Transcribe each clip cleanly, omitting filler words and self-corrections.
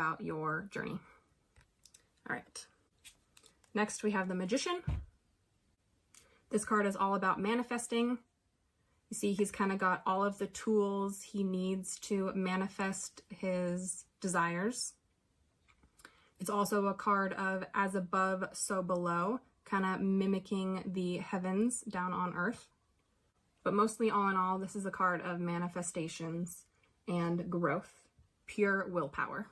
about your journey. All right. Next, we have the Magician. This card is all about manifesting. You see, he's kind of got all of the tools he needs to manifest his desires. It's also a card of as above, so below, kind of mimicking the heavens down on earth. But mostly, all in all, this is a card of manifestations and growth, pure willpower.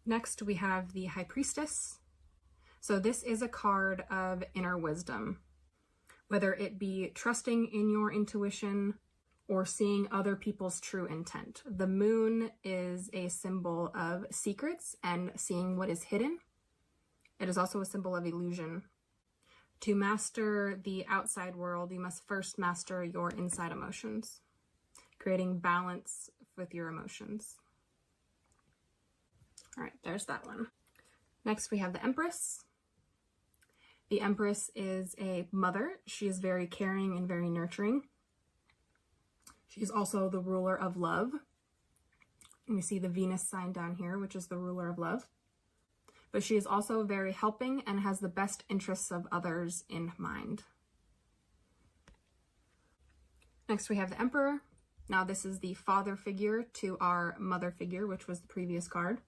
Next, we have the High Priestess. So this is a card of inner wisdom, whether it be trusting in your intuition or seeing other people's true intent. The moon is a symbol of secrets and seeing what is hidden. It is also a symbol of illusion. To master the outside world, you must first master your inside emotions, creating balance with your emotions. All right, there's that one. Next, we have the Empress. The Empress is a mother. She is very caring and very nurturing. She's also the ruler of love. And you see the Venus sign down here, which is the ruler of love. But she is also very helping and has the best interests of others in mind. Next, we have the Emperor. Now, this is the father figure to our mother figure, which was the previous card.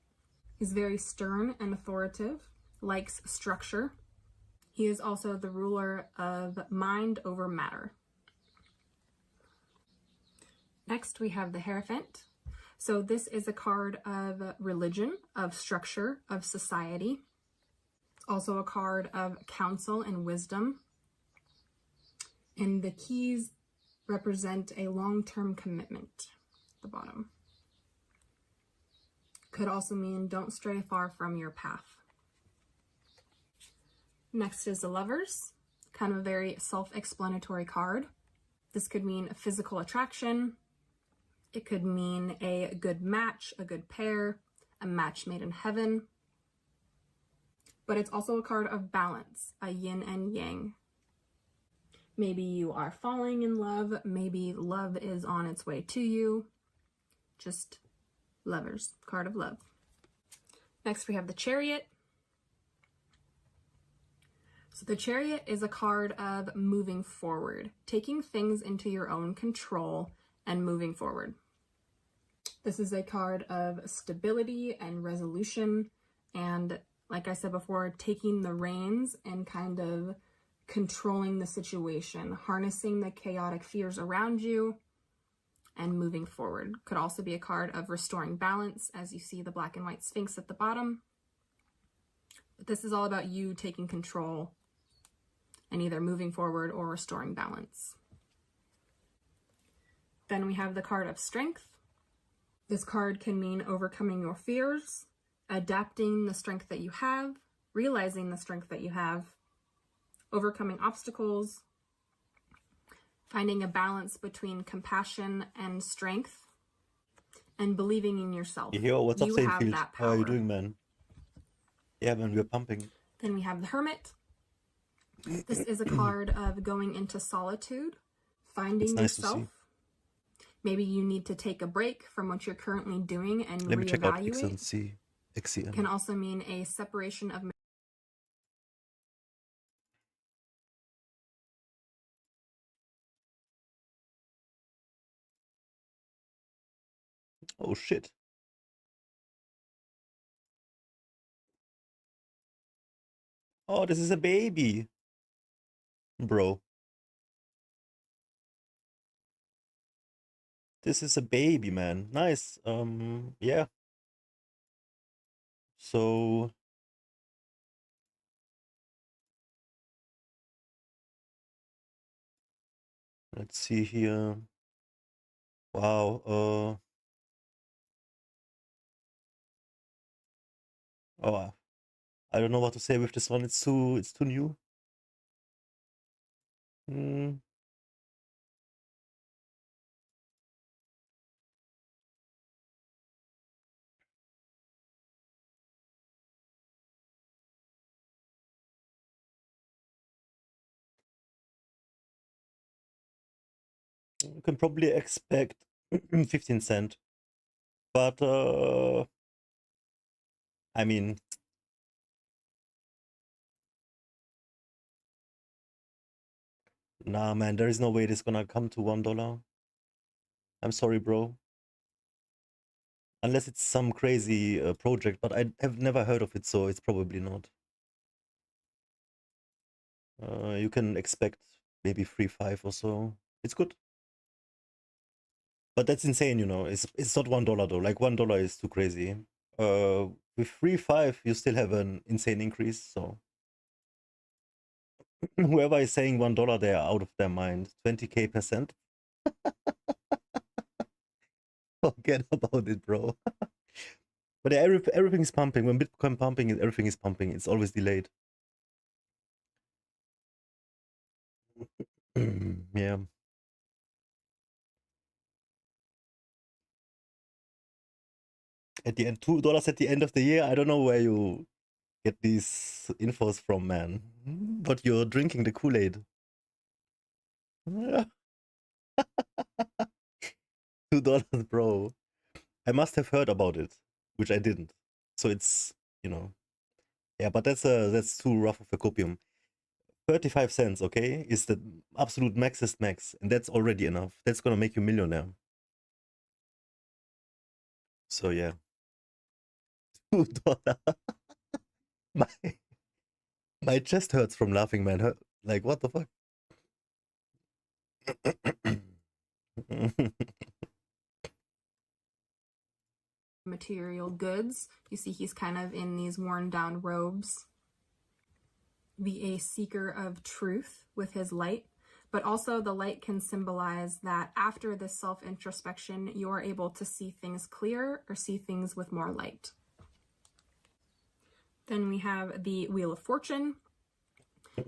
He's very stern and authoritative, likes structure. He is also the ruler of mind over matter. Next, we have the Hierophant. So this is a card of religion, of structure, of society. It's also a card of counsel and wisdom. And the keys represent a long-term commitment at the bottom. Could also mean don't stray far from your path. Next is the Lovers, kind of a very self-explanatory card. This could mean a physical attraction. It could mean a good match, a good pair, a match made in heaven. But it's also a card of balance, a yin and yang. Maybe you are falling in love. Maybe love is on its way to you. Just Lovers, card of love. Next, we have the Chariot. So the Chariot is a card of moving forward, taking things into your own control and moving forward. This is a card of stability and resolution, and like I said before, taking the reins and kind of controlling the situation, harnessing the chaotic fears around you and moving forward. Could also be a card of restoring balance, as you see the black and white Sphinx at the bottom. But this is all about you taking control and either moving forward or restoring balance. Then we have the card of Strength. This card can mean overcoming your fears, adapting the strength that you have, realizing the strength that you have, overcoming obstacles, finding a balance between compassion and strength, and believing in yourself. Yo, what's up, You Saint have Field? that How are you power. doing, man? Yeah, man, we're pumping. Then we have the Hermit. This is a card of going into solitude, finding It's nice to yourself. see. Maybe you need to take a break from what you're currently doing and Let me check out reevaluate. XCM. Can also mean a separation of Oh shit. Oh, this is a baby. Bro. This is a baby, man. Nice. Yeah. So let's see here. Wow. Oh, I don't know what to say with this one. It's too new. Hmm. You can probably expect 15 cent. But I mean, nah, man, there is no way this gonna come to $1. I'm sorry, bro. Unless it's some crazy project, but I have never heard of it, so it's probably not. You can expect maybe 3.5 or so. It's good, but that's insane, you know. It's not $1 though. Like $1 is too crazy. With 3.5, you still have an insane increase. So whoever is saying $1, they are out of their mind. 20k%. Forget about it, bro. But yeah, everything is pumping. When Bitcoin pumping, everything is pumping. It's always delayed. Yeah. At the end, $2 at the end of the year. I don't know where you get these infos from, man. But you're drinking the Kool-Aid. $2, bro. I must have heard about it, which I didn't. So it's, you know, yeah. But that's too rough of a copium. 35 cents, okay, is the absolute maxest max, and that's already enough. That's gonna make you millionaire. So yeah, $2. My my chest hurts from laughing, man. Like what the fuck? Material goods. You see he's kind of in these worn down robes. Be a seeker of truth with his light, but also the light can symbolize that after this self-introspection, you're able to see things clear or see things with more light. Then we have the Wheel of Fortune.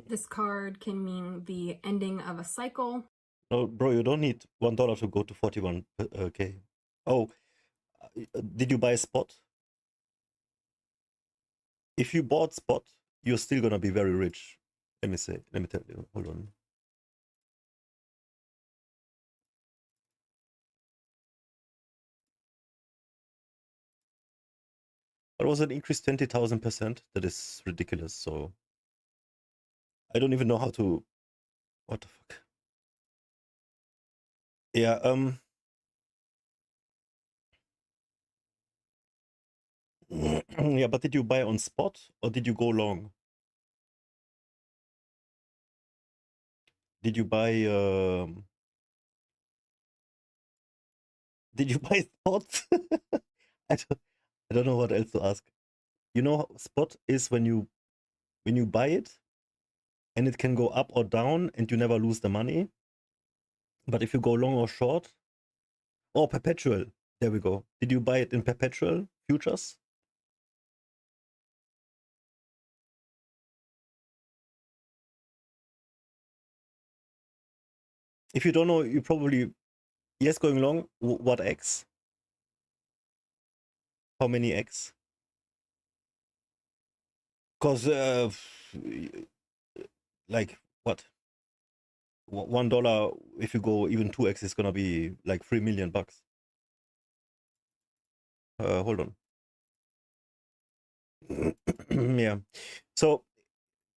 This card can mean the ending of a cycle. No, bro, you don't need $1 to go to 41k. Oh, did you buy a spot? If you bought spot, you're still gonna be very rich. Let me tell you. Hold on. There was an increase 20,000%. That is ridiculous. So I don't even know how to. What the fuck? Yeah. Yeah, but did you buy on spot or did you go long? Did you buy? Did you buy spot? I don't. I don't know what else to ask. You know, spot is when you buy it, and it can go up or down, and you never lose the money. But if you go long or short, or perpetual, there we go. Did you buy it in perpetual futures? If you don't know, you probably yes going long. What X? How many X? Because like what? $1 if you go even 2x is gonna be like 3 million bucks. Hold on. Yeah. So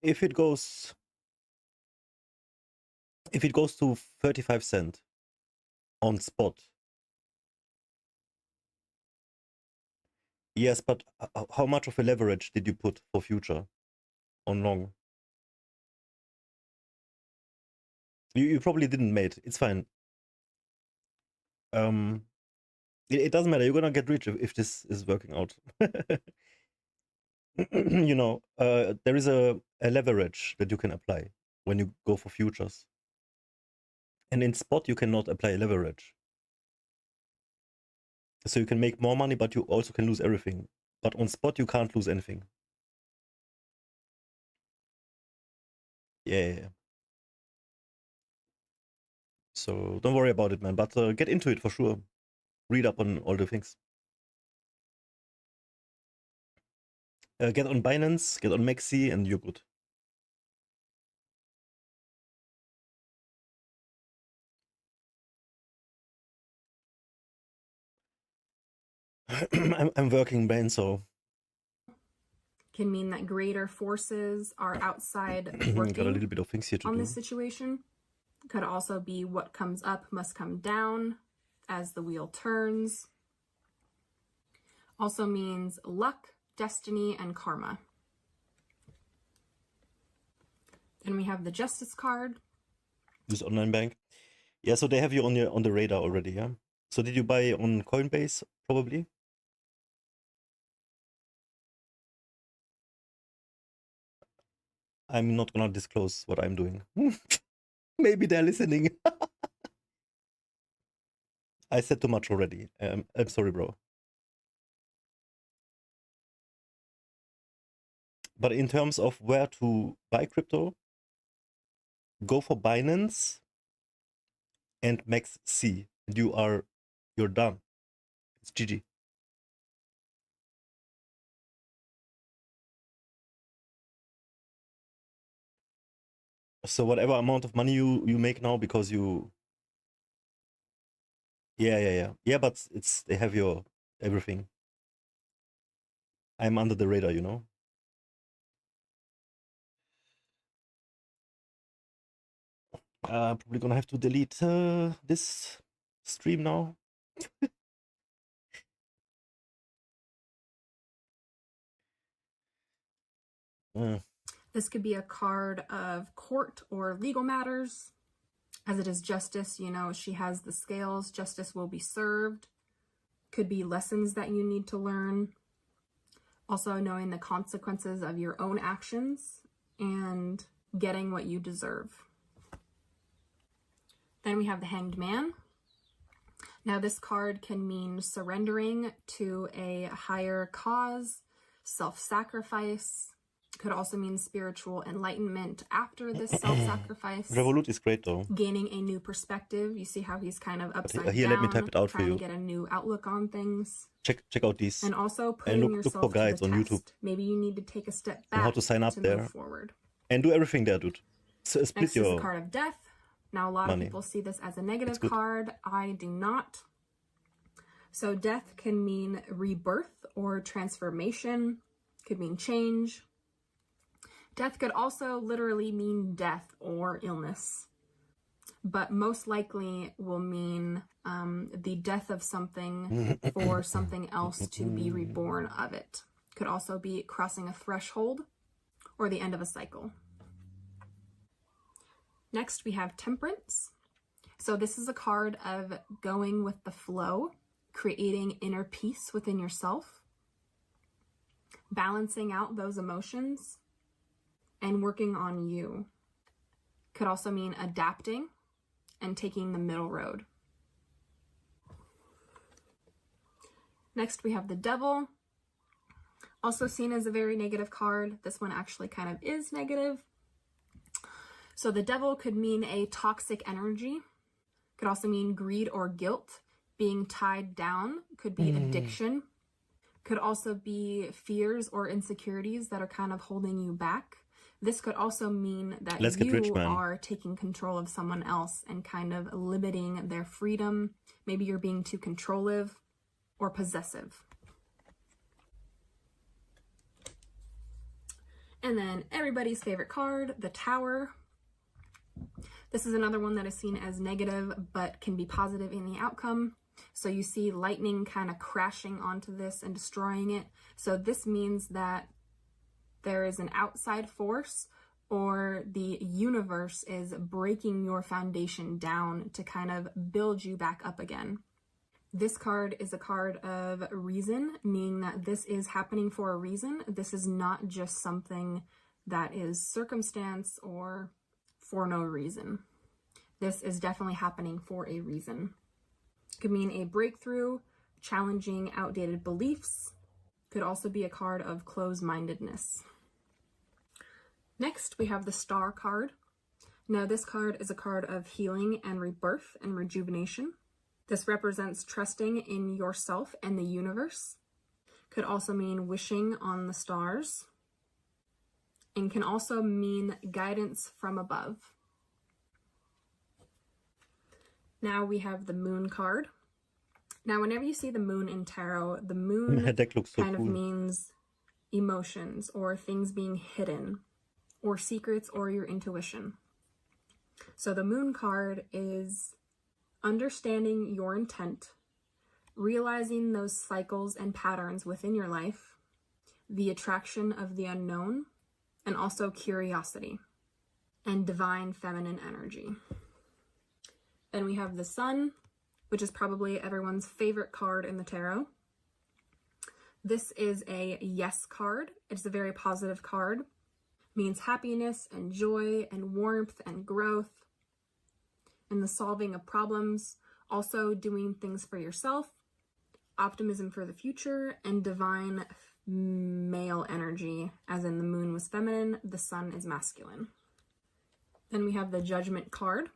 if it goes to 35 cent on spot, yes, but how much of a leverage did you put for future on long? You probably didn't mate. It's fine. It doesn't matter. You're gonna get rich if this is working out. You know, there is a leverage that you can apply when you go for futures. And in spot, you cannot apply leverage. So you can make more money, but you also can lose everything. But on spot, you can't lose anything. Yeah. So don't worry about it, man. But get into it for sure. Read up on all the things. Get on Binance, get on Maxi, and you're good. I'm working brain, so Can mean that greater forces are outside got a working little bit of things here to on do. this situation. Could also be what comes up must come down as the wheel turns. Also means luck, destiny, and karma. Then we have the Justice card. Use online bank. Yeah, so they have you on the radar already, yeah? So did you buy on Coinbase, probably? I'm not gonna disclose what I'm doing. Maybe they're listening. I said too much already. I'm sorry, bro. But in terms of where to buy crypto, go for Binance and Max C. You're done. It's GG. So whatever amount of money you make now because you yeah, but they have your everything. I'm under the radar, you know. Probably gonna have to delete this stream now. This could be a card of court or legal matters. As it is justice, you know, she has the scales. Justice will be served. Could be lessons that you need to learn. Also knowing the consequences of your own actions and getting what you deserve. Then we have the Hanged Man. Now this card can mean surrendering to a higher cause, self-sacrifice. Could also mean spiritual enlightenment after this self-sacrifice. Revolut is great though. Gaining a new perspective. You see how he's kind of upside here, down, let me type it out for trying you. to get a new outlook on things. Check out these. And also putting look yourself for guides to the on test. YouTube. Maybe you need to take a step back how to sign up there. move forward. And do everything there, dude. So split Next your is the card of death. Now a lot money. of people see this as a negative card. I do not. So death can mean rebirth or transformation. Could mean change. Death could also literally mean death or illness, but most likely will mean the death of something for something else to be reborn of it. Could also be crossing a threshold or the end of a cycle. Next, we have Temperance. So this is a card of going with the flow, creating inner peace within yourself, balancing out those emotions, and working on you. Could also mean adapting and taking the middle road. Next, we have the Devil, also seen as a very negative card. This one actually kind of is negative. So the Devil could mean a toxic energy. Could also mean greed or guilt, being tied down. Could be addiction. Could also be fears or insecurities that are kind of holding you back. This could also mean that you are taking control of someone else and kind of limiting their freedom. Maybe you're being too controlling or possessive. And then everybody's favorite card, the Tower. This is another one that is seen as negative, but can be positive in the outcome. So you see lightning kind of crashing onto this and destroying it. So this means that there is an outside force or the universe is breaking your foundation down to kind of build you back up again. This card is a card of reason, meaning that this is happening for a reason. This is not just something that is circumstance or for no reason. This is definitely happening for a reason. It could mean a breakthrough, challenging outdated beliefs. Could also be a card of closed-mindedness. Next, we have the Star card. Now, this card is a card of healing and rebirth and rejuvenation. This represents trusting in yourself and the universe. Could also mean wishing on the stars. And can also mean guidance from above. Now we have the Moon card. Now, whenever you see the moon in tarot, the moon That deck looks so kind cool. of means emotions or things being hidden or secrets or your intuition. So the moon card is understanding your intent, realizing those cycles and patterns within your life, the attraction of the unknown, and also curiosity and divine feminine energy. Then we have the sun, which is probably everyone's favorite card in the tarot. This is a yes card. It's a very positive card. It means happiness and joy and warmth and growth and the solving of problems, also doing things for yourself, optimism for the future, and divine male energy, as in the moon was feminine, the sun is masculine. Then we have the Judgment card.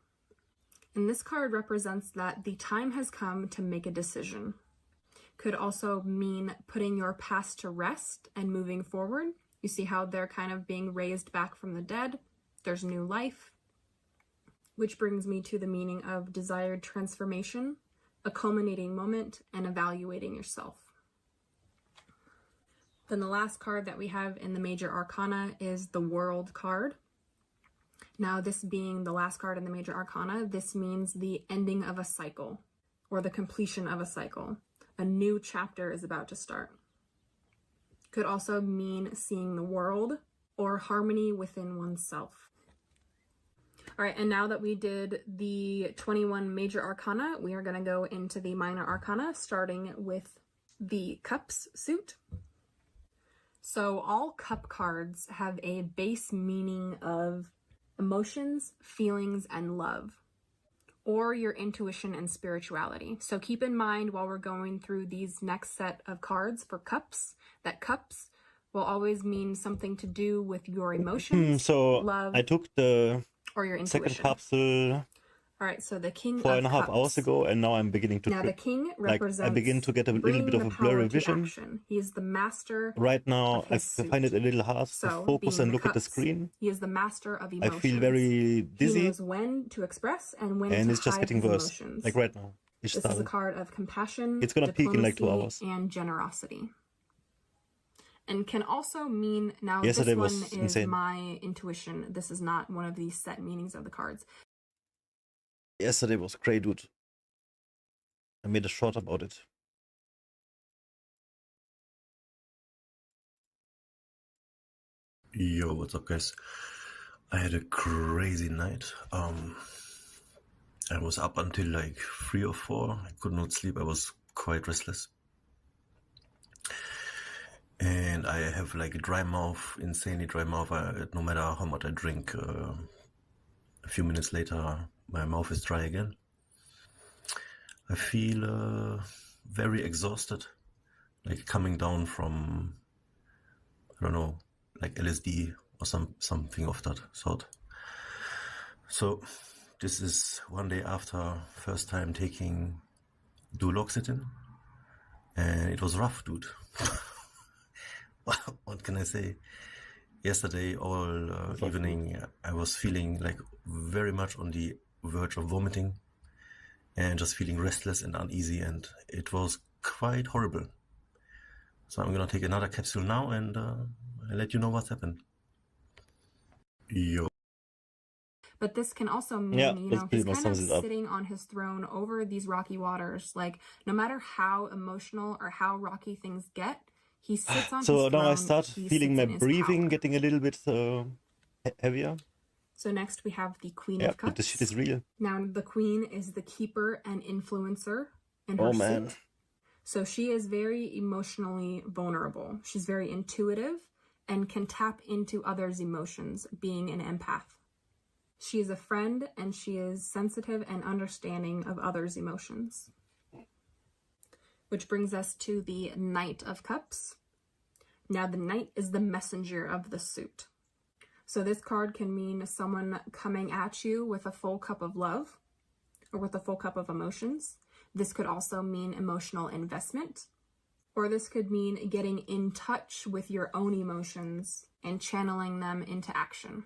And this card represents that the time has come to make a decision. Could also mean putting your past to rest and moving forward. You see how they're kind of being raised back from the dead. There's new life. Which brings me to the meaning of desired transformation, a culminating moment, and evaluating yourself. Then the last card that we have in the major arcana is the World card. Now, this being the last card in the major arcana, this means the ending of a cycle or the completion of a cycle. A new chapter is about to start. Could also mean seeing the world or harmony within oneself. All right, and now that we did the 21 major arcana, we are going to go into the minor arcana, starting with the Cups suit. So all cup cards have a base meaning of emotions, feelings, and love, or your intuition and spirituality. So keep in mind while we're going through these next set of cards for cups, that cups will always mean something to do with your emotions, So love, I took the or your intuition. second capsule All right, so the King 4.5 hours ago, and now I'm beginning to Now the trip. King Like, represents I begin to get a little bringing bit of the a blurry power to vision. action. He is the master Right now, of I his suit. find it a little hard to So, focus being and the look at the cups, screen. He is the master of I emotions. feel very He dizzy, knows when to express and when and to it's just hide getting his worse. emotions. Like right now. It This is a started. card of compassion, It's gonna peak in like 2 diplomacy, hours. and generosity. And can also mean, now Yesterday this was one is insane. my intuition. This is not one of the set meanings of the cards. Yesterday was great, dude. I made a short about it. Yo, what's up, guys? I had a crazy night. I was up until like 3 or 4. I could not sleep. I was quite restless. And I have like a dry mouth, insanely dry mouth. No matter how much I drink, a few minutes later, my mouth is dry again. I feel very exhausted, like coming down from, I don't know, like LSD or something of that sort. So this is one day after first time taking duloxetine, and it was rough, dude. What can I say? Yesterday, all evening, I was feeling like very much on the verge of vomiting and just feeling restless and uneasy, and it was quite horrible. So I'm gonna take another capsule now, and I'll let you know what's happened. Yo. But this can also mean, Yeah, you that's know, pretty he's much kind of sums it up. sitting on his throne over these rocky waters. Like, no matter how emotional or how rocky things get, he sits on his So throne. now I start he feeling sits my in his breathing power. getting a little bit heavier. So next we have the Queen Yeah, of Cups. but this shit is real. Now the Queen is the keeper and influencer in her Oh man. suit. So she is very emotionally vulnerable. She's very intuitive and can tap into others' emotions, being an empath. She is a friend and she is sensitive and understanding of others' emotions. Which brings us to the Knight of Cups. Now the Knight is the messenger of the suit. So this card can mean someone coming at you with a full cup of love or with a full cup of emotions. This could also mean emotional investment, or this could mean getting in touch with your own emotions and channeling them into action.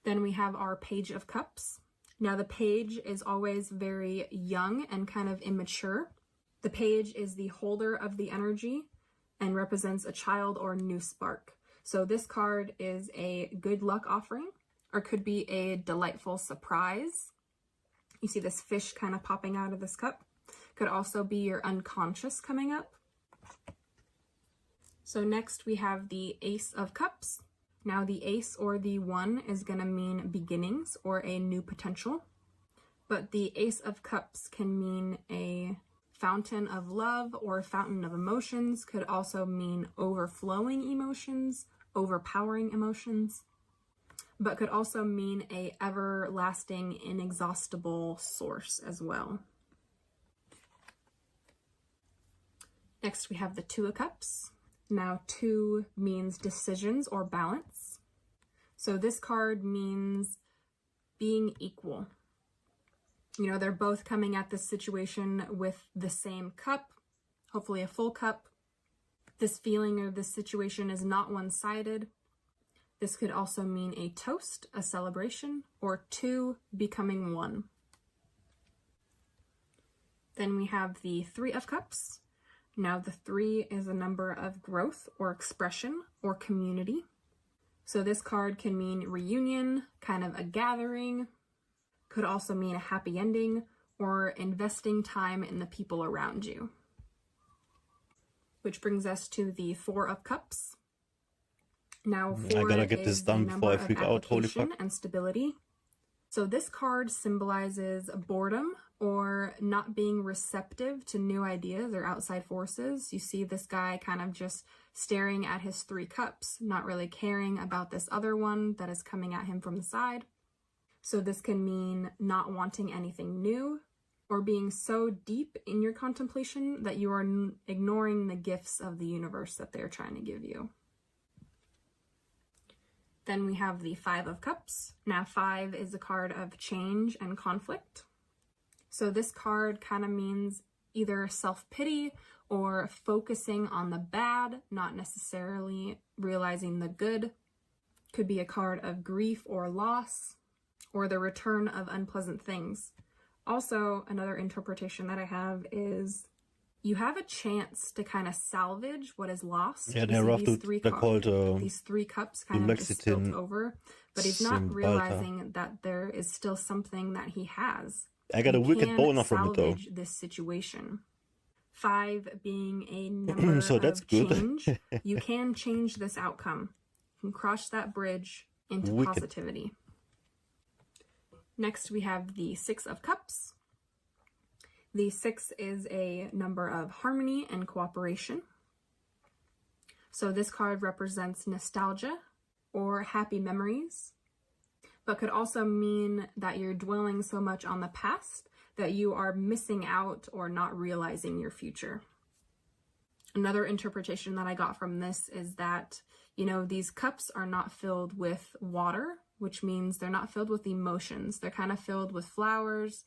Then we have our Page of Cups, Now the page is always very young and kind of immature. The page is the holder of the energy and represents a child or new spark. So this card is a good luck offering, or could be a delightful surprise. You see this fish kind of popping out of this cup. Could also be your unconscious coming up. So next we have the Ace of Cups. Now the ace or the 1 is going to mean beginnings or a new potential. But the Ace of Cups can mean a fountain of love or fountain of emotions. Could also mean overflowing emotions, overpowering emotions. But could also mean a everlasting, inexhaustible source as well. Next we have the 2 of Cups. Now 2 means decisions or balance. So this card means being equal. You know, they're both coming at this situation with the same cup, hopefully a full cup. This feeling or this situation is not one-sided. This could also mean a toast, a celebration, or 2 becoming 1. Then we have the 3 of Cups. Now the 3 is a number of growth or expression or community. So this card can mean reunion, kind of a gathering. Could also mean a happy ending or investing time in the people around you. Which brings us to the 4 of Cups. Now 4 I gotta get this is the done number before I of freak out. Holy application fuck. and stability. So this card symbolizes boredom or not being receptive to new ideas or outside forces. You see this guy kind of just staring at his 3 cups, not really caring about this other one that is coming at him from the side. So this can mean not wanting anything new or being so deep in your contemplation that you are ignoring the gifts of the universe that they're trying to give you. Then we have the 5 of Cups. Now 5 is a card of change and conflict. So this card kind of means either self-pity or focusing on the bad, not necessarily realizing the good. Could be a card of grief or loss, or the return of unpleasant things. Also, another interpretation that I have is you have a chance to kind of salvage what is lost. Yeah, they're rough. They're called these 3 cups kind of just spilt over, but he's not Symbalta. realizing that there is still something that he has. I got a wicked boner from it though. Salvage this situation. 5 being a number So that's of good. change. You can change this outcome. You can cross that bridge into Wicked. positivity. Next we have the 6 of Cups. The 6 is a number of harmony and cooperation. So this card represents nostalgia or happy memories, but could also mean that you're dwelling so much on the past that you are missing out or not realizing your future. Another interpretation that I got from this is that, you know, these cups are not filled with water, which means they're not filled with emotions. They're kind of filled with flowers,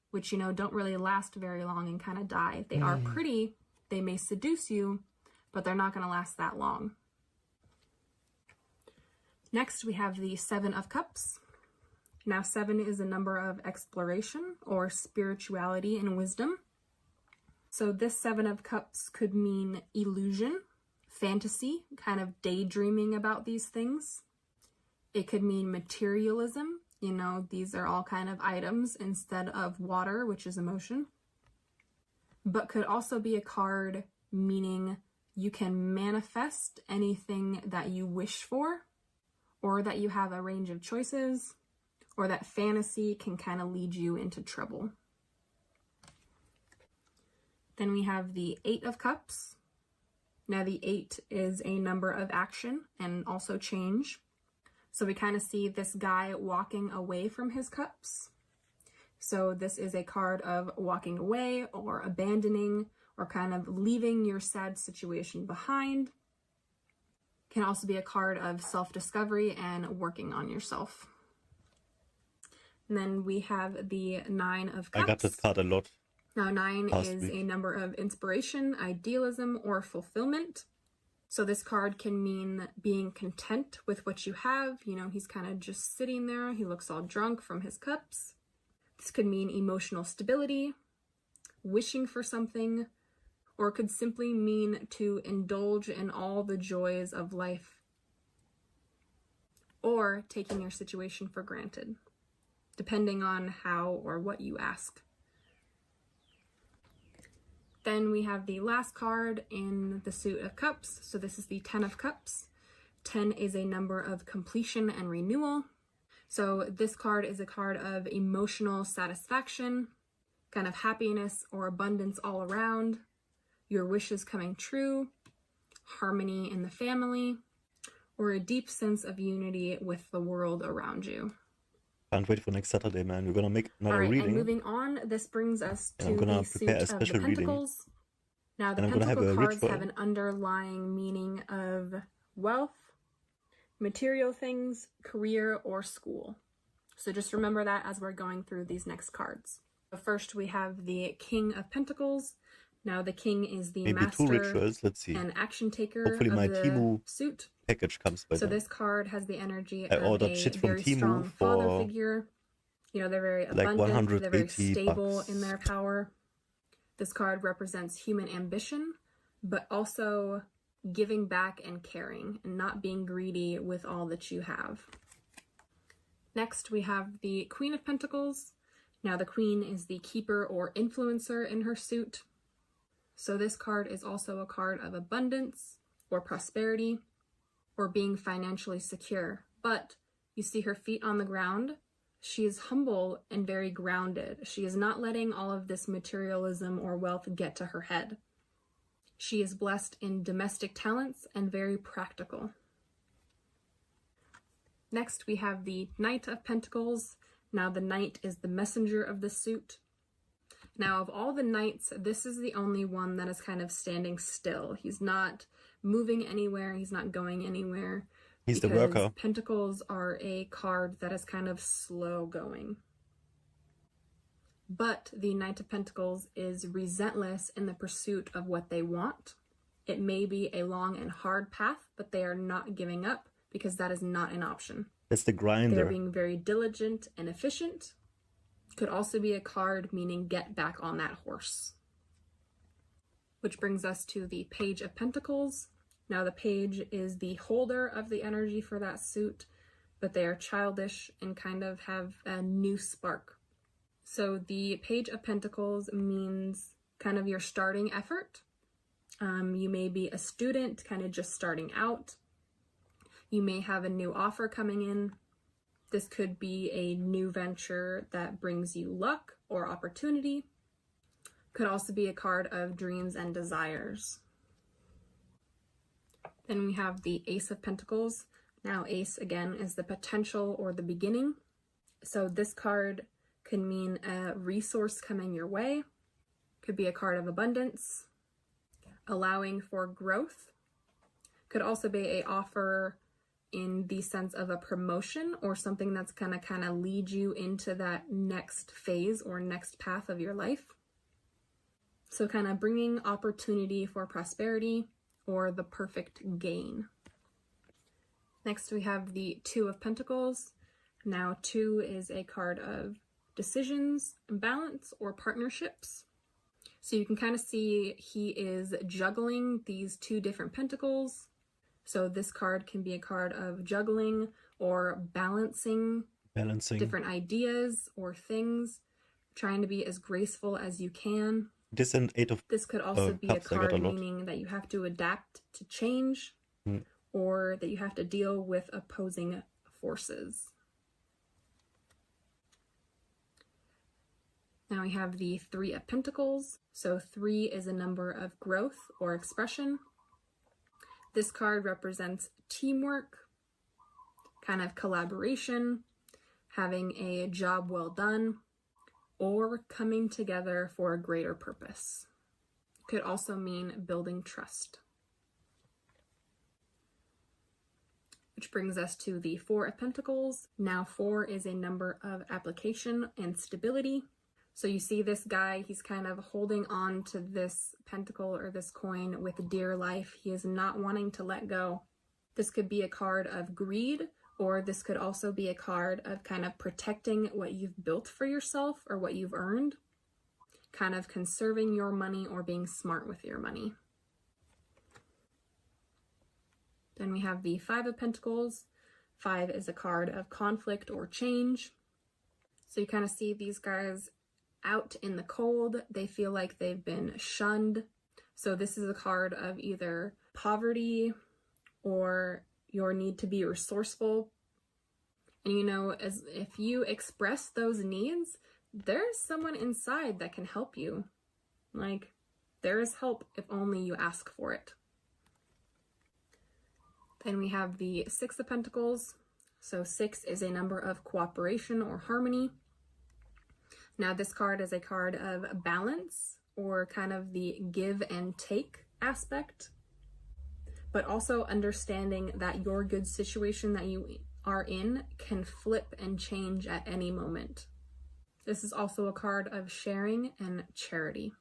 which, you know, don't really last very long and kind of die. They are pretty, they may seduce you, but they're not going to last that long. Next, we have the 7 of Cups. Now, 7 is a number of exploration or spirituality and wisdom. So this 7 of Cups could mean illusion, fantasy, kind of daydreaming about these things. It could mean materialism. You know, these are all kind of items instead of water, which is emotion. But could also be a card meaning you can manifest anything that you wish for, or that you have a range of choices, or that fantasy can kind of lead you into trouble. Then we have the 8 of Cups. Now the 8 is a number of action and also change. So we kind of see this guy walking away from his cups. So this is a card of walking away or abandoning or kind of leaving your sad situation behind. Can also be a card of self-discovery and working on yourself. And then we have the 9 of Cups. I got this card a lot. Now 9 Last is week. a number of inspiration, idealism, or fulfillment. So this card can mean being content with what you have. You know, he's kind of just sitting there. He looks all drunk from his cups. This could mean emotional stability, wishing for something, or it could simply mean to indulge in all the joys of life, or taking your situation for granted, depending on how or what you ask. Then we have the last card in the suit of cups. So this is the 10 of cups. 10 is a number of completion and renewal. So this card is a card of emotional satisfaction, kind of happiness or abundance all around, your wishes coming true, harmony in the family, or a deep sense of unity with the world around you. Can't wait for next Saturday, man. We're gonna make another reading. And moving on, this brings us to I'm gonna the suit prepare a of the special reading. Pentacles. Now, the And I'm gonna have Pentacle a cards ritual. have an underlying meaning of wealth, material things, career, or school. So just remember that as we're going through these next cards. First, we have the King of Pentacles. Now, the King is the Maybe master 2 rituals. Let's see. and action taker Hopefully of my the Temu suit. package comes by So then. this card has the energy I of ordered a shit from very Temu strong father for figure. You know, they're very like abundant, they're very 180 stable bucks. in their power. This card represents human ambition, but also giving back and caring and not being greedy with all that you have. Next, we have the Queen of Pentacles. Now, the Queen is the keeper or influencer in her suit. So this card is also a card of abundance or prosperity or being financially secure. But you see her feet on the ground. She is humble and very grounded. She is not letting all of this materialism or wealth get to her head. She is blessed in domestic talents and very practical. Next, we have the Knight of Pentacles. Now, the Knight is the messenger of the suit. Now, of all the knights, this is the only one that is kind of standing still. He's not moving anywhere. He's not going anywhere. He's the worker. Pentacles are a card that is kind of slow going. But the Knight of Pentacles is relentless in the pursuit of what they want. It may be a long and hard path, but they are not giving up because that is not an option. That's the grinder. They're being very diligent and efficient. Could also be a card meaning get back on that horse. Which brings us to the Page of Pentacles. Now, the Page is the holder of the energy for that suit, but they are childish and kind of have a new spark. So the Page of Pentacles means kind of your starting effort. You may be a student, kind of just starting out. You may have a new offer coming in. This could be a new venture that brings you luck or opportunity. Could also be a card of dreams and desires. Then we have the Ace of Pentacles. Now, Ace, again, is the potential or the beginning. So this card can mean a resource coming your way. Could be a card of abundance, allowing for growth. Could also be an offer in the sense of a promotion or something that's gonna kind of lead you into that next phase or next path of your life. So kind of bringing opportunity for prosperity or the perfect gain. Next, we have the Two of Pentacles. Now, 2 is a card of decisions, balance, or partnerships. So you can kind of see he is juggling these 2 different pentacles. So this card can be a card of juggling or balancing different ideas or things, trying to be as graceful as you can. This and 8 of This could also be a cups, card meaning that you have to adapt to change or that you have to deal with opposing forces. Now we have the 3 of Pentacles. So 3 is a number of growth or expression. This card represents teamwork, kind of collaboration, having a job well done, or coming together for a greater purpose. Could also mean building trust. Which brings us to the 4 of Pentacles. Now 4 is a number of application and stability. So you see this guy, he's kind of holding on to this pentacle or this coin with dear life. He is not wanting to let go. This could be a card of greed or this could also be a card of kind of protecting what you've built for yourself or what you've earned, kind of conserving your money or being smart with your money. Then we have the Five of Pentacles. 5 is a card of conflict or change. So you kind of see these guys out in the cold. They feel like they've been shunned. So this is a card of either poverty or your need to be resourceful. And you know, as if you express those needs, there's someone inside that can help you. Like, there is help if only you ask for it. Then we have the Six of Pentacles. So 6 is a number of cooperation or harmony. Now this card is a card of balance, or kind of the give and take aspect, but also understanding that your good situation that you are in can flip and change at any moment. This is also a card of sharing and charity.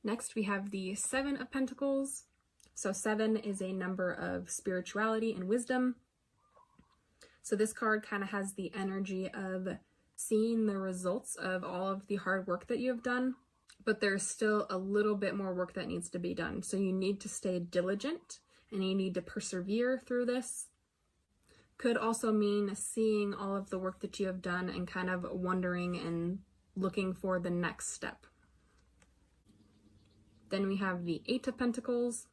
Next we have the Seven of Pentacles. So 7 is a number of spirituality and wisdom. So this card kind of has the energy of seeing the results of all of the hard work that you have done, but there's still a little bit more work that needs to be done. So you need to stay diligent and you need to persevere through this. Could also mean seeing all of the work that you have done and kind of wondering and looking for the next step. Then we have the Eight of Pentacles.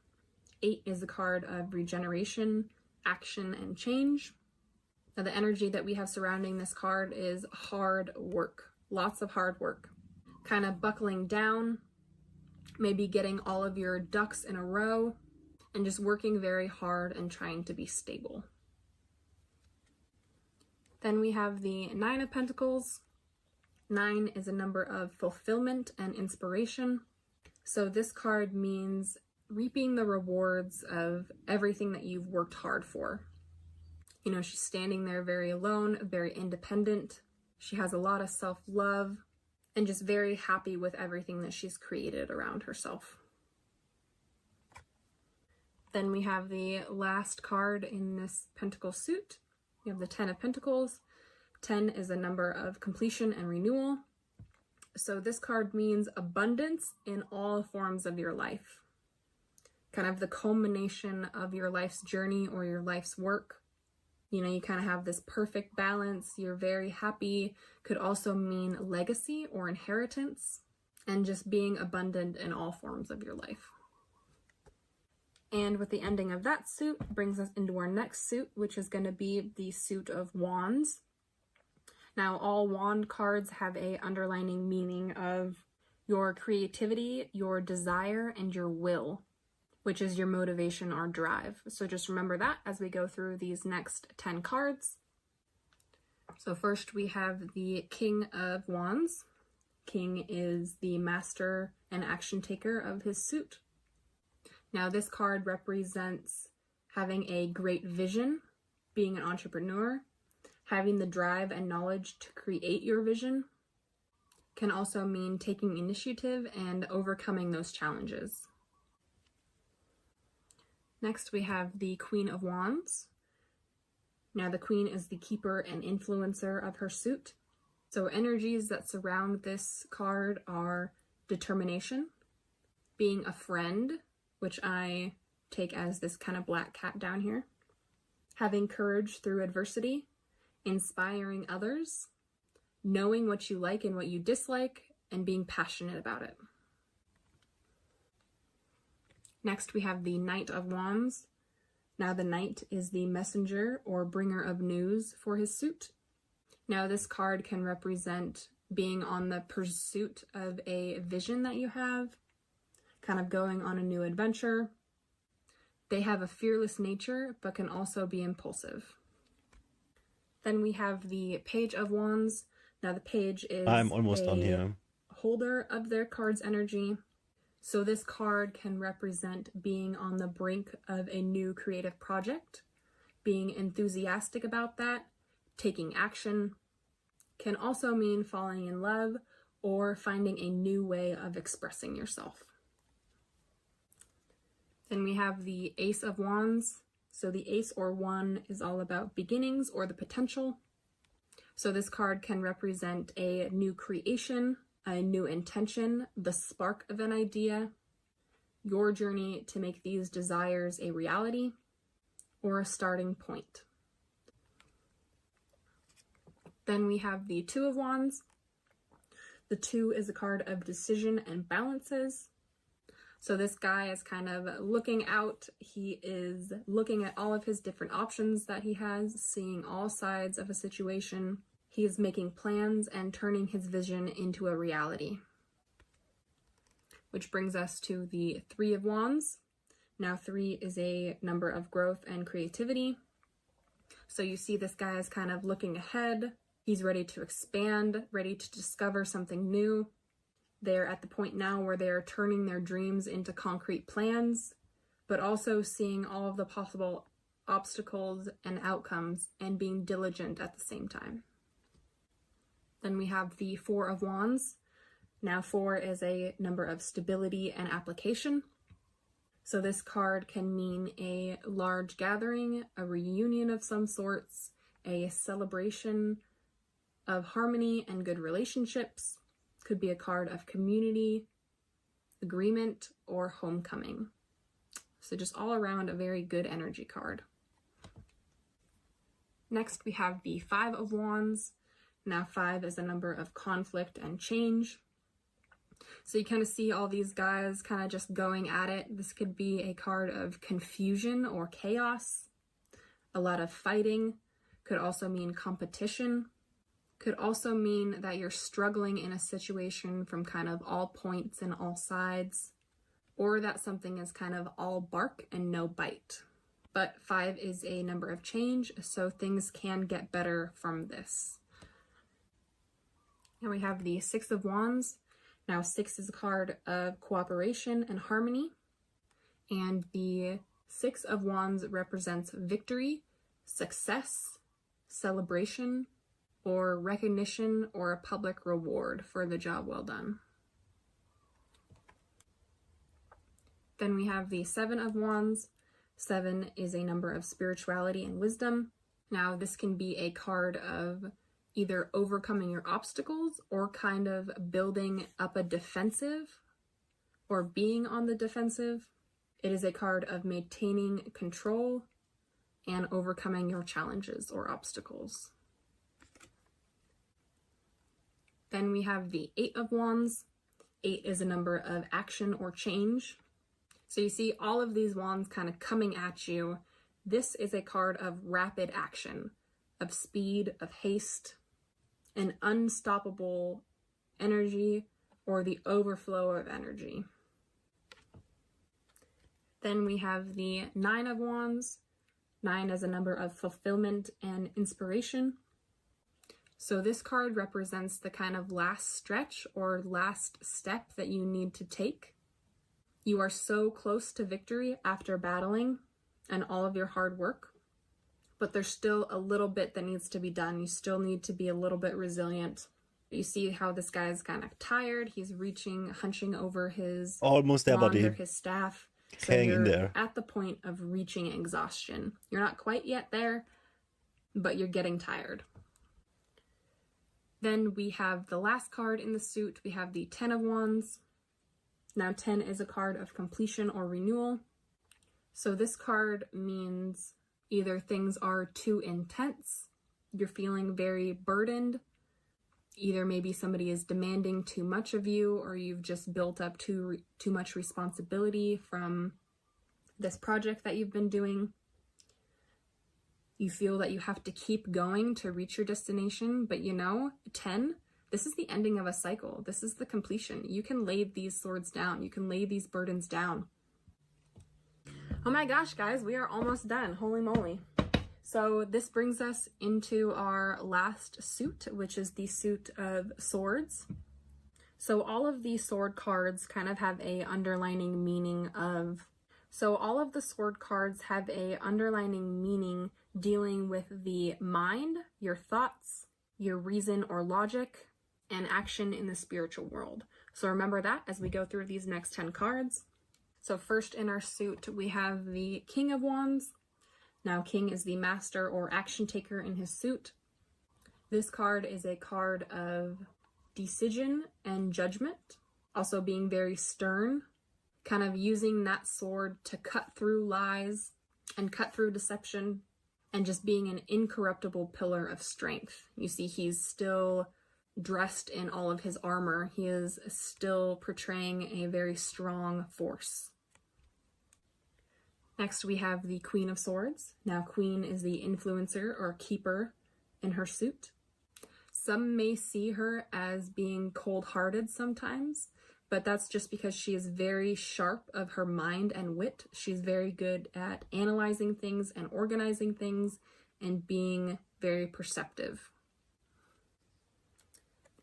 8 is a card of regeneration, action, and change. Now the energy that we have surrounding this card is hard work, lots of hard work. Kind of buckling down, maybe getting all of your ducks in a row, and just working very hard and trying to be stable. Then we have the Nine of Pentacles. 9 is a number of fulfillment and inspiration. So this card means reaping the rewards of everything that you've worked hard for. You know, she's standing there very alone, very independent. She has a lot of self-love and just very happy with everything that she's created around herself. Then we have the last card in this pentacle suit. We have the 10 of Pentacles. 10 is a number of completion and renewal. So this card means abundance in all forms of your life. Kind of the culmination of your life's journey or your life's work. You know, you kind of have this perfect balance. You're very happy. Could also mean legacy or inheritance, and just being abundant in all forms of your life. And with the ending of that suit brings us into our next suit, which is going to be the suit of Wands. Now, all wand cards have a underlining meaning of your creativity, your desire, and your will, which is your motivation or drive. So just remember that as we go through these next 10 cards. So first we have the King of Wands. King is the master and action taker of his suit. Now this card represents having a great vision, being an entrepreneur, having the drive and knowledge to create your vision. Can also mean taking initiative and overcoming those challenges. Next we have the Queen of Wands. Now the Queen is the keeper and influencer of her suit. So energies that surround this card are determination, being a friend, which I take as this kind of black cat down here, having courage through adversity, inspiring others, knowing what you like and what you dislike, and being passionate about it. Next, we have the Knight of Wands. Now, the Knight is the messenger or bringer of news for his suit. Now, this card can represent being on the pursuit of a vision that you have, kind of going on a new adventure. They have a fearless nature, but can also be impulsive. Then we have the Page of Wands. Now, the Page is I'm almost done here. Holder of their card's energy. So this card can represent being on the brink of a new creative project, being enthusiastic about that, taking action. Can also mean falling in love or finding a new way of expressing yourself. Then we have the Ace of Wands. So the ace or one is all about beginnings or the potential. So this card can represent a new creation, a new intention, the spark of an idea, your journey to make these desires a reality, or a starting point. Then we have the Two of Wands. The Two is a card of decision and balances. So this guy is kind of looking out. He is looking at all of his different options that he has, seeing all sides of a situation. He is making plans and turning his vision into a reality. Which brings us to the Three of Wands. Now 3 is a number of growth and creativity. So you see this guy is kind of looking ahead. He's ready to expand, ready to discover something new. They're at the point now where they're turning their dreams into concrete plans, but also seeing all of the possible obstacles and outcomes and being diligent at the same time. Then we have the Four of Wands. Now 4 is a number of stability and application. So this card can mean a large gathering, a reunion of some sorts, a celebration of harmony and good relationships. Could be a card of community, agreement, or homecoming. So just all around a very good energy card. Next we have the Five of Wands. Now 5 is a number of conflict and change. So you kind of see all these guys kind of just going at it. This could be a card of confusion or chaos. A lot of fighting. Could also mean competition. Could also mean that you're struggling in a situation from kind of all points and all sides, or that something is kind of all bark and no bite. But 5 is a number of change, so things can get better from this. Now we have the Six of Wands. Now 6 is a card of cooperation and harmony, and the Six of Wands represents victory, success, celebration, or recognition or a public reward for the job well done. Then we have the Seven of Wands. 7 is a number of spirituality and wisdom. Now this can be a card of either overcoming your obstacles or kind of building up a defensive or being on the defensive. It is a card of maintaining control and overcoming your challenges or obstacles. Then we have the Eight of Wands. 8 is a number of action or change. So you see all of these wands kind of coming at you. This is a card of rapid action, of speed, of haste, an unstoppable energy, or the overflow of energy. Then we have the Nine of Wands. 9 is a number of fulfillment and inspiration. So this card represents the kind of last stretch or last step that you need to take. You are so close to victory after battling and all of your hard work, but there's still a little bit that needs to be done. You still need to be a little bit resilient. You see how this guy is kind of tired. He's hunching over his almost there, wand buddy. or his staff. So Hang you're in there. at the point of reaching exhaustion. You're not quite yet there, but you're getting tired. Then we have the last card in the suit. We have the Ten of Wands. Now 10 is a card of completion or renewal. So this card means either things are too intense, you're feeling very burdened, either maybe somebody is demanding too much of you, or you've just built up too much responsibility from this project that you've been doing. You feel that you have to keep going to reach your destination, but 10, this is the ending of a cycle. This is the completion. You can lay these swords down. You can lay these burdens down. Oh my gosh, guys, we are almost done. Holy moly. So this brings us into our last suit, which is the suit of swords. So all of these sword cards kind of have a underlining meaning of, so all of the sword cards have a underlining meaning dealing with the mind, your thoughts, your reason or logic, and action in the spiritual world. So remember that as we go through these next 10 cards. So first in our suit, we have the King of Wands. Now, King is the master or action taker in his suit. This card is a card of decision and judgment, also being very stern, kind of using that sword to cut through lies and cut through deception, and just being an incorruptible pillar of strength. You see, he's still dressed in all of his armor. He is still portraying a very strong force. Next, we have the Queen of Swords. Now, Queen is the influencer or keeper in her suit. Some may see her as being cold-hearted sometimes, but that's just because she is very sharp of her mind and wit. She's very good at analyzing things and organizing things and being very perceptive.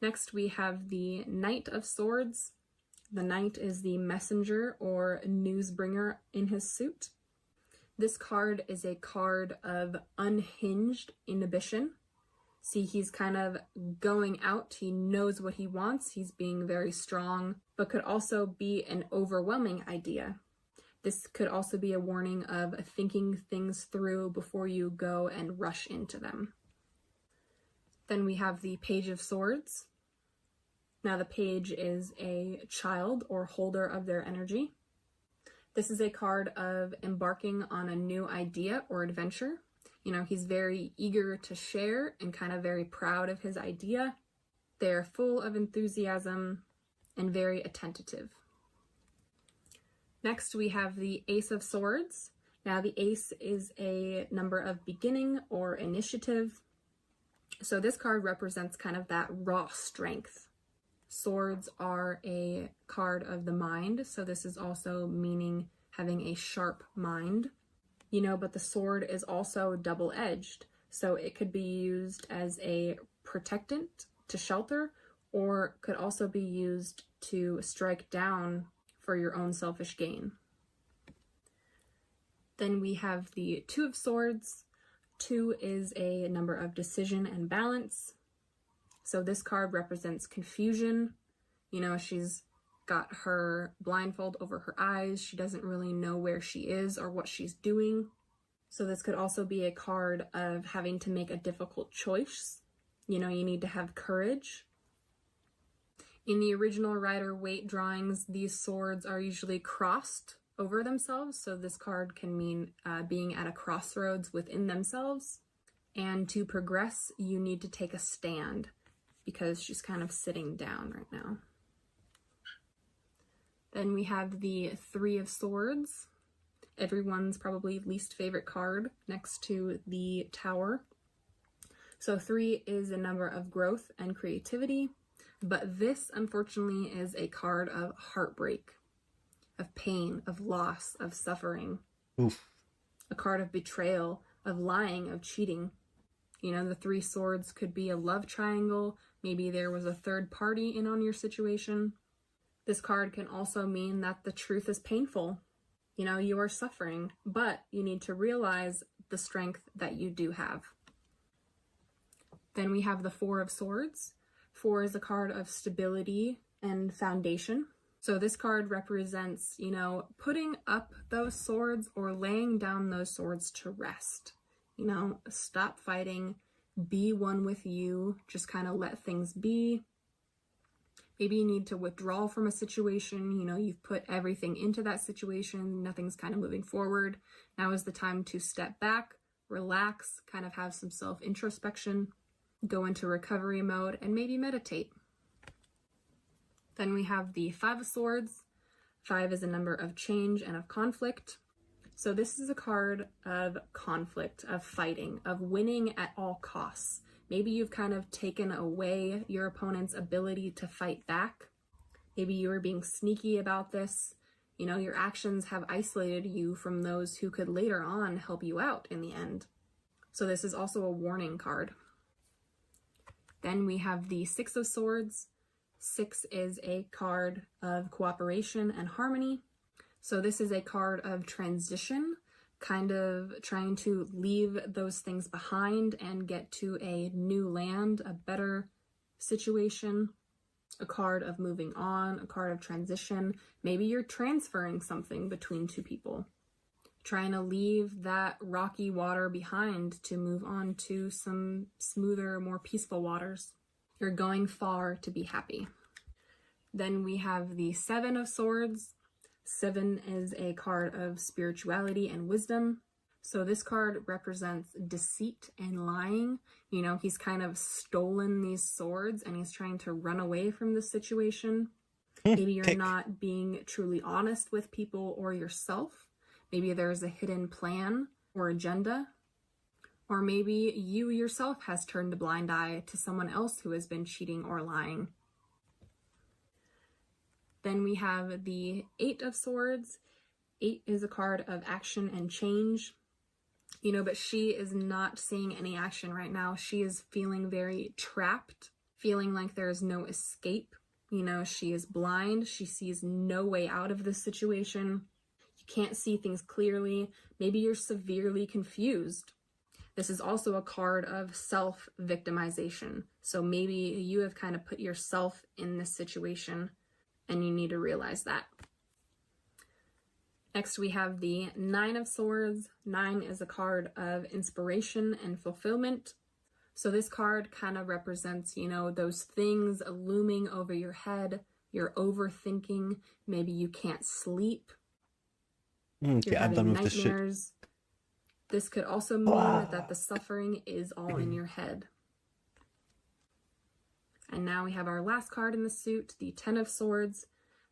Next, we have the Knight of Swords. The Knight is the messenger or newsbringer in his suit. This card is a card of unhinged inhibition. See, he's kind of going out. He knows what he wants. He's being very strong, but could also be an overwhelming idea. This could also be a warning of thinking things through before you go and rush into them. Then we have the Page of Swords. Now, the page is a child or holder of their energy. This is a card of embarking on a new idea or adventure. You know, he's very eager to share and kind of very proud of his idea. They're full of enthusiasm and very attentive. Next, we have the Ace of Swords. Now, the ace is a number of beginning or initiative. So this card represents kind of that raw strength. Swords are a card of the mind, so this is also meaning having a sharp mind. You know, but the sword is also double-edged, so it could be used as a protectant to shelter, or could also be used to strike down for your own selfish gain. Then we have the Two of Swords. 2 is a number of decision and balance. So this card represents confusion. You know, she's got her blindfold over her eyes. She doesn't really know where she is or what she's doing. So this could also be a card of having to make a difficult choice. You know, you need to have courage. In the original Rider-Waite drawings, these swords are usually crossed over themselves. So this card can mean being at a crossroads within themselves. And to progress, you need to take a stand because she's kind of sitting down right now. Then we have the Three of Swords. Everyone's probably least favorite card next to the Tower. So 3 is a number of growth and creativity, but this unfortunately is a card of heartbreak, of pain, of loss, of suffering. Oof. A card of betrayal, of lying, of cheating. You know, the 3 swords could be a love triangle. Maybe there was a third party in on your situation. This card can also mean that the truth is painful. You know, you are suffering, but you need to realize the strength that you do have. Then we have the Four of Swords. 4 is a card of stability and foundation. So this card represents, you know, putting up those swords or laying down those swords to rest. You know, stop fighting, be one with you, just kind of let things be. Maybe you need to withdraw from a situation. You know, you've put everything into that situation. Nothing's kind of moving forward. Now is the time to step back, relax, kind of have some self-introspection, go into recovery mode, and maybe meditate. Then we have the Five of Swords. 5 is a number of change and of conflict. So this is a card of conflict, of fighting, of winning at all costs. Maybe you've kind of taken away your opponent's ability to fight back. Maybe you were being sneaky about this. You know, your actions have isolated you from those who could later on help you out in the end. So this is also a warning card. Then we have the Six of Swords. 6 is a card of cooperation and harmony. So this is a card of transition, kind of trying to leave those things behind and get to a new land, a better situation. A card of moving on, a card of transition. Maybe you're transferring something between 2 people. trying to leave that rocky water behind to move on to some smoother, more peaceful waters. You're going far to be happy. Then we have the Seven of Swords. 7 is a card of spirituality and wisdom. So this card represents deceit and lying. You know, he's kind of stolen these swords and he's trying to run away from the situation. Maybe you're not being truly honest with people or yourself. Maybe there's a hidden plan or agenda. Or maybe you yourself has turned a blind eye to someone else who has been cheating or lying. Then we have the 8 of Swords. 8 is a card of action and change. You know, but she is not seeing any action right now. She is feeling very trapped, feeling like there is no escape. You know, she is blind. She sees no way out of this situation. You can't see things clearly. Maybe you're severely confused. This is also a card of self-victimization. So maybe you have kind of put yourself in this situation and you need to realize that. Next, we have the 9 of Swords. 9 is a card of inspiration and fulfillment. So this card kind of represents, you know, those things looming over your head. You're overthinking. Maybe you can't sleep. You're having nightmares. This could also mean that the suffering is all in your head. And now we have our last card in the suit, the 10 of Swords.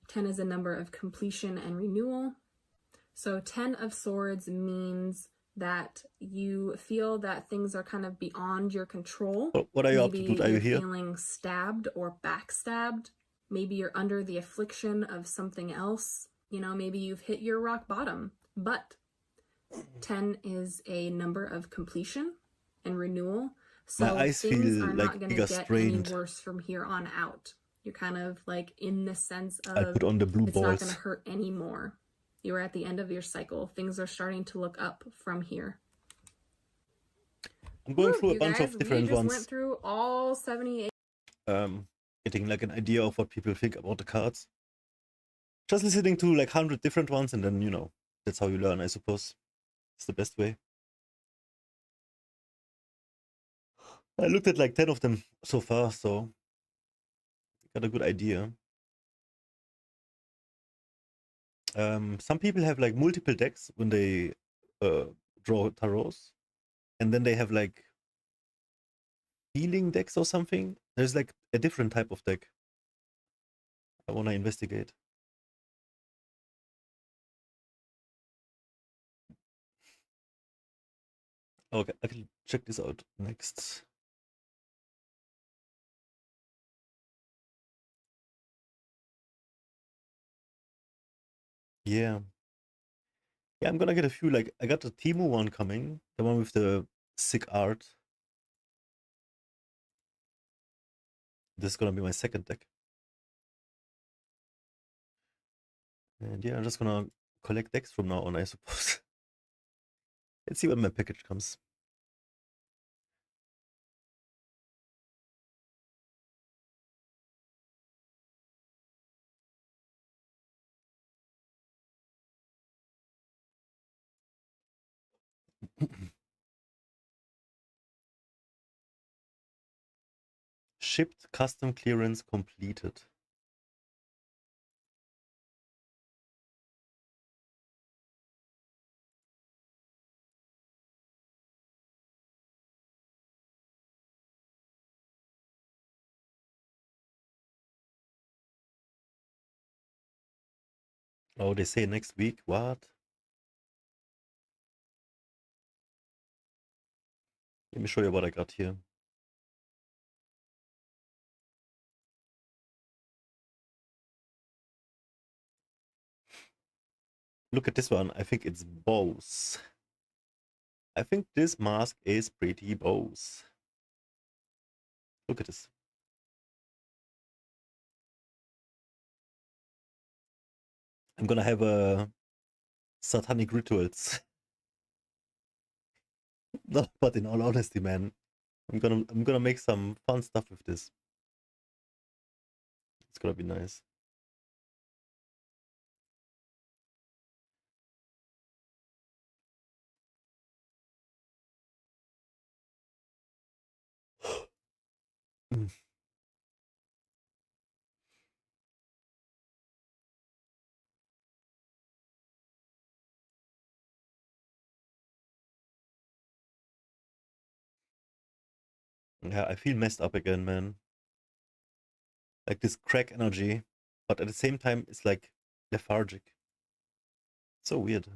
10 is a number of completion and renewal. So 10 of Swords means that you feel that things are kind of beyond your control. What are you up to? Are you here? Feeling stabbed or backstabbed. Maybe you're under the affliction of something else. You know, maybe you've hit your rock bottom. But 10 is a number of completion and renewal. So my eyes things feel are like not going to get strained. any worse from here on out. You're kind of like in the sense of I put on the blue it's balls. not going to hurt anymore. You're at the end of your cycle. Things are starting to look up from here. I'm going through a bunch of different we just ones. Went through all 78. Getting like an idea of what people think about the cards. Just listening to like 100 different ones, and then, you know, that's how you learn, I suppose. It's the best way. I looked at like 10 of them so far, so got a good idea. Some people have like multiple decks when they draw tarots, and then they have like healing decks or something. There's like a different type of deck I want to investigate. Okay, I can check this out next. Yeah. Yeah, I'm gonna get a few, like, I got the Timu one coming, the one with the sick art. This is gonna be my second deck. And yeah, I'm just gonna collect decks from now on, I suppose. Let's see when my package comes. Shipped, custom clearance completed. Oh, they say next week. What? Let me show you what I got here. Look at this one. I think it's bows. I think this mask is pretty bows. Look at this. I'm gonna have a satanic rituals. No, but in all honesty, man, I'm gonna make some fun stuff with this. It's gonna be nice. Mm. Yeah, I feel messed up again, man. Like this crack energy, but at the same time, it's like lethargic. So weird.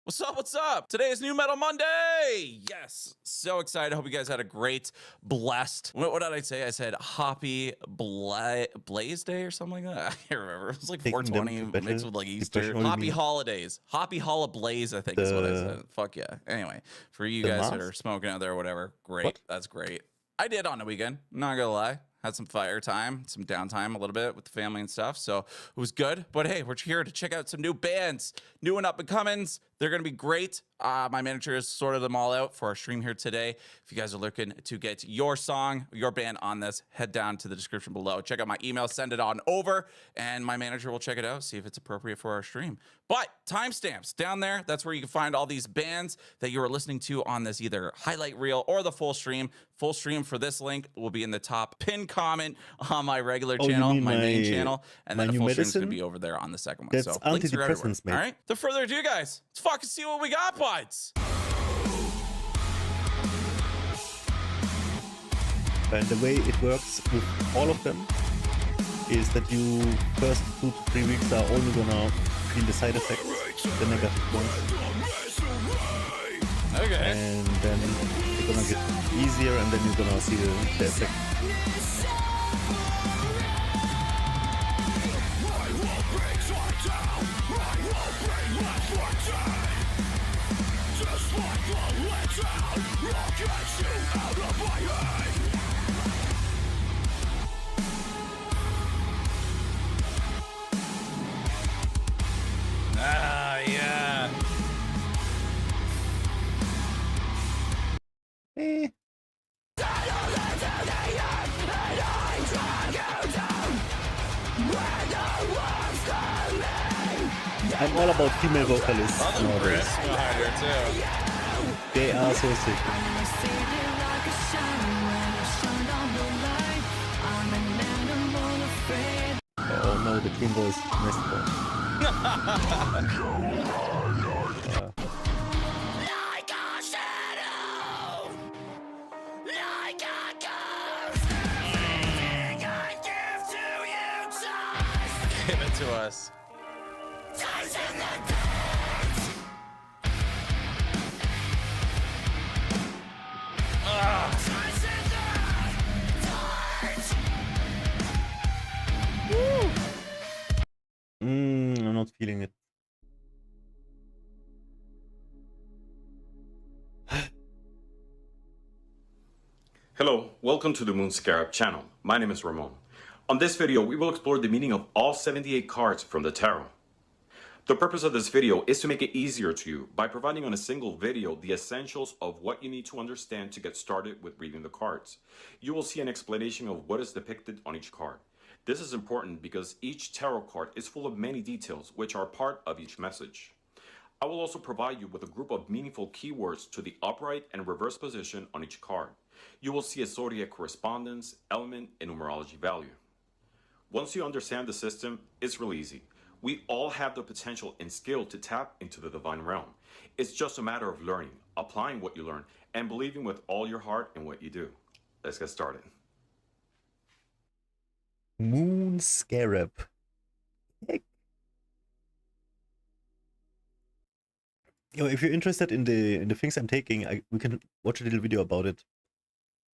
What's up? What's up? Today is New Metal Monday. Yes. So excited. Hope you guys had a great, blessed, what did I say? I said Happy Blaze Day or something like that. I can't remember. It was like Taking them 420 to battle, mixed with like Easter. depression, what do you Happy mean? holidays. Happy Holidays, I think is what I said. Fuck yeah. Anyway, for you The guys that mask? are smoking out there or whatever, great. What? That's great. I did on the weekend. Not gonna lie. Had some fire time, some downtime a little bit with the family and stuff. So it was good. But hey, we're here to check out some new bands, new and up and comings. They're going to be great. My manager has sorted them all out for our stream here today. If you guys are looking to get your song, your band on this, head down to the description below. Check out my email, send it on over, and my manager will check it out, see if it's appropriate for our stream. But timestamps down there, that's where you can find all these bands that you are listening to on this either highlight reel or the full stream. Full stream for this link will be in the top pinned comment on my regular channel, my main channel, and then the full stream is going to be over there on the second one. That's so links are everywhere. antidepressants, mate. All right. Without further ado, guys, let's fucking see what we got, buds. And the way it works with all of them is that you first 2 to 3 weeks are only gonna feel the side effects, the negative ones. Okay. And then it's gonna get easier, and then you're gonna see the effect. Ah, yeah. Eh. I'm all about female vocalists nowadays. They are so sick. Oh no, the clean voice messed up. Give it to us. I'm not feeling it. Hello, welcome to the Moon Scarab channel. My name is Ramon. On this video, we will explore the meaning of all 78 cards from the tarot. The purpose of this video is to make it easier to you by providing on a single video the essentials of what you need to understand to get started with reading the cards. You will see an explanation of what is depicted on each card. This is important because each tarot card is full of many details which are part of each message. I will also provide you with a group of meaningful keywords to the upright and reverse position on each card. You will see a zodiac correspondence, element, and numerology value. Once you understand the system, it's really easy. We all have the potential and skill to tap into the divine realm. It's just a matter of learning, applying what you learn, and believing with all your heart in what you do. Let's get started. Moon Scarab. Heck. You know, if you're interested in the things I'm taking, we can watch a little video about it.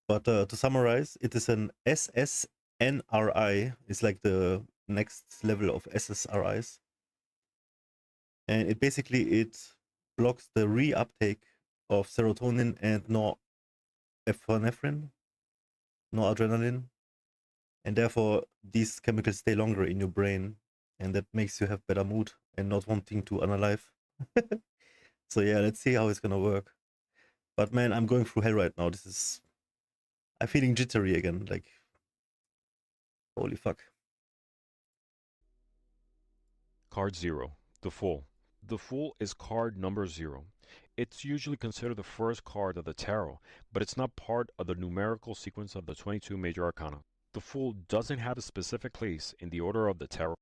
But to summarize, it is an SSNRI. It's like the next level of SSRIs, and it blocks the reuptake of serotonin and norepinephrine, noradrenaline, and therefore these chemicals stay longer in your brain, and that makes you have better mood and not wanting to unalive. So yeah, let's see how it's gonna work. But man, I'm going through hell right now. I'm feeling jittery again, like holy fuck. Card 0, the Fool. The Fool is card number 0. It's usually considered the first card of the tarot, but it's not part of the numerical sequence of the 22 major arcana. The Fool doesn't have a specific place in the order of the tarot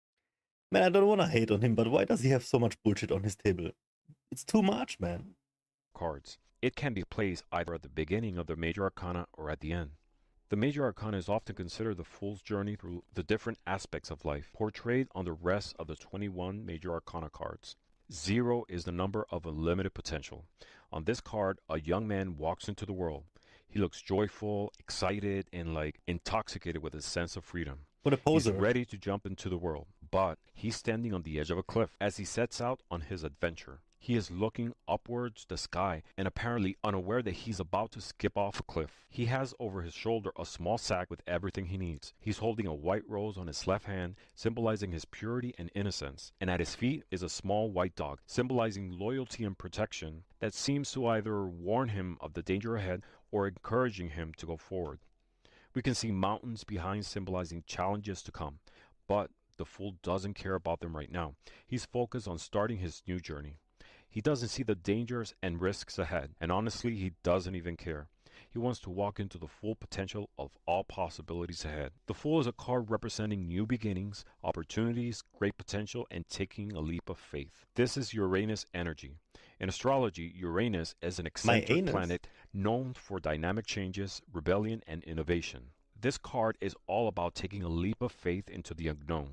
Man, I don't want to hate on him, but why does he have so much bullshit on his table? It's too much, man. cards. It can be placed either at the beginning of the major arcana or at the end. The major arcana is often considered the Fool's journey through the different aspects of life, portrayed on the rest of the 21 major arcana cards. 0 is the number of unlimited potential. On this card, a young man walks into the world. He looks joyful, excited, and intoxicated with a sense of freedom. What a poser. He's ready to jump into the world, but he's standing on the edge of a cliff as he sets out on his adventure. He is looking upwards the sky and apparently unaware that he's about to skip off a cliff. He has over his shoulder a small sack with everything he needs. He's holding a white rose on his left hand, symbolizing his purity and innocence, and at his feet is a small white dog, symbolizing loyalty and protection that seems to either warn him of the danger ahead or encouraging him to go forward. We can see mountains behind, symbolizing challenges to come, but the Fool doesn't care about them right now. He's focused on starting his new journey. He doesn't see the dangers and risks ahead, and honestly, he doesn't even care. He wants to walk into the full potential of all possibilities ahead. The Fool is a card representing new beginnings, opportunities, great potential, and taking a leap of faith. This is Uranus energy. In astrology, Uranus is an eccentric planet known for dynamic changes, rebellion, and innovation. This card is all about taking a leap of faith into the unknown.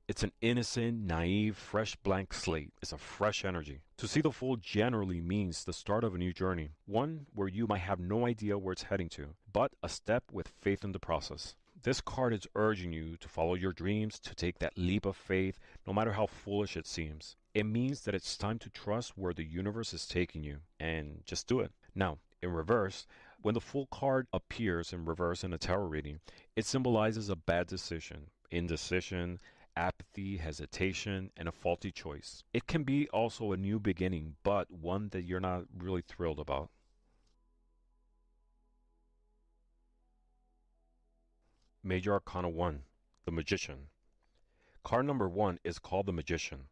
It's an innocent, naive, fresh blank slate. It's a fresh energy. To see the Fool generally means the start of a new journey, one where you might have no idea where it's heading to, but a step with faith in the process. This card is urging you to follow your dreams, to take that leap of faith, no matter how foolish it seems. It means that it's time to trust where the universe is taking you, and just do it. Now, in reverse, when the Fool card appears in reverse in a tarot reading, it symbolizes a bad decision, indecision, apathy, hesitation, and a faulty choice. It can be also a new beginning, but one that you're not really thrilled about. Major Arcana 1, the Magician. Card number 1 is called the Magician.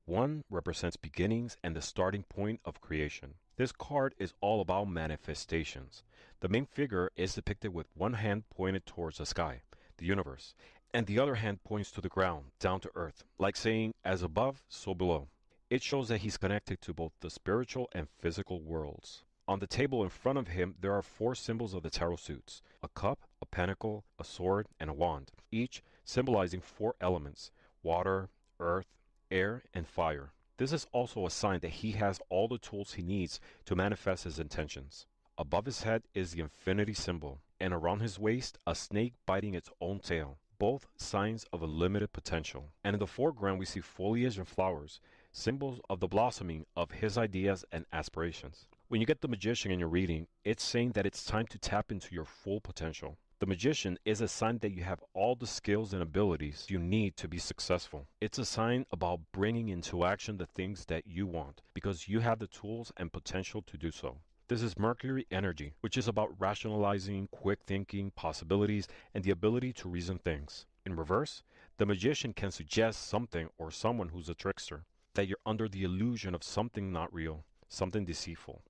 1 represents beginnings and the starting point of creation. This card is all about manifestations. The main figure is depicted with one hand pointed towards the sky, the universe, and the other hand points to the ground, down to earth, like saying, as above, so below. It shows that he's connected to both the spiritual and physical worlds. On the table in front of him, there are 4 symbols of the tarot suits: a cup, a pentacle, a sword, and a wand, each symbolizing 4 elements: water, earth, air, and fire. This is also a sign that he has all the tools he needs to manifest his intentions. Above his head is the infinity symbol, and around his waist, a snake biting its own tail. Both signs of a limited potential. And in the foreground, we see foliage and flowers, symbols of the blossoming of his ideas and aspirations. When you get the Magician in your reading, it's saying that it's time to tap into your full potential. The Magician is a sign that you have all the skills and abilities you need to be successful. It's a sign about bringing into action the things that you want, because you have the tools and potential to do so. This is Mercury energy, which is about rationalizing, quick thinking, possibilities, and the ability to reason things. In reverse, the Magician can suggest something or someone who's a trickster, that you're under the illusion of something not real, something deceitful.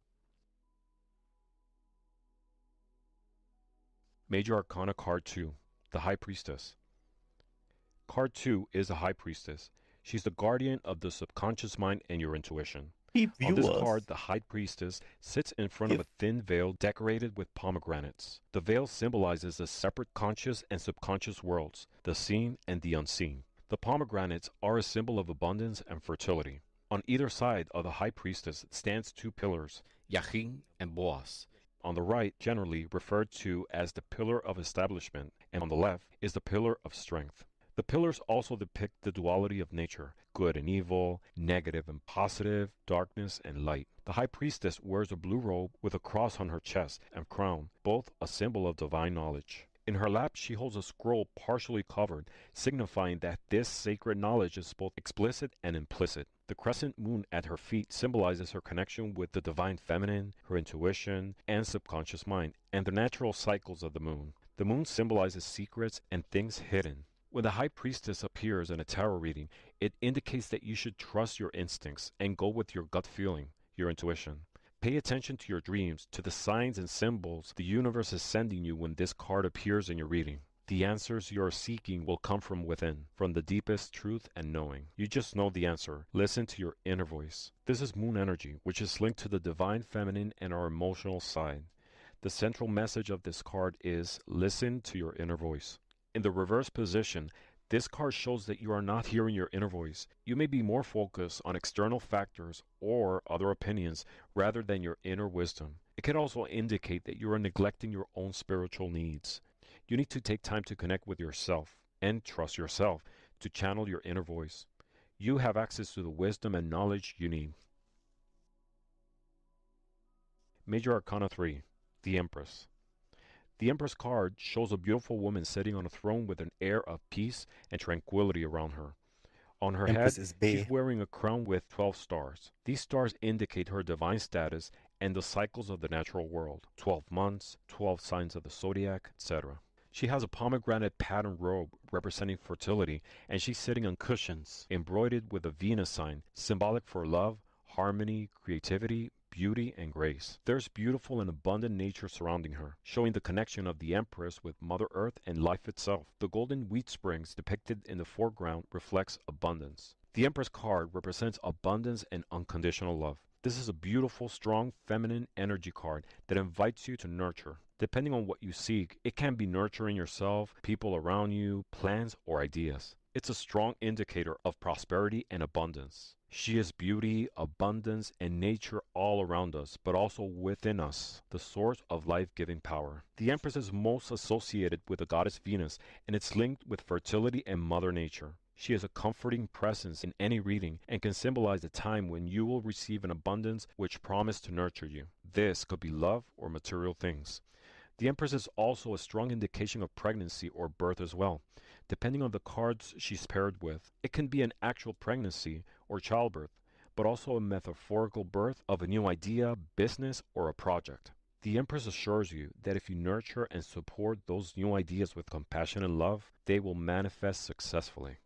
Major Arcana Card 2, the High Priestess. Card 2 is a High Priestess. She's the guardian of the subconscious mind and your intuition. Keep On this viewers. card, the High Priestess sits in front of a thin veil decorated with pomegranates. The veil symbolizes the separate conscious and subconscious worlds, the seen and the unseen. The pomegranates are a symbol of abundance and fertility. On either side of the High Priestess stands two pillars, Yachin and Boaz. On the right, generally referred to as the pillar of establishment, and on the left is the pillar of strength. The pillars also depict the duality of nature, good and evil, negative and positive, darkness and light. The High Priestess wears a blue robe with a cross on her chest and crown, both a symbol of divine knowledge. In her lap, she holds a scroll partially covered, signifying that this sacred knowledge is both explicit and implicit. The crescent moon at her feet symbolizes her connection with the divine feminine, her intuition, and subconscious mind, and the natural cycles of the moon. The moon symbolizes secrets and things hidden. When the High Priestess appears in a tarot reading, it indicates that you should trust your instincts and go with your gut feeling, your intuition. Pay attention to your dreams, to the signs and symbols the universe is sending you when this card appears in your reading. The answers you are seeking will come from within, from the deepest truth and knowing. You just know the answer. Listen to your inner voice. This is moon energy, which is linked to the divine feminine and our emotional side. The central message of this card is listen to your inner voice. In the reverse position, this card shows that you are not hearing your inner voice. You may be more focused on external factors or other opinions rather than your inner wisdom. It can also indicate that you are neglecting your own spiritual needs. You need to take time to connect with yourself and trust yourself to channel your inner voice. You have access to the wisdom and knowledge you need. Major Arcana 3, the Empress. The Empress card shows a beautiful woman sitting on a throne with an air of peace and tranquility around her. On her Empress head, is bae. she's wearing a crown with 12 stars. These stars indicate her divine status and the cycles of the natural world, 12 months, 12 signs of the zodiac, etc. She has a pomegranate pattern robe representing fertility, and she's sitting on cushions embroidered with a Venus sign, symbolic for love, harmony, creativity, beauty, and grace. There's beautiful and abundant nature surrounding her, showing the connection of the Empress with Mother Earth and life itself. The golden wheat springs depicted in the foreground reflects abundance. The Empress card represents abundance and unconditional love. This is a beautiful, strong, feminine energy card that invites you to nurture. Depending on what you seek, it can be nurturing yourself, people around you, plans, or ideas. It's a strong indicator of prosperity and abundance. She is beauty, abundance, and nature all around us, but also within us, the source of life-giving power. The Empress is most associated with the goddess Venus, and it's linked with fertility and Mother Nature. She is a comforting presence in any reading and can symbolize a time when you will receive an abundance which promise to nurture you. This could be love or material things. The Empress is also a strong indication of pregnancy or birth as well. Depending on the cards she's paired with, it can be an actual pregnancy or childbirth, but also a metaphorical birth of a new idea, business, or a project. The Empress assures you that if you nurture and support those new ideas with compassion and love, they will manifest successfully.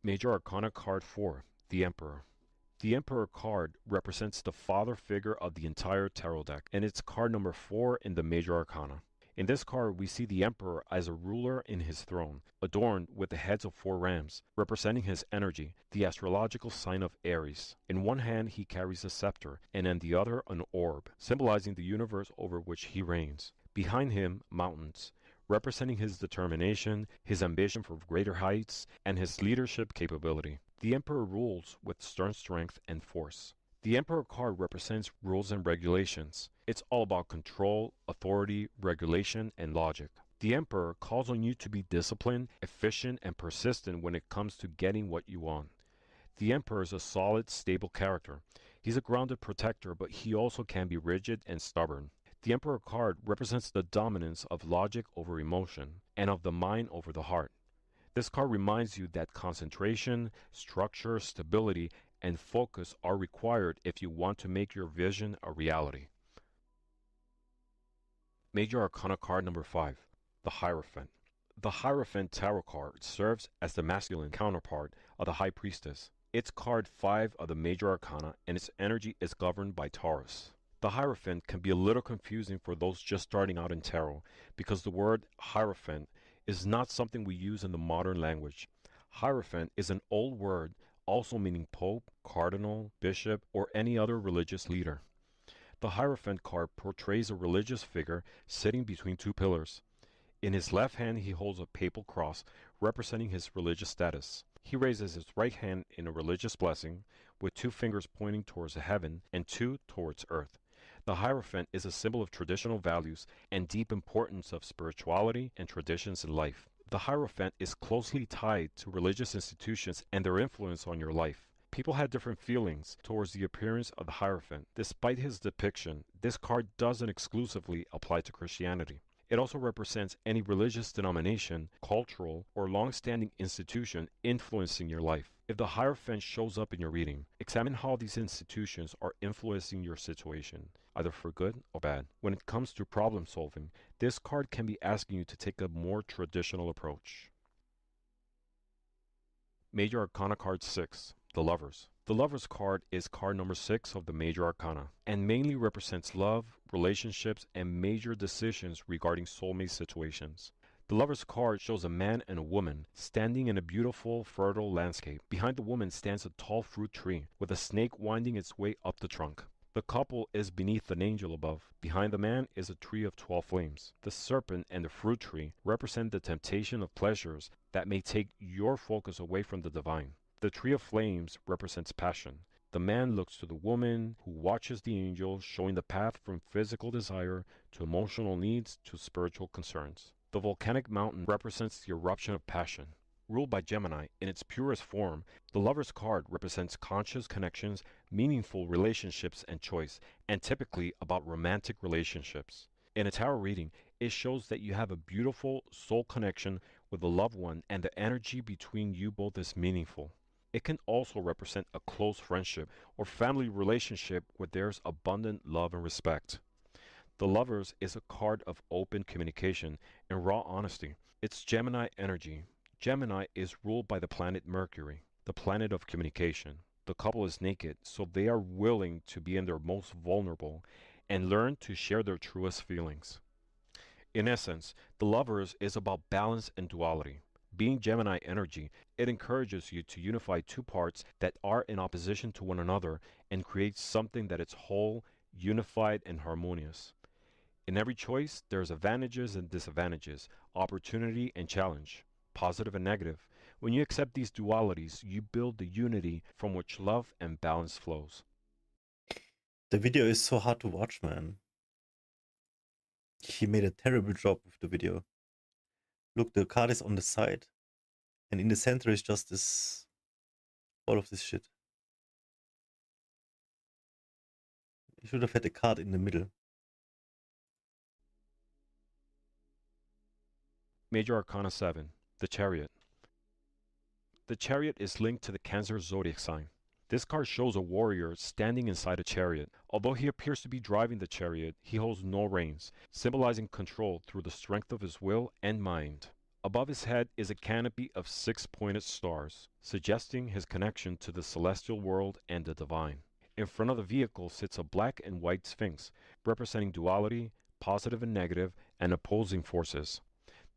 Major Arcana card 4, the Emperor. The Emperor card represents the father figure of the entire tarot deck, and it's card number 4 in the Major Arcana. In this card, we see the Emperor as a ruler in his throne, adorned with the heads of 4 rams, representing his energy, the astrological sign of Aries. In one hand, he carries a scepter, and in the other, an orb, symbolizing the universe over which he reigns. Behind him, mountains, representing his determination, his ambition for greater heights, and his leadership capability. The Emperor rules with stern strength and force. The Emperor card represents rules and regulations. It's all about control, authority, regulation, and logic. The Emperor calls on you to be disciplined, efficient, and persistent when it comes to getting what you want. The Emperor is a solid, stable character. He's a grounded protector, but he also can be rigid and stubborn. The Emperor card represents the dominance of logic over emotion, and of the mind over the heart. This card reminds you that concentration, structure, stability, and focus are required if you want to make your vision a reality. Major Arcana card number 5, the Hierophant. The Hierophant tarot card serves as the masculine counterpart of the High Priestess. It's card 5 of the Major Arcana, and its energy is governed by Taurus. The Hierophant can be a little confusing for those just starting out in tarot, because the word Hierophant is not something we use in the modern language. Hierophant is an old word also meaning pope, cardinal, bishop, or any other religious leader. The Hierophant card portrays a religious figure sitting between two pillars. In his left hand he holds a papal cross representing his religious status. He raises his right hand in a religious blessing, with two fingers pointing towards heaven and two towards earth. The Hierophant is a symbol of traditional values and deep importance of spirituality and traditions in life. The Hierophant is closely tied to religious institutions and their influence on your life. People had different feelings towards the appearance of the Hierophant. Despite his depiction, this card doesn't exclusively apply to Christianity. It also represents any religious denomination, cultural, or long-standing institution influencing your life. If the Hierophant shows up in your reading, examine how these institutions are influencing your situation, either for good or bad. When it comes to problem solving, this card can be asking you to take a more traditional approach. Major Arcana card 6, the Lovers. The Lovers card is card number 6 of the Major Arcana, and mainly represents love, relationships, and major decisions regarding soulmate situations. The Lovers card shows a man and a woman standing in a beautiful, fertile landscape. Behind the woman stands a tall fruit tree, with a snake winding its way up the trunk. The couple is beneath an angel above. Behind the man is a tree of 12 flames. The serpent and the fruit tree represent the temptation of pleasures that may take your focus away from the divine. The tree of flames represents passion. The man looks to the woman, who watches the angel, showing the path from physical desire to emotional needs to spiritual concerns. The volcanic mountain represents the eruption of passion. Ruled by Gemini, in its purest form, the Lover's card represents conscious connections, meaningful relationships, and choice, and typically about romantic relationships. In a tarot reading, it shows that you have a beautiful soul connection with a loved one, and the energy between you both is meaningful. It can also represent a close friendship or family relationship where there's abundant love and respect. The Lovers is a card of open communication and raw honesty. It's Gemini energy. Gemini is ruled by the planet Mercury, the planet of communication. The couple is naked, so they are willing to be in their most vulnerable and learn to share their truest feelings. In essence, the Lovers is about balance and duality. Being Gemini energy, it encourages you to unify two parts that are in opposition to one another and create something that is whole, unified, and harmonious. In every choice, there's advantages and disadvantages, opportunity and challenge, positive and negative. When you accept these dualities, you build the unity from which love and balance flows. The video is so hard to watch, man. He made a terrible job with the video. Look, the card is on the side, and in the center is just this, all of this shit. You should have had a card in the middle. Major Arcana 7, the Chariot. The Chariot is linked to the Cancer zodiac sign. This card shows a warrior standing inside a chariot. Although he appears to be driving the chariot, he holds no reins, symbolizing control through the strength of his will and mind. Above his head is a canopy of 6 pointed stars, suggesting his connection to the celestial world and the divine. In front of the vehicle sits a black and white sphinx, representing duality, positive and negative, and opposing forces.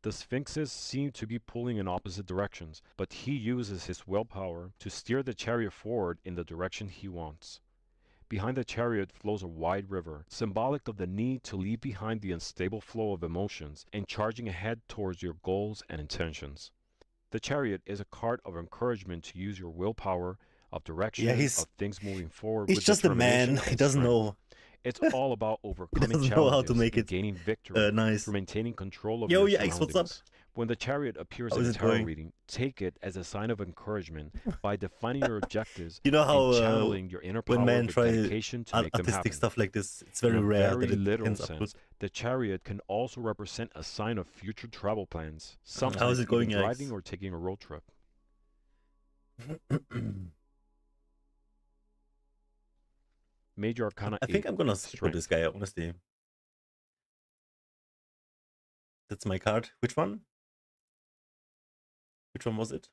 The sphinxes seem to be pulling in opposite directions, but he uses his willpower to steer the chariot forward in the direction he wants. Behind the chariot flows a wide river, symbolic of the need to leave behind the unstable flow of emotions and charging ahead towards your goals and intentions. The chariot is a card of encouragement to use your willpower, of direction, of things moving forward. He's with just a man. He doesn't strength. know. It's all about overcoming doesn't challenges know how to make and it gaining victory nice. through maintaining control of Yo, your yikes, what's up? surroundings. When the chariot appears How in is a it tarot going? reading, take it as a sign of encouragement by defining your objectives You know how and channeling your inner power when men with try dedication to make them artistic happen. stuff like this, it's very In a rare very that it literal ends up good. sense, the chariot can also represent a sign of future travel plans, How sometimes is it going, even Alex? driving or taking a road trip. Major Arcana I think 8, I'm gonna skip with Strength. this guy, honestly. That's my card. Which one? Which one was it?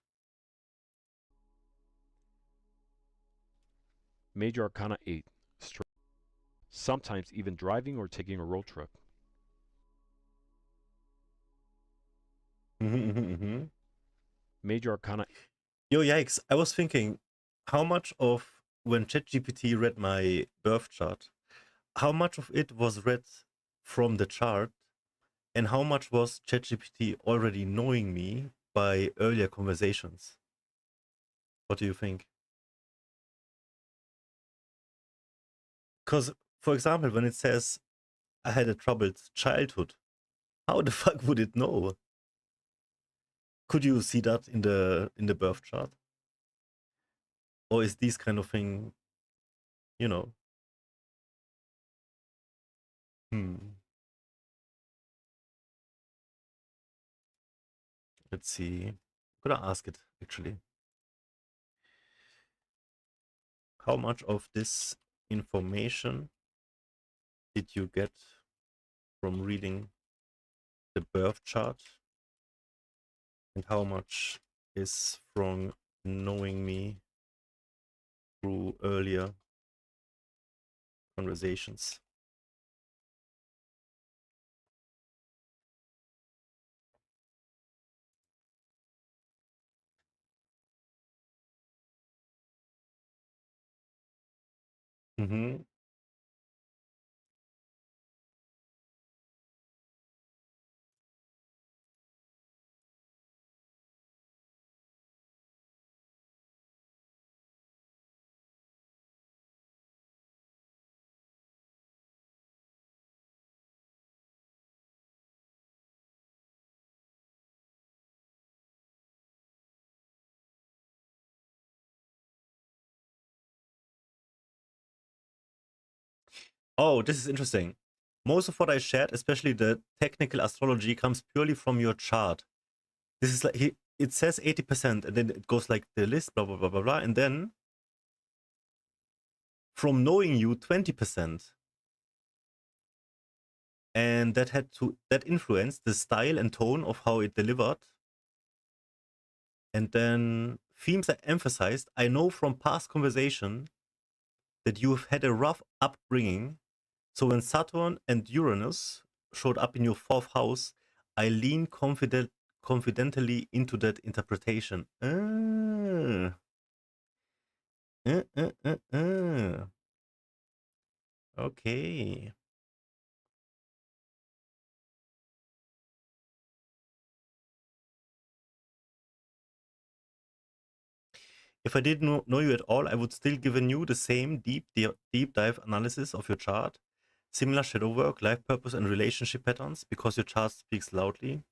Major Arcana 8, Strength. Sometimes even driving or taking a road trip. Major Arcana Yo, yikes. I was thinking, how much of when ChatGPT read my birth chart, how much of it was read from the chart, and how much was ChatGPT already knowing me by earlier conversations? What do you think? Because, for example, when it says I had a troubled childhood, how the fuck would it know? Could you see that in the birth chart? Or is this kind of thing, you know? Let's see. I'm gonna ask it actually. How much of this information did you get from reading the birth chart? And how much is from knowing me through earlier conversations? Mm-hmm. Oh, this is interesting. Most of what I shared, especially the technical astrology, comes purely from your chart. This is like it says 80%, and then it goes like the list, blah blah blah blah blah, and then from knowing you 20%. And that influenced the style and tone of how it delivered. And then themes I emphasized. I know from past conversation that you've had a rough upbringing. So when Saturn and Uranus showed up in your fourth house, I lean confidently into that interpretation. Okay. If I didn't know you at all, I would still given you the same deep dive analysis of your chart, similar shadow work, life purpose, and relationship patterns, because your chart speaks loudly.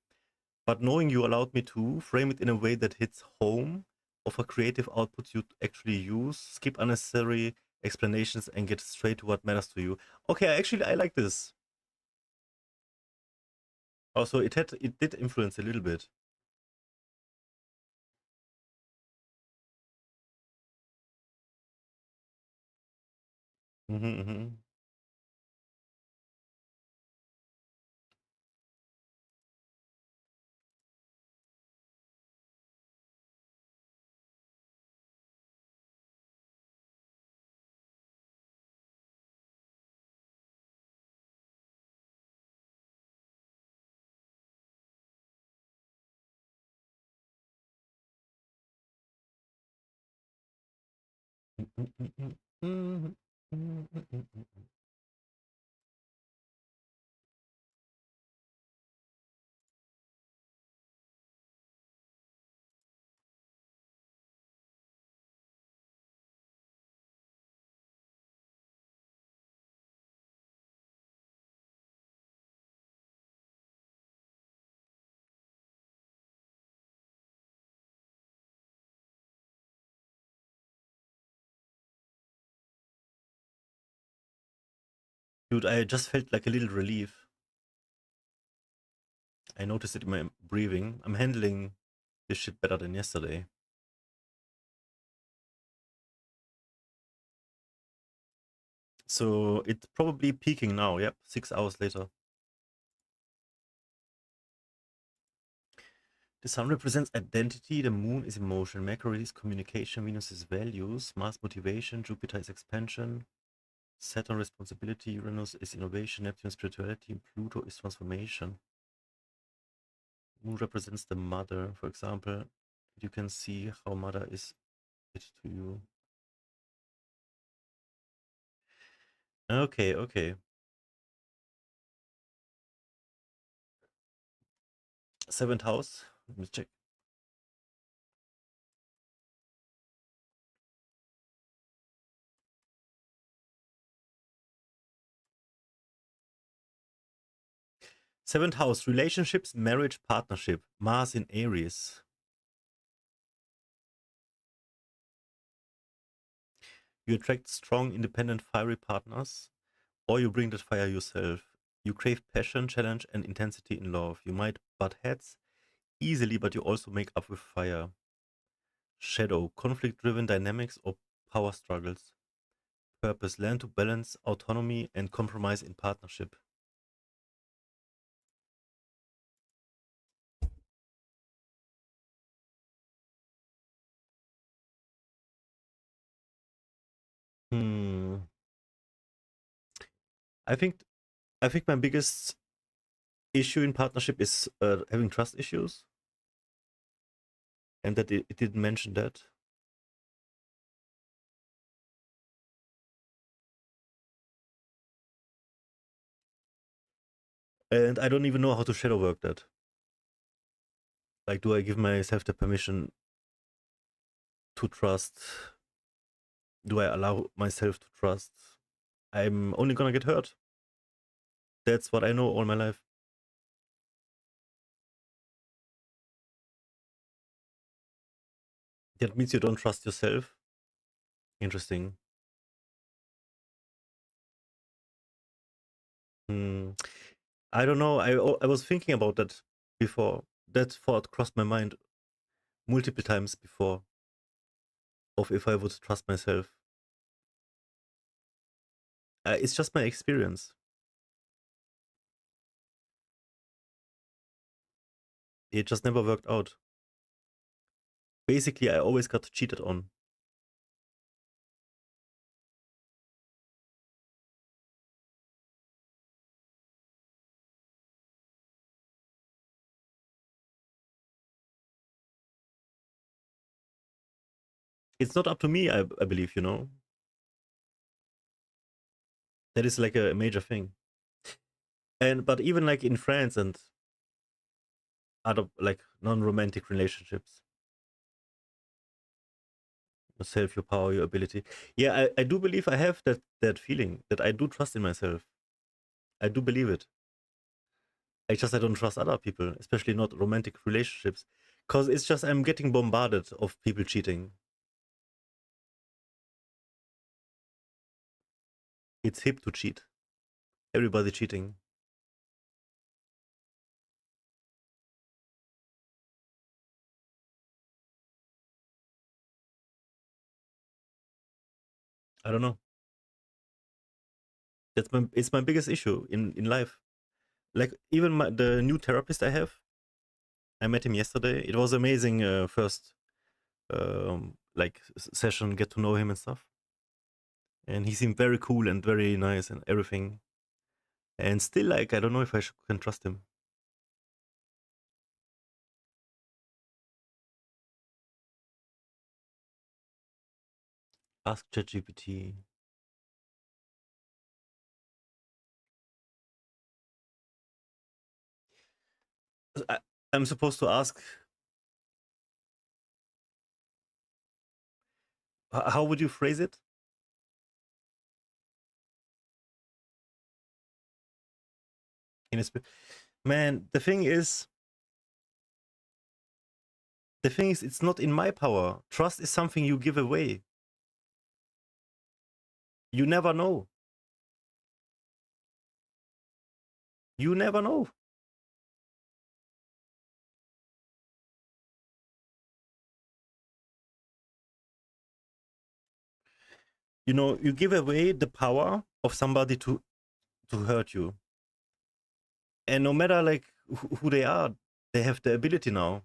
But knowing you allowed me to frame it in a way that hits home, offer creative output you actually use, skip unnecessary explanations, and get straight to what matters to you. Okay, I like this. Also, it did influence a little bit. Mm-hmm. Dude, I just felt like a little relief. I noticed it in my breathing. I'm handling this shit better than yesterday. So it's probably peaking now. Yep, 6 hours later. The sun represents identity, the moon is emotion, Mercury is communication, Venus is values, Mars motivation, Jupiter is expansion, Saturn responsibility, Uranus is innovation, Neptune spirituality, and Pluto is transformation. Moon represents the mother, for example. You can see how mother is it to you. Okay, okay. 7th house. Let me check. Seventh house, relationships, marriage, partnership. Mars in Aries. You attract strong, independent, fiery partners, or you bring that fire yourself. You crave passion, challenge, and intensity in love. You might butt heads easily, but you also make up with fire. Shadow, conflict-driven dynamics or power struggles. Purpose, learn to balance autonomy and compromise in partnership. I think my biggest issue in partnership is having trust issues, and that it didn't mention that. And I don't even know how to shadow work that. Like, do I give myself the permission to trust? Do I allow myself to trust? I'm only gonna get hurt. That's what I know all my life. That means you don't trust yourself. Interesting. I don't know. I was thinking about that before. That thought crossed my mind multiple times before, of if I would trust myself. It's just my experience. It just never worked out. Basically, I always got cheated on. It's not up to me, I believe, you know. That is like a major thing. But even like in friends and other like non-romantic relationships, yourself, your power, your ability. Yeah, I do believe I have that feeling, that I do trust in myself. I do believe it. I don't trust other people, especially not romantic relationships, because it's just I'm getting bombarded of people cheating. It's hip to cheat. Everybody cheating. I don't know. It's my biggest issue in life. Like even the new therapist I have, I met him yesterday. It was amazing first like session, get to know him and stuff. And he seemed very cool and very nice and everything. And still, like, I don't know if I can trust him. Ask ChatGPT. I'm supposed to ask. How would you phrase it? Man, the thing is, it's not in my power. Trust is something you give away. You never know. You never know. You know, you give away the power of somebody to hurt you. And no matter like who they are, they have the ability now.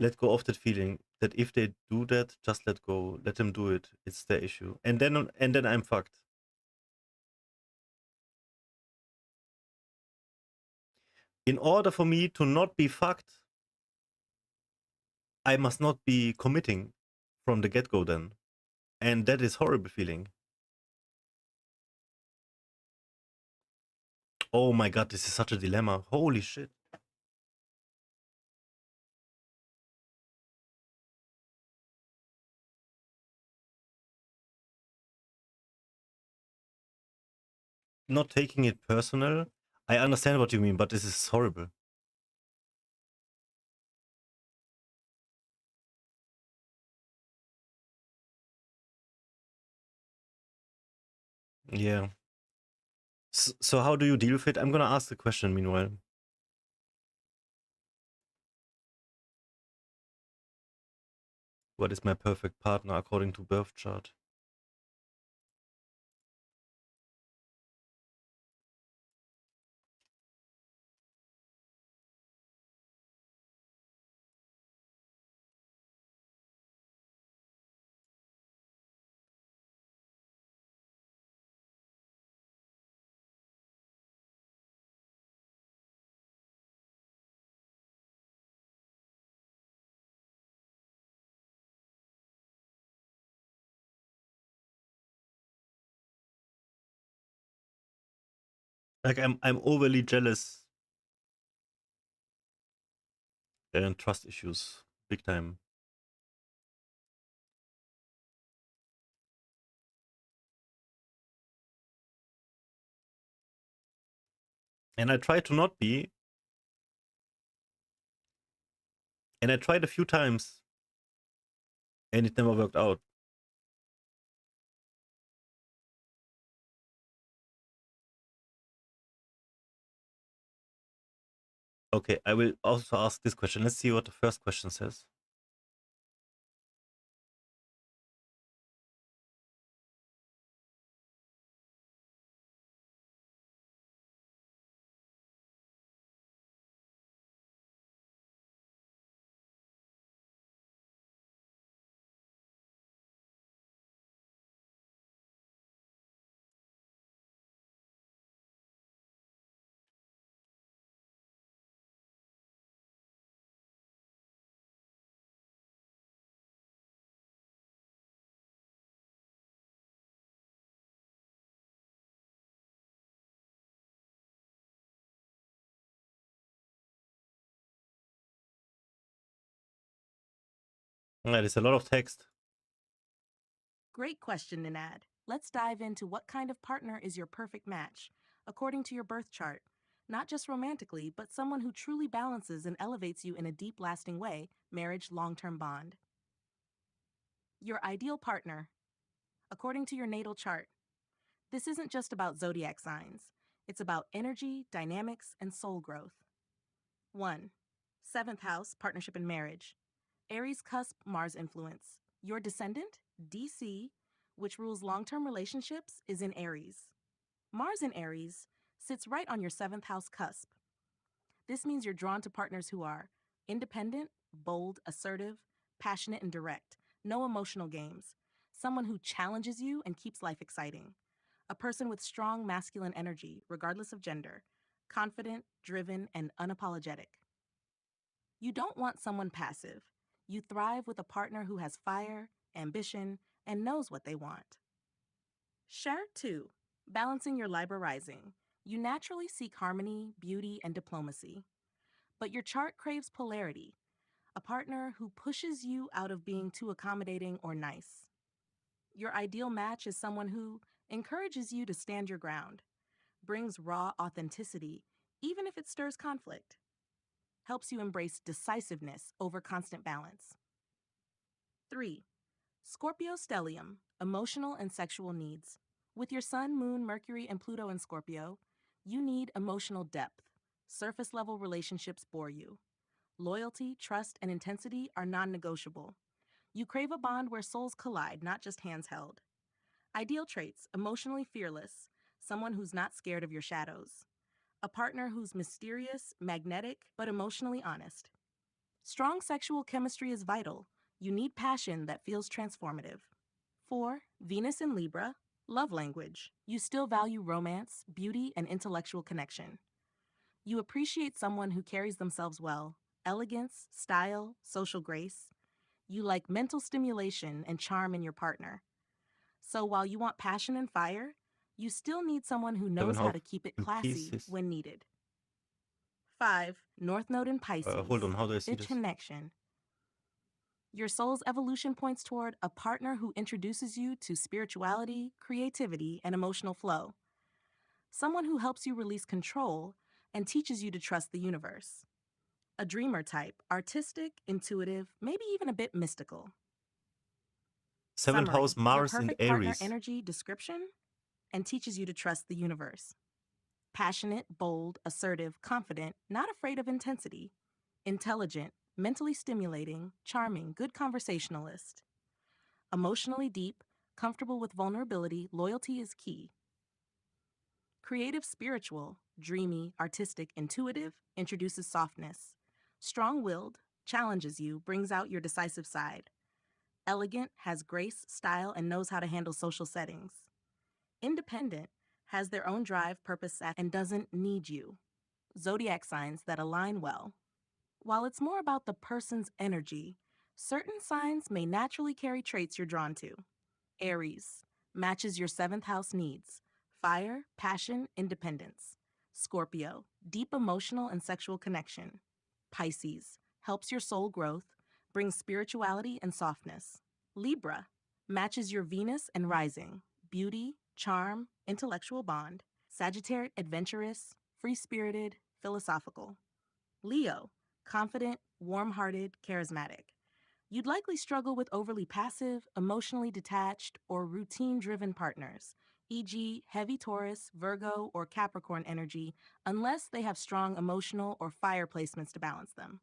Let go of that feeling that if they do that, just let go. Let them do it. It's their issue. And then I'm fucked. In order for me to not be fucked, I must not be committing from the get-go then. And that is horrible feeling. Oh my god, this is such a dilemma. Holy shit. Not taking it personal. I understand what you mean, but this is horrible. Yeah. So how do you deal with it? I'm gonna ask the question meanwhile. What is my perfect partner according to birth chart? Like I'm overly jealous and trust issues big time. And I try to not be. And I tried a few times and it never worked out. Okay, I will also ask this question. Let's see what the first question says. There's a lot of text. Great question, Ninad. Let's dive into what kind of partner is your perfect match, according to your birth chart. Not just romantically, but someone who truly balances and elevates you in a deep, lasting way, marriage, long-term bond. Your ideal partner, according to your natal chart. This isn't just about zodiac signs. It's about energy, dynamics, and soul growth. 1. 7th house, partnership and marriage. Aries cusp, Mars influence. Your descendant, DC, which rules long-term relationships, is in Aries. Mars in Aries sits right on your 7th house cusp. This means you're drawn to partners who are independent, bold, assertive, passionate, and direct. No emotional games. Someone who challenges you and keeps life exciting. A person with strong masculine energy, regardless of gender. Confident, driven, and unapologetic. You don't want someone passive. You thrive with a partner who has fire, ambition, and knows what they want. Share 2. Balancing your Libra rising. You naturally seek harmony, beauty, and diplomacy. But your chart craves polarity, a partner who pushes you out of being too accommodating or nice. Your ideal match is someone who encourages you to stand your ground, brings raw authenticity, even if it stirs conflict, helps you embrace decisiveness over constant balance. 3. Scorpio stellium, emotional and sexual needs. With your Sun, Moon, Mercury, and Pluto in Scorpio, you need emotional depth. Surface level relationships bore you. Loyalty, trust, and intensity are non-negotiable. You crave a bond where souls collide, not just hands held. Ideal traits: emotionally fearless, someone who's not scared of your shadows. A partner who's mysterious, magnetic, but emotionally honest. Strong sexual chemistry is vital. You need passion that feels transformative. 4. Venus in Libra, love language. You still value romance, beauty, and intellectual connection. You appreciate someone who carries themselves well, elegance, style, social grace. You like mental stimulation and charm in your partner. So while you want passion and fire, you still need someone who knows how to keep it classy pieces. when needed. 5. North Node in Pisces. Hold on, how do I see The this? connection. Your soul's evolution points toward a partner who introduces you to spirituality, creativity, and emotional flow. Someone who helps you release control and teaches you to trust the universe. A dreamer type, artistic, intuitive, maybe even a bit mystical. 7th Summary. house Your Mars in perfect partner Aries. energy description and teaches you to trust the universe. Passionate, bold, assertive, confident, not afraid of intensity. Intelligent, mentally stimulating, charming, good conversationalist. Emotionally deep, comfortable with vulnerability, loyalty is key. Creative, spiritual, dreamy, artistic, intuitive, introduces softness. Strong-willed, challenges you, brings out your decisive side. Elegant, has grace, style, and knows how to handle social settings. Independent, has their own drive, purpose, and doesn't need you. Zodiac signs that align well. While it's more about the person's energy, certain signs may naturally carry traits you're drawn to. Aries, matches your 7th house needs. Fire, passion, independence. Scorpio, deep emotional and sexual connection. Pisces, helps your soul growth, brings spirituality and softness. Libra, matches your Venus and rising. Beauty, charm, intellectual bond. Sagittarius, adventurous, free-spirited, philosophical. Leo, confident, warm-hearted, charismatic. You'd likely struggle with overly passive, emotionally detached, or routine-driven partners, e.g., heavy Taurus, Virgo, or Capricorn energy, unless they have strong emotional or fire placements to balance them.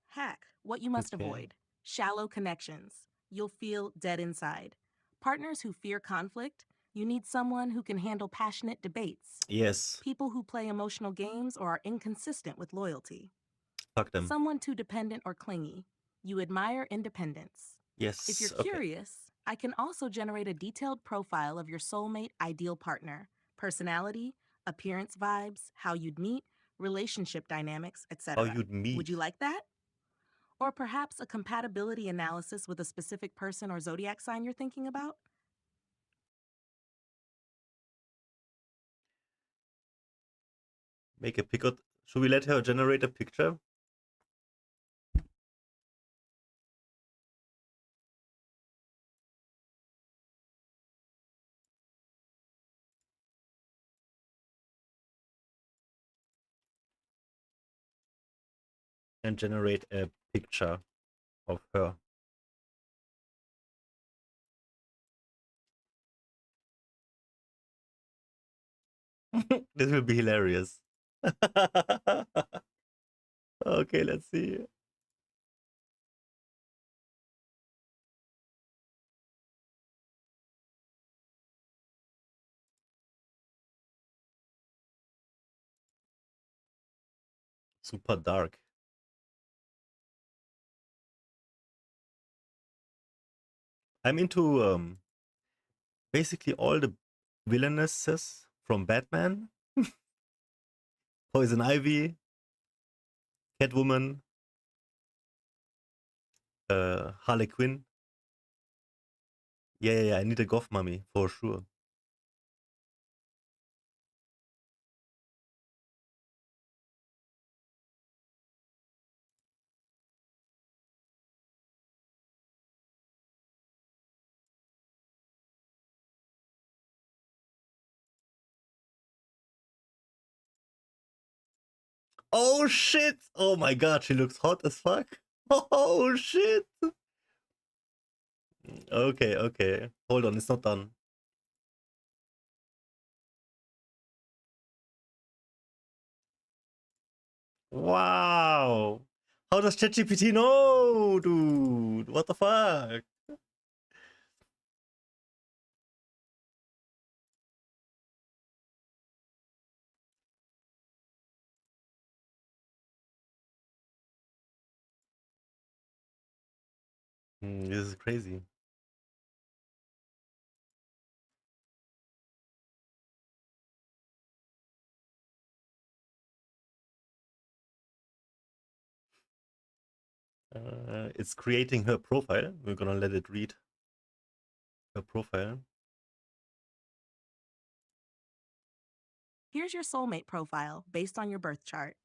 Hack, what you must Okay. avoid. Shallow connections. You'll feel dead inside. Partners who fear conflict. You need someone who can handle passionate debates. Yes. People who play emotional games or are inconsistent with loyalty. Fuck them. Someone too dependent or clingy. You admire independence. Yes. If you're Okay. curious, I can also generate a detailed profile of your soulmate ideal partner, personality, appearance vibes, how you'd meet, relationship dynamics, etc. How you'd meet. Would you like that? Or perhaps a compatibility analysis with a specific person or zodiac sign you're thinking about? Make a picture. Should we let her generate a picture? And generate a picture of her. This will be hilarious. Okay, let's see. Super dark. I'm into basically all the villainesses from Batman. Poison Ivy, Catwoman, Harley Quinn. Yeah, I need a goth mummy for sure. Oh shit! Oh my god, she looks hot as fuck. Oh shit! Okay. Hold on, it's not done. Wow! How does ChatGPT know, dude? What the fuck? This is crazy. It's creating her profile. We're gonna let it read her profile. Here's your soulmate profile based on your birth chart.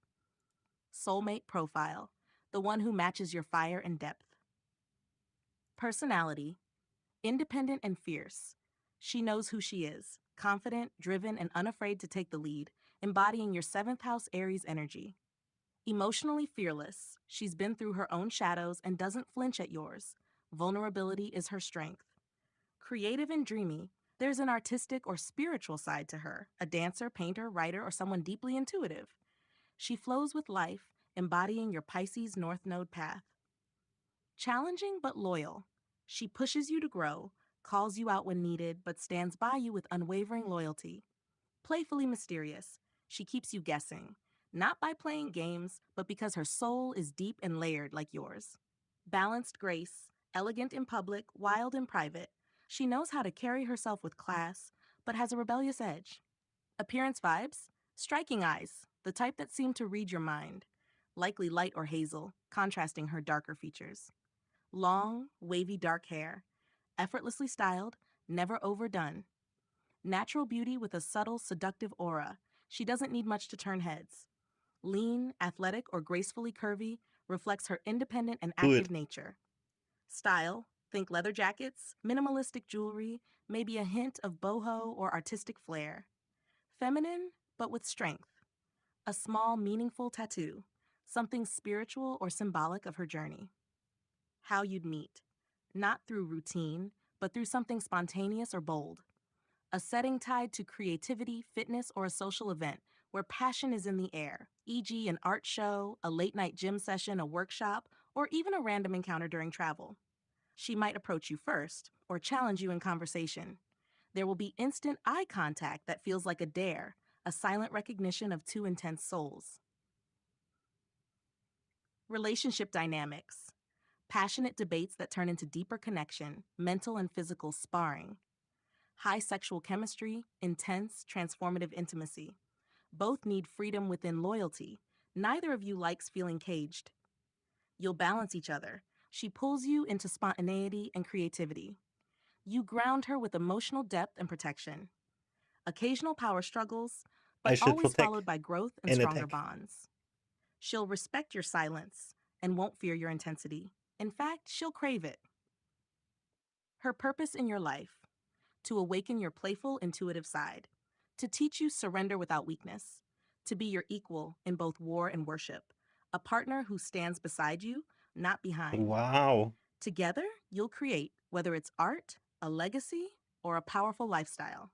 Soulmate profile, the one who matches your fire and depth. Personality, independent and fierce. She knows who she is, confident, driven, and unafraid to take the lead, embodying your 7th house Aries energy. Emotionally fearless, she's been through her own shadows and doesn't flinch at yours. Vulnerability is her strength. Creative and dreamy, there's an artistic or spiritual side to her, a dancer, painter, writer, or someone deeply intuitive. She flows with life, embodying your Pisces North Node path. Challenging but loyal, she pushes you to grow, calls you out when needed, but stands by you with unwavering loyalty. Playfully mysterious, she keeps you guessing, not by playing games, but because her soul is deep and layered like yours. Balanced grace, elegant in public, wild in private, she knows how to carry herself with class, but has a rebellious edge. Appearance vibes, striking eyes, the type that seem to read your mind, likely light or hazel, contrasting her darker features. Long, wavy dark hair, effortlessly styled, never overdone. Natural beauty with a subtle, seductive aura. She doesn't need much to turn heads. Lean, athletic, or gracefully curvy reflects her independent and Do active it. nature. Style, think leather jackets, minimalistic jewelry, maybe a hint of boho or artistic flair. Feminine, but with strength. A small, meaningful tattoo, something spiritual or symbolic of her journey. How you'd meet. Not through routine, but through something spontaneous or bold. A setting tied to creativity, fitness, or a social event where passion is in the air, e.g., an art show, a late night gym session, a workshop, or even a random encounter during travel. She might approach you first or challenge you in conversation. There will be instant eye contact that feels like a dare, a silent recognition of two intense souls. Relationship dynamics. Passionate debates that turn into deeper connection, mental and physical sparring. High sexual chemistry, intense, transformative intimacy. Both need freedom within loyalty. Neither of you likes feeling caged. You'll balance each other. She pulls you into spontaneity and creativity. You ground her with emotional depth and protection. Occasional power struggles, I but shall always protect followed by growth and and stronger attack. bonds. She'll respect your silence and won't fear your intensity. In fact, she'll crave it. Her purpose in your life: to awaken your playful, intuitive side, to teach you surrender without weakness, to be your equal in both war and worship, a partner who stands beside you, not behind. Wow. Together, you'll create, whether it's art, a legacy, or a powerful lifestyle.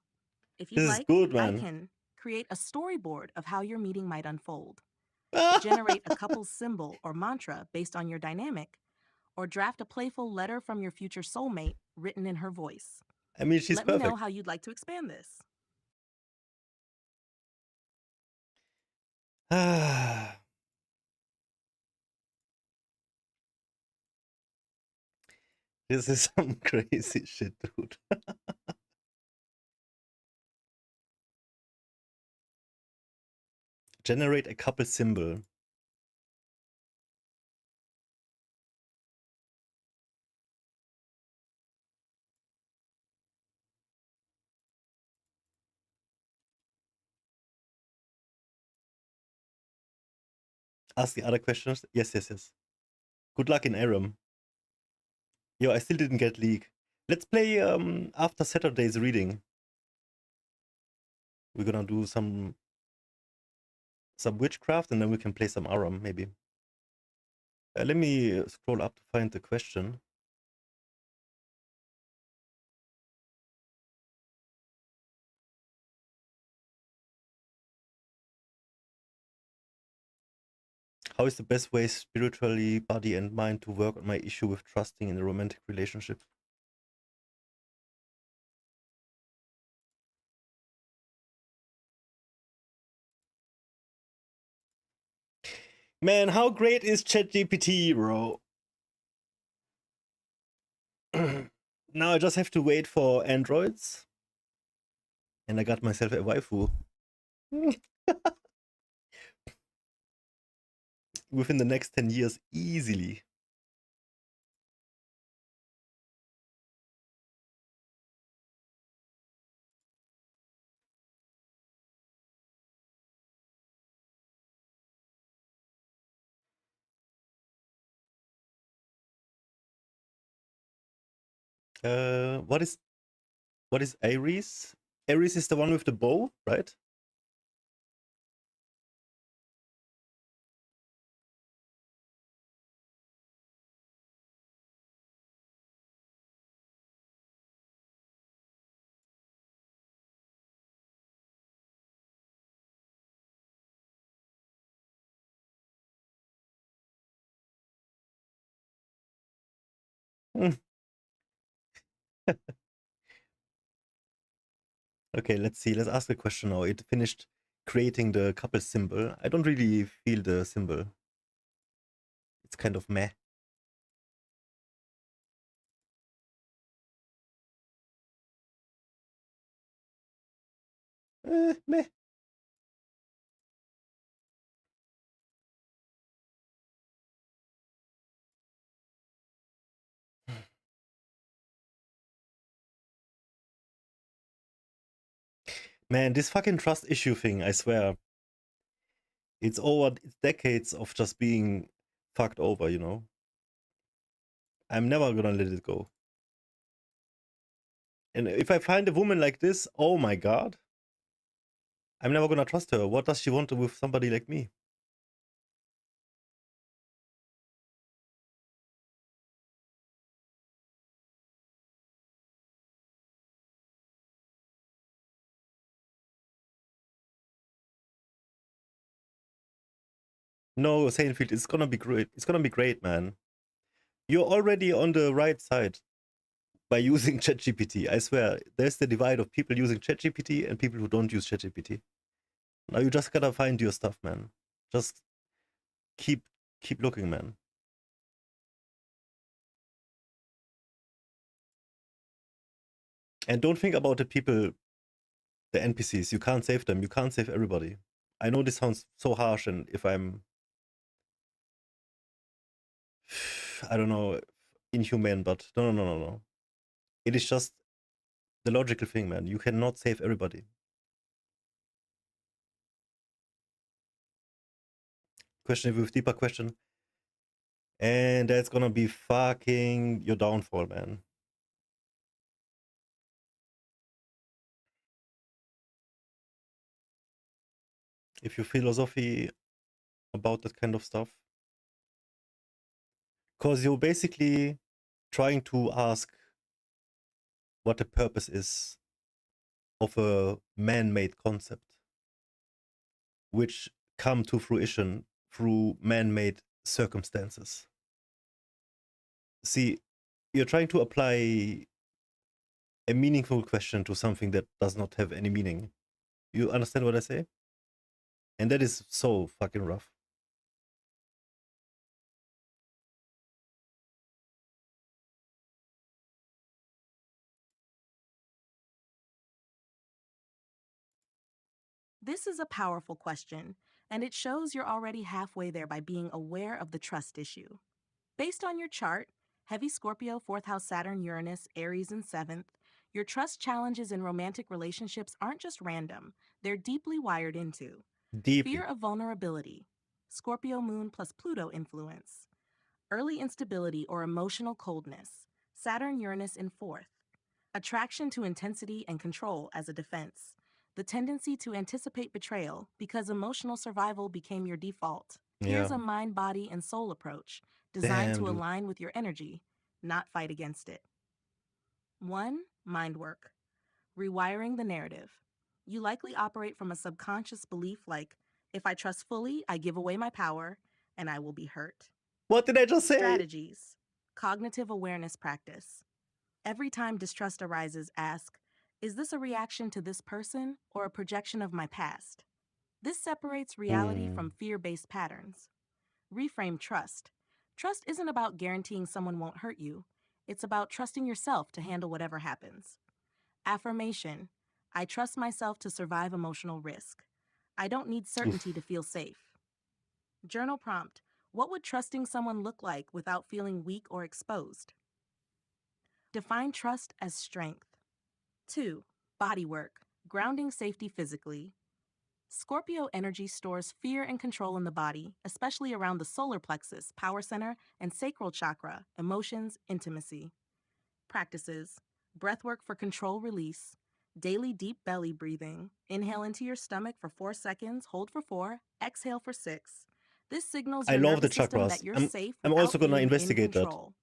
If you'd This is like, good, I man. can create a storyboard of how your meeting might unfold, generate a couple's symbol or mantra based on your dynamic, or draft a playful letter from your future soulmate written in her voice. I mean, she's Let me know perfect. how you'd like to expand this. This is some crazy shit, dude. Generate a couple symbol. Ask the other questions. Yes, yes, yes. Good luck in Aram. Yo, I still didn't get league. Let's play after Saturday's reading. We're gonna do some witchcraft and then we can play some Aram maybe. Let me scroll up to find the question. How is the best way spiritually, body and mind to work on my issue with trusting in a romantic relationship? Man, how great is ChatGPT, bro? Now I just have to wait for androids. And I got myself a waifu. Within the next 10 years, easily. What is Aries? Aries is the one with the bow, right? Hmm. Okay, let's see. Let's ask a question now. It finished creating the couple symbol. I don't really feel the symbol. It's kind of meh. Meh. Man, this fucking trust issue thing, I swear. It's decades of just being fucked over, you know? I'm never gonna let it go. And if I find a woman like this, oh my god, I'm never gonna trust her. What does she want with somebody like me? No, Seinfeld, it's gonna be great. It's gonna be great, man. You're already on the right side by using ChatGPT. I swear, there's the divide of people using ChatGPT and people who don't use ChatGPT. Now you just gotta find your stuff, man. Just keep looking, man. And don't think about the people, the NPCs. You can't save them. You can't save everybody. I know this sounds so harsh, and if I'm, I don't know, inhumane, but no. It is just the logical thing, man. You cannot save everybody. Question with deeper question. And that's gonna be fucking your downfall, man. If you philosophy about that kind of stuff. Because you're basically trying to ask what the purpose is of a man-made concept, which come to fruition through man-made circumstances. See, you're trying to apply a meaningful question to something that does not have any meaning. You understand what I say? And that is so fucking rough. This is a powerful question, and it shows you're already halfway there by being aware of the trust issue. Based on your chart, heavy Scorpio, 4th house Saturn, Uranus, Aries in 7th, your trust challenges in romantic relationships aren't just random, they're deeply wired into Deeply. fear of vulnerability, Scorpio moon plus Pluto influence, early instability or emotional coldness, Saturn, Uranus in 4th, attraction to intensity and control as a defense, the tendency to anticipate betrayal because emotional survival became your default. Here's Yeah. a mind, body, and soul approach designed Damn, to dude. align with your energy, not fight against it. 1. Mind work. Rewiring the narrative. You likely operate from a subconscious belief like, if I trust fully, I give away my power, and I will be hurt. What did I just say? Strategies. Cognitive awareness practice. Every time distrust arises, ask, is this a reaction to this person or a projection of my past? This separates reality from fear-based patterns. Reframe trust. Trust isn't about guaranteeing someone won't hurt you. It's about trusting yourself to handle whatever happens. Affirmation. I trust myself to survive emotional risk. I don't need certainty to feel safe. Journal prompt. What would trusting someone look like without feeling weak or exposed? Define trust as strength. 2. Body work. Grounding safety physically. Scorpio energy stores fear and control in the body, especially around the solar plexus, power center, and sacral chakra, emotions, intimacy. Practices: breathwork for control release, daily deep belly breathing. Inhale into your stomach for 4 seconds, hold for 4, exhale for 6. This signals I your love the nervous system that chakras. you're safe I'm also without gonna being in investigate that. control.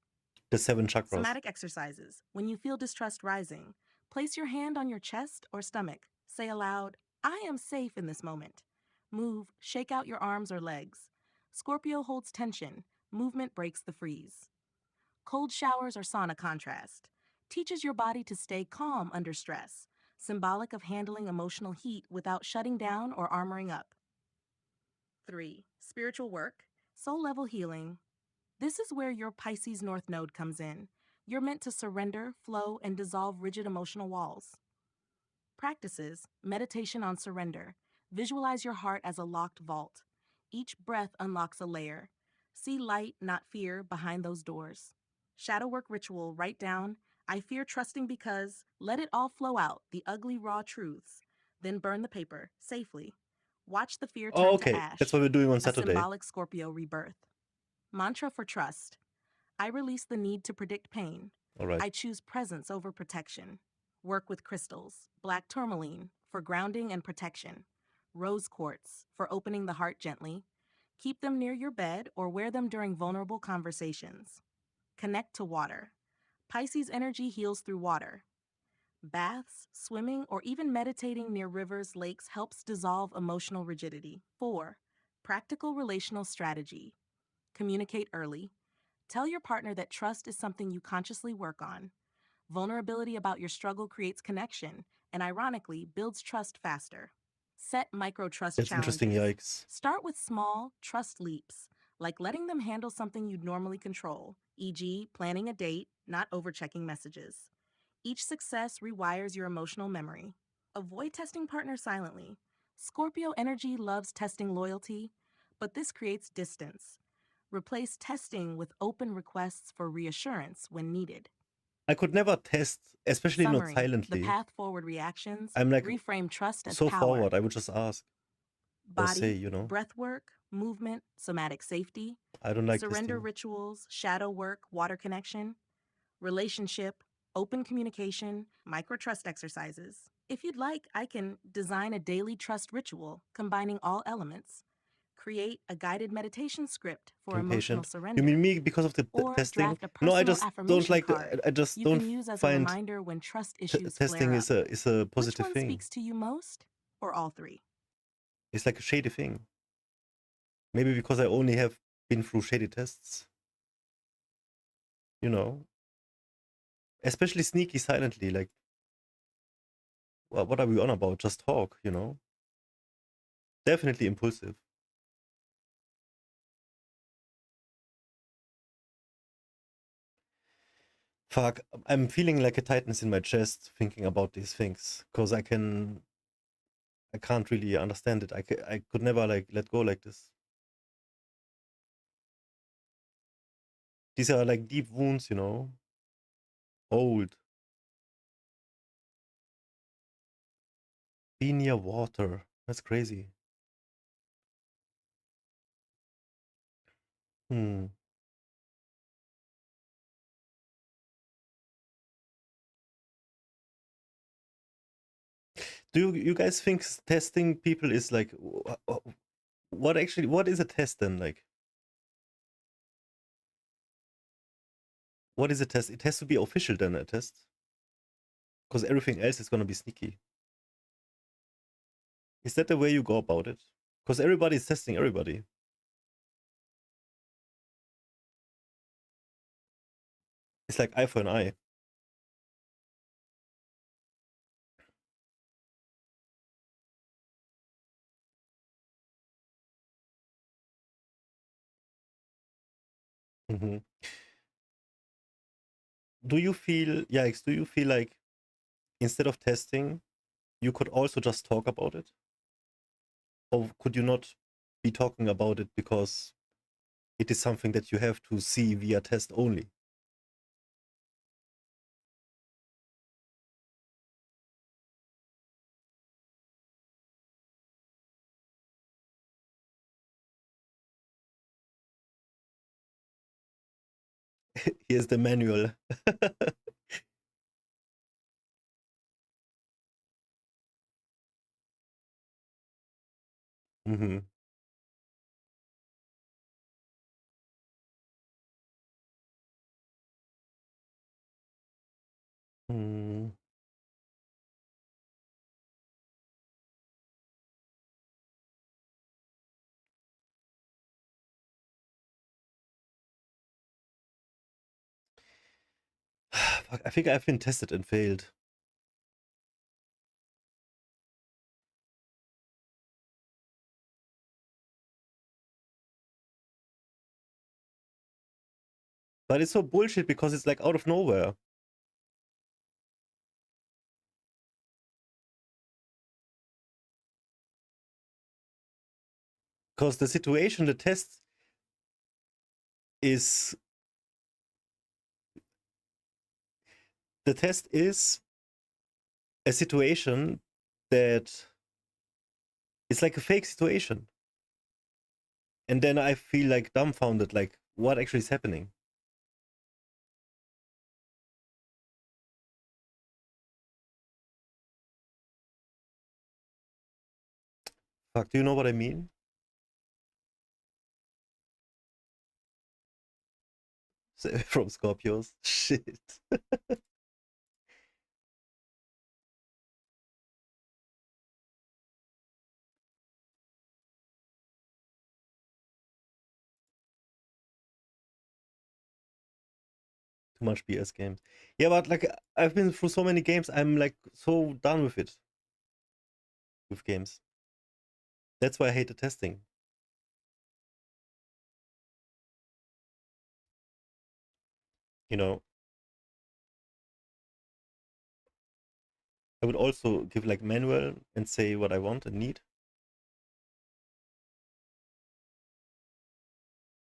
The 7 chakras. Somatic exercises. When you feel distrust rising, place your hand on your chest or stomach. Say aloud, I am safe in this moment. Move, shake out your arms or legs. Scorpio holds tension. Movement breaks the freeze. Cold showers or sauna contrast. Teaches your body to stay calm under stress. Symbolic of handling emotional heat without shutting down or armoring up. 3. Spiritual work. Soul level healing. This is where your Pisces North Node comes in. You're meant to surrender, flow, and dissolve rigid emotional walls. Practices: meditation on surrender. Visualize your heart as a locked vault. Each breath unlocks a layer. See light, not fear, behind those doors. Shadow work ritual: write down, I fear trusting because, let it all flow out, the ugly, raw truths. Then burn the paper, safely. Watch the fear turn Oh, to okay. ash. That's what we're doing on A Saturday. symbolic Scorpio rebirth. Mantra for trust: I release the need to predict pain. All right. I choose presence over protection. Work with crystals: black tourmaline for grounding and protection, rose quartz for opening the heart gently. Keep them near your bed or wear them during vulnerable conversations. Connect to water. Pisces energy heals through water. Baths, swimming, or even meditating near rivers, lakes helps dissolve emotional rigidity. 4. Practical relational strategy. Communicate early. Tell your partner that trust is something you consciously work on. Vulnerability about your struggle creates connection and, ironically, builds trust faster. Set micro trust That's interesting. challenges. Yikes. Start with small trust leaps, like letting them handle something you'd normally control, e.g., planning a date, not overchecking messages. Each success rewires your emotional memory. Avoid testing partners silently. Scorpio energy loves testing loyalty, but this creates distance. Replace testing with open requests for reassurance when needed. I could never test, especially not Summary: the silently. path forward reactions. I'm like Reframe trust as so power. forward. I would just ask or say, Body, you know, breath work, movement, somatic safety, I don't like surrender testing. rituals, shadow work, water connection, relationship, open communication, micro trust exercises. If you'd like, I can design a daily trust ritual combining all elements. Create a guided meditation script for emotional Impatient. surrender. You mean me because of the Or testing? draft a No, I personal just don't affirmation like. card I just you don't can use as a find reminder when trust issues testing flare up. is a Which positive one thing. speaks to you most, or all three? It's like a shady thing. Maybe because I only have been through shady tests. You know, especially sneaky silently. Like, well, what are we on about? Just talk. You know, definitely impulsive. Fuck, I'm feeling like a tightness in my chest thinking about these things because I can't really understand it. I could never like let go like this. These are like deep wounds, you know, old. Be near water. That's crazy. Hmm. Do you guys think testing people is like what actually? What is a test then? Like, what is a test? It has to be official then, a test, because everything else is gonna be sneaky. Is that the way you go about it? Because everybody's testing everybody. It's like eye for an eye. Hmm. Do you feel, yikes, do you feel like instead of testing, you could also just talk about it? Or could you not be talking about it because it is something that you have to see via test only? Here's the manual. Mm-hmm. Mm. Fuck, I think I've been tested and failed. But it's so bullshit because it's like out of nowhere. Because the situation, the test is a situation that is like a fake situation. And then I feel like dumbfounded, like what actually is happening? Fuck, do you know what I mean? From Scorpios. Shit. Too much BS games. Yeah, but like I've been through so many games, I'm like so done with it. With games. That's why I hate the testing. You know, I would also give like manual and say what I want and need.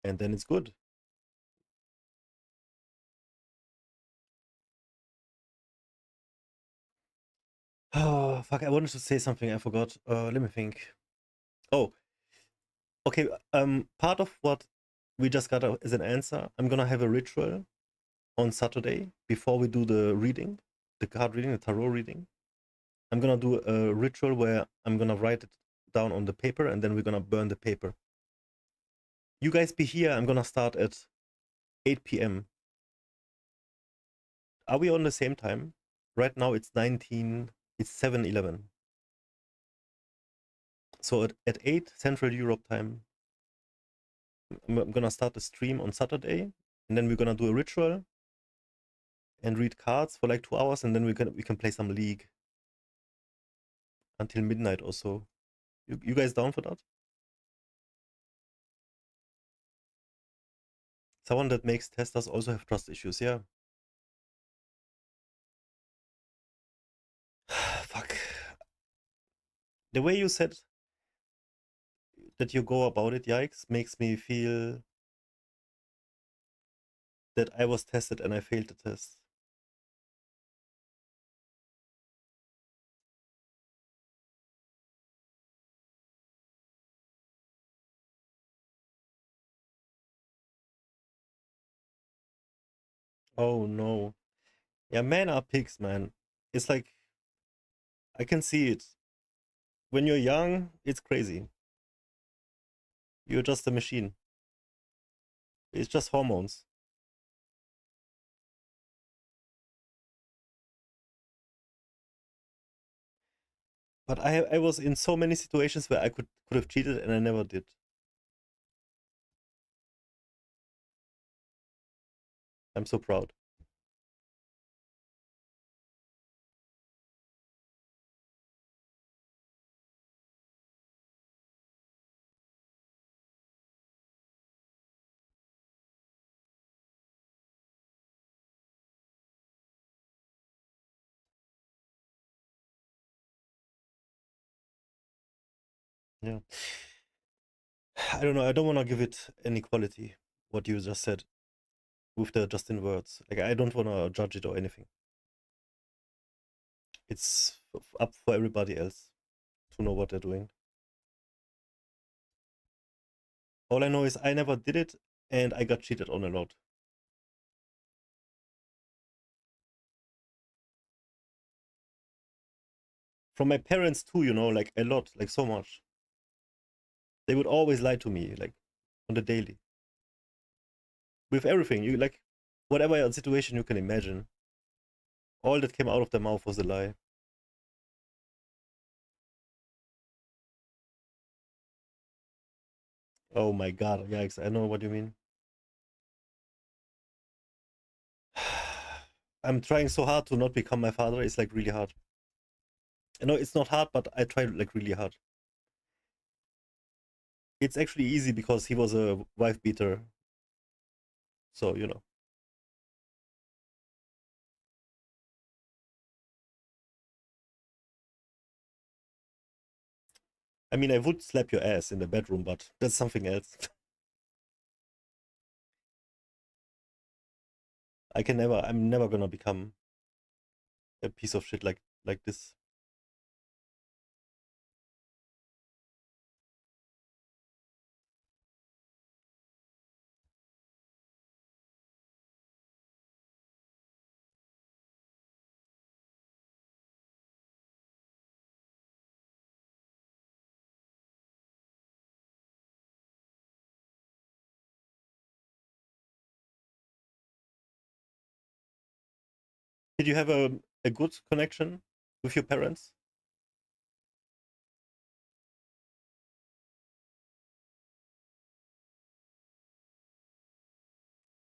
And then it's good. Oh, fuck, I wanted to say something, I forgot. Let me think. Oh, okay, part of what we just got as an answer, I'm gonna have a ritual on Saturday before we do the reading, the card reading, the tarot reading. I'm gonna do a ritual where I'm gonna write it down on the paper and then we're gonna burn the paper. You guys be here, I'm gonna start at 8 p.m. Are we on the same time? Right now it's 7:11. So at 8 Central Europe time, I'm gonna start the stream on Saturday, and then we're gonna do a ritual and read cards for like 2 hours, and then we can play some League until midnight or so. You guys down for that? Someone that makes testers also have trust issues, yeah. Fuck. The way you said that you go about it, yikes, makes me feel that I was tested and I failed the test. Oh no. Yeah, men are pigs, man. It's like, I can see it. When you're young, it's crazy. You're just a machine. It's just hormones. But I was in so many situations where I could have cheated and I never did. I'm so proud. Yeah. I don't know. I don't want to give it any quality, what you just said, with the just in words. Like, I don't want to judge it or anything. It's up for everybody else to know what they're doing. All I know is I never did it and I got cheated on a lot. From my parents too, you know, like a lot, like so much. They would always lie to me, like on the daily. With everything, you like whatever situation you can imagine. All that came out of their mouth was a lie. Oh my god, yikes, I know what you mean. I'm trying so hard to not become my father. It's like really hard. I know it's not hard, but I try like really hard. It's actually easy because he was a wife beater. So, you know. I mean, I would slap your ass in the bedroom, but that's something else. I'm never gonna become a piece of shit like this. Did you have a good connection with your parents?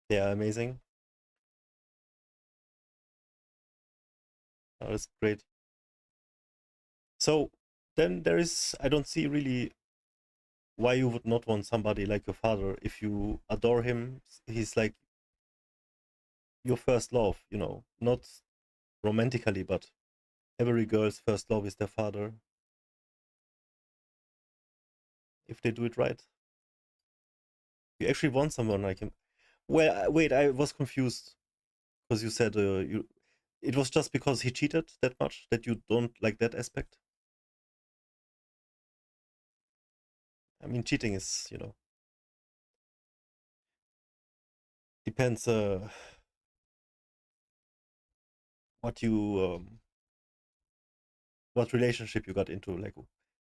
They are amazing. Oh, that's great. So then I don't see really why you would not want somebody like your father. If you adore him, he's like your first love, you know, not romantically, but every girl's first love is their father. If they do it right. You actually want someone like him. Well, wait, I was confused because you said it was just because he cheated that much that you don't like that aspect. I mean, cheating is, you know, depends what you what relationship you got into, like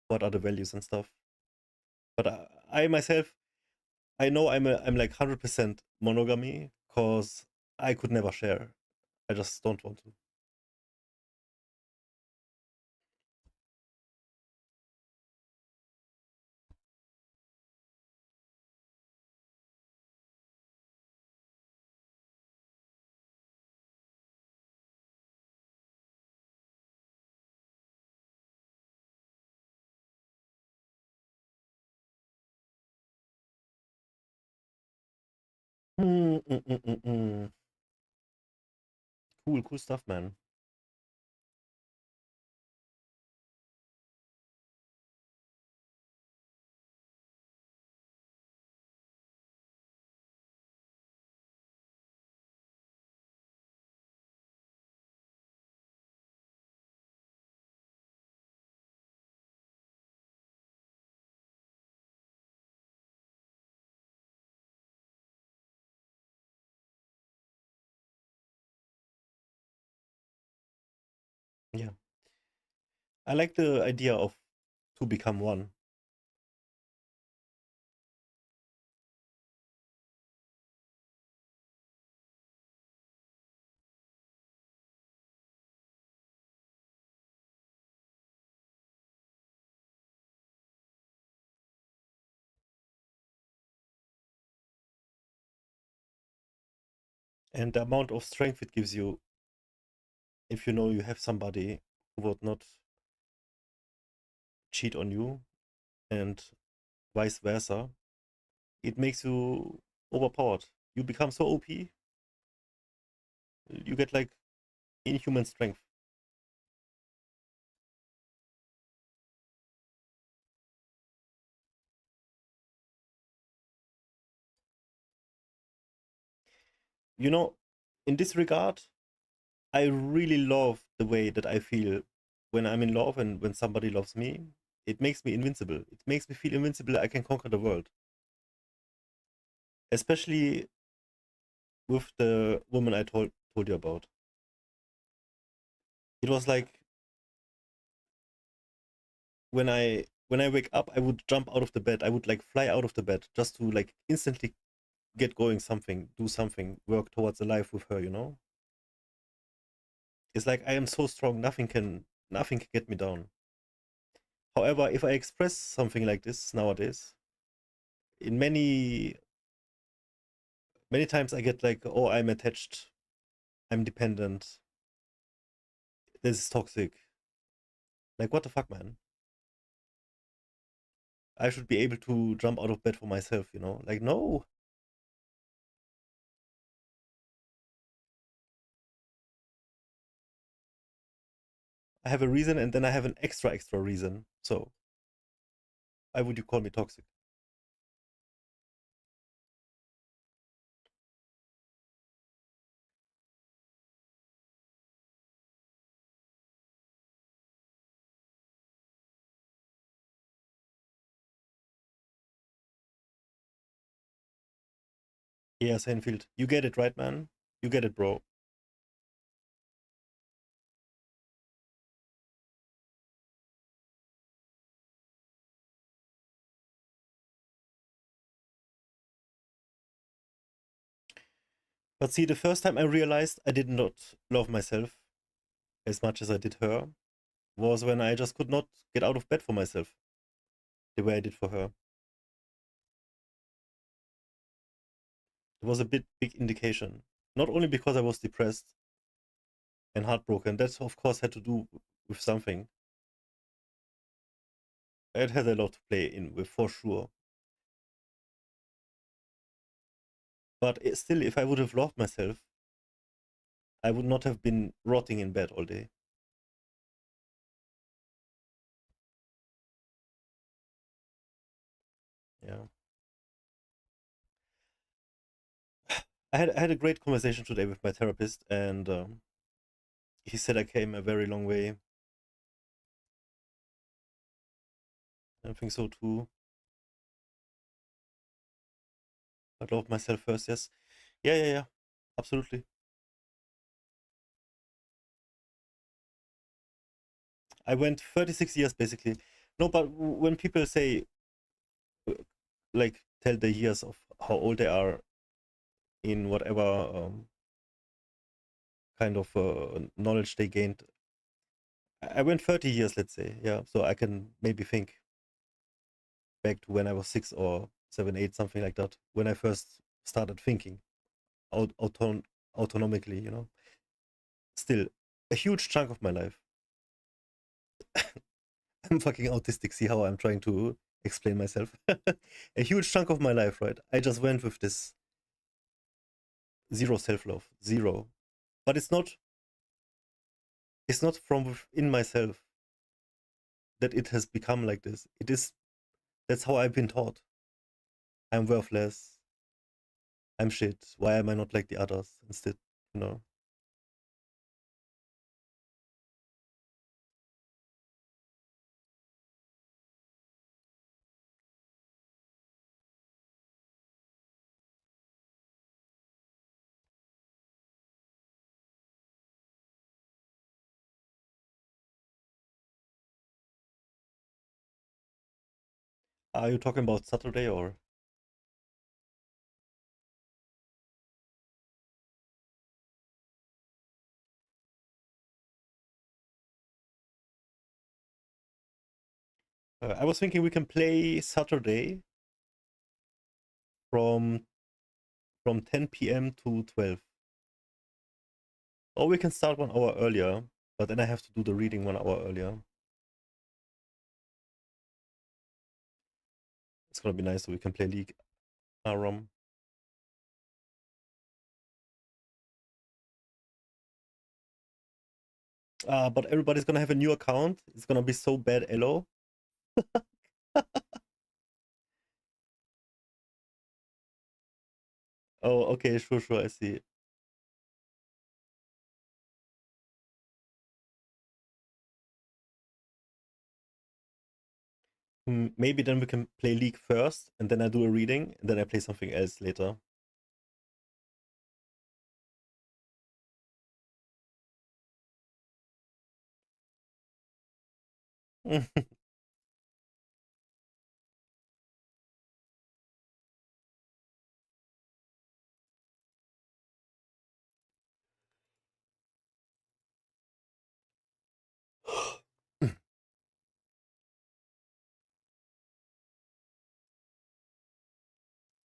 what are the values and stuff. But I myself, I know I'm like 100% monogamy because I could never share. I just don't want to. Mm, mm, mm, mm, mm. Cool stuff, man. Yeah. I like the idea of to become one. And the amount of strength it gives you if you know you have somebody who would not cheat on you and vice versa, it makes you overpowered. You become so OP, you get like inhuman strength. You know, in this regard, I really love the way that I feel when I'm in love and when somebody loves me. It makes me invincible. It makes me feel invincible. I can conquer the world. Especially with the woman I told you about. It was like when I when I wake up, I would jump out of the bed. I would like fly out of the bed just to like instantly get going something, do something, work towards a life with her, you know? It's like I am so strong, nothing can get me down. However, if I express something like this nowadays, in many times I get like, oh, I'm attached, I'm dependent, this is toxic. Like, what the fuck, man? I should be able to jump out of bed for myself, you know? Like, no. I have a reason and then I have an extra reason. So, why would you call me toxic? Yeah, Seinfeld. You get it, right, man? You get it, bro. But see, the first time I realized I did not love myself as much as I did her was when I just could not get out of bed for myself the way I did for her. It was a big indication. Not only because I was depressed and heartbroken, that of course had to do with something. It had a lot to play in with, for sure. But still, if I would have loved myself, I would not have been rotting in bed all day. Yeah. I had a great conversation today with my therapist, and he said I came a very long way. I think so too. I love myself first, yes. Yeah. Absolutely. I went 36 years basically. No, but when people say, uh, like, tell the years of how old they are in whatever kind of knowledge they gained, I went 30 years, let's say. Yeah, so I can maybe think back to when I was 6 or 7, 8, something like that, when I first started thinking autonomically, you know. Still, a huge chunk of my life. I'm fucking autistic. See how I'm trying to explain myself? A huge chunk of my life, right? I just went with this zero self-love, zero. But it's not from within myself that it has become like this. That's how I've been taught. I'm worthless. I'm shit. Why am I not like the others instead, you know? Are you talking about Saturday or? I was thinking we can play Saturday from 10 p.m. to 12. Or we can start 1 hour earlier, but then I have to do the reading 1 hour earlier. It's gonna be nice so we can play League Aram. But everybody's gonna have a new account. It's gonna be so bad, Elo. Oh, okay, sure, I see. Maybe then we can play League first, and then I do a reading, and then I play something else later.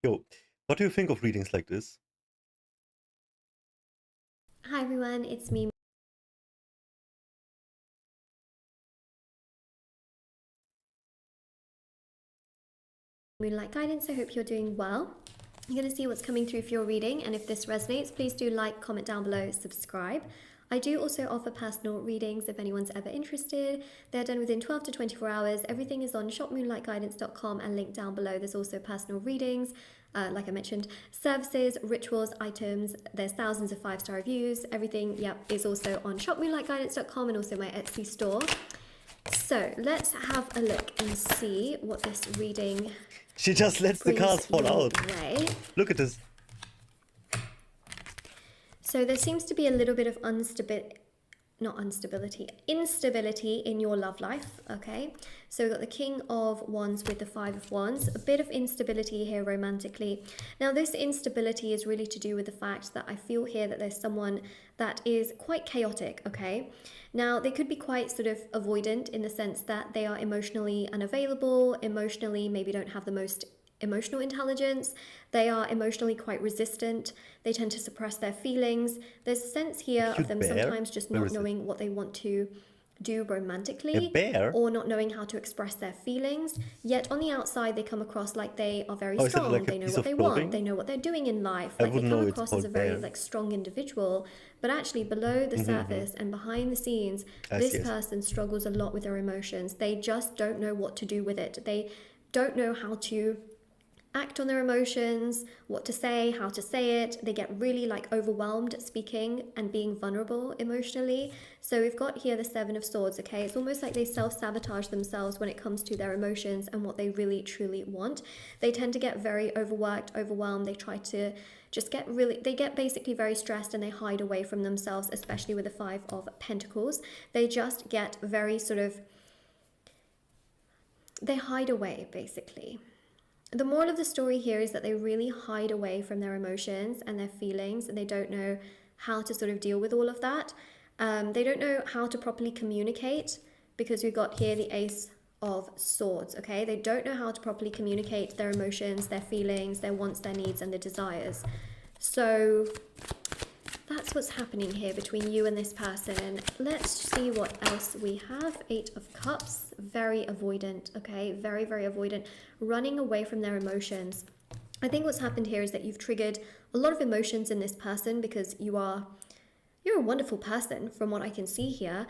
Yo, what do you think of readings like this? Hi everyone, it's me. Moonlight Guidance. I hope you're doing well. I'm going to see what's coming through for your reading, and if this resonates, please do like, comment down below, subscribe. I do also offer personal readings if anyone's ever interested. They're done within 12 to 24 hours. Everything is on shopmoonlightguidance.com and linked down below. There's also personal readings, like I mentioned, services, rituals, items. There's thousands of 5-star reviews. Everything, is also on shopmoonlightguidance.com and also my Etsy store. So let's have a look and see what this reading She just lets the cards fall out. way. Look at this. So there seems to be a little bit of instability in your love life, okay? So we've got the King of Wands with the Five of Wands, a bit of instability here romantically. Now this instability is really to do with the fact that I feel here that there's someone that is quite chaotic, okay? Now they could be quite sort of avoidant in the sense that they are emotionally unavailable, emotionally maybe don't have the most emotional intelligence. They are emotionally quite resistant. They tend to suppress their feelings. There's a sense here of them sometimes just not knowing what they want to do romantically or not knowing how to express their feelings. Yet on the outside, they come across like they are very strong. Like they know what they want. They know what they're doing in life. Like they come across as a very strong individual. But actually below the surface and behind the scenes, this person struggles a lot with their emotions. They just don't know what to do with it. They don't know how to act on their emotions, what to say, how to say it. They get really like overwhelmed speaking and being vulnerable emotionally. So we've got here the Seven of Swords, okay? It's almost like they self-sabotage themselves when it comes to their emotions and what they really truly want. They tend to get very overworked, overwhelmed. They try to just they get basically very stressed and they hide away from themselves, especially with the Five of Pentacles. They just get very they hide away basically. The moral of the story here is that they really hide away from their emotions and their feelings, and they don't know how to sort of deal with all of that. They don't know how to properly communicate because we've got here the Ace of Swords, okay? They don't know how to properly communicate their emotions, their feelings, their wants, their needs, and their desires. So that's what's happening here between you and this person. Let's see what else we have. Eight of Cups, very avoidant, okay? Very, very avoidant, running away from their emotions. I think what's happened here is that you've triggered a lot of emotions in this person because you're a wonderful person from what I can see here,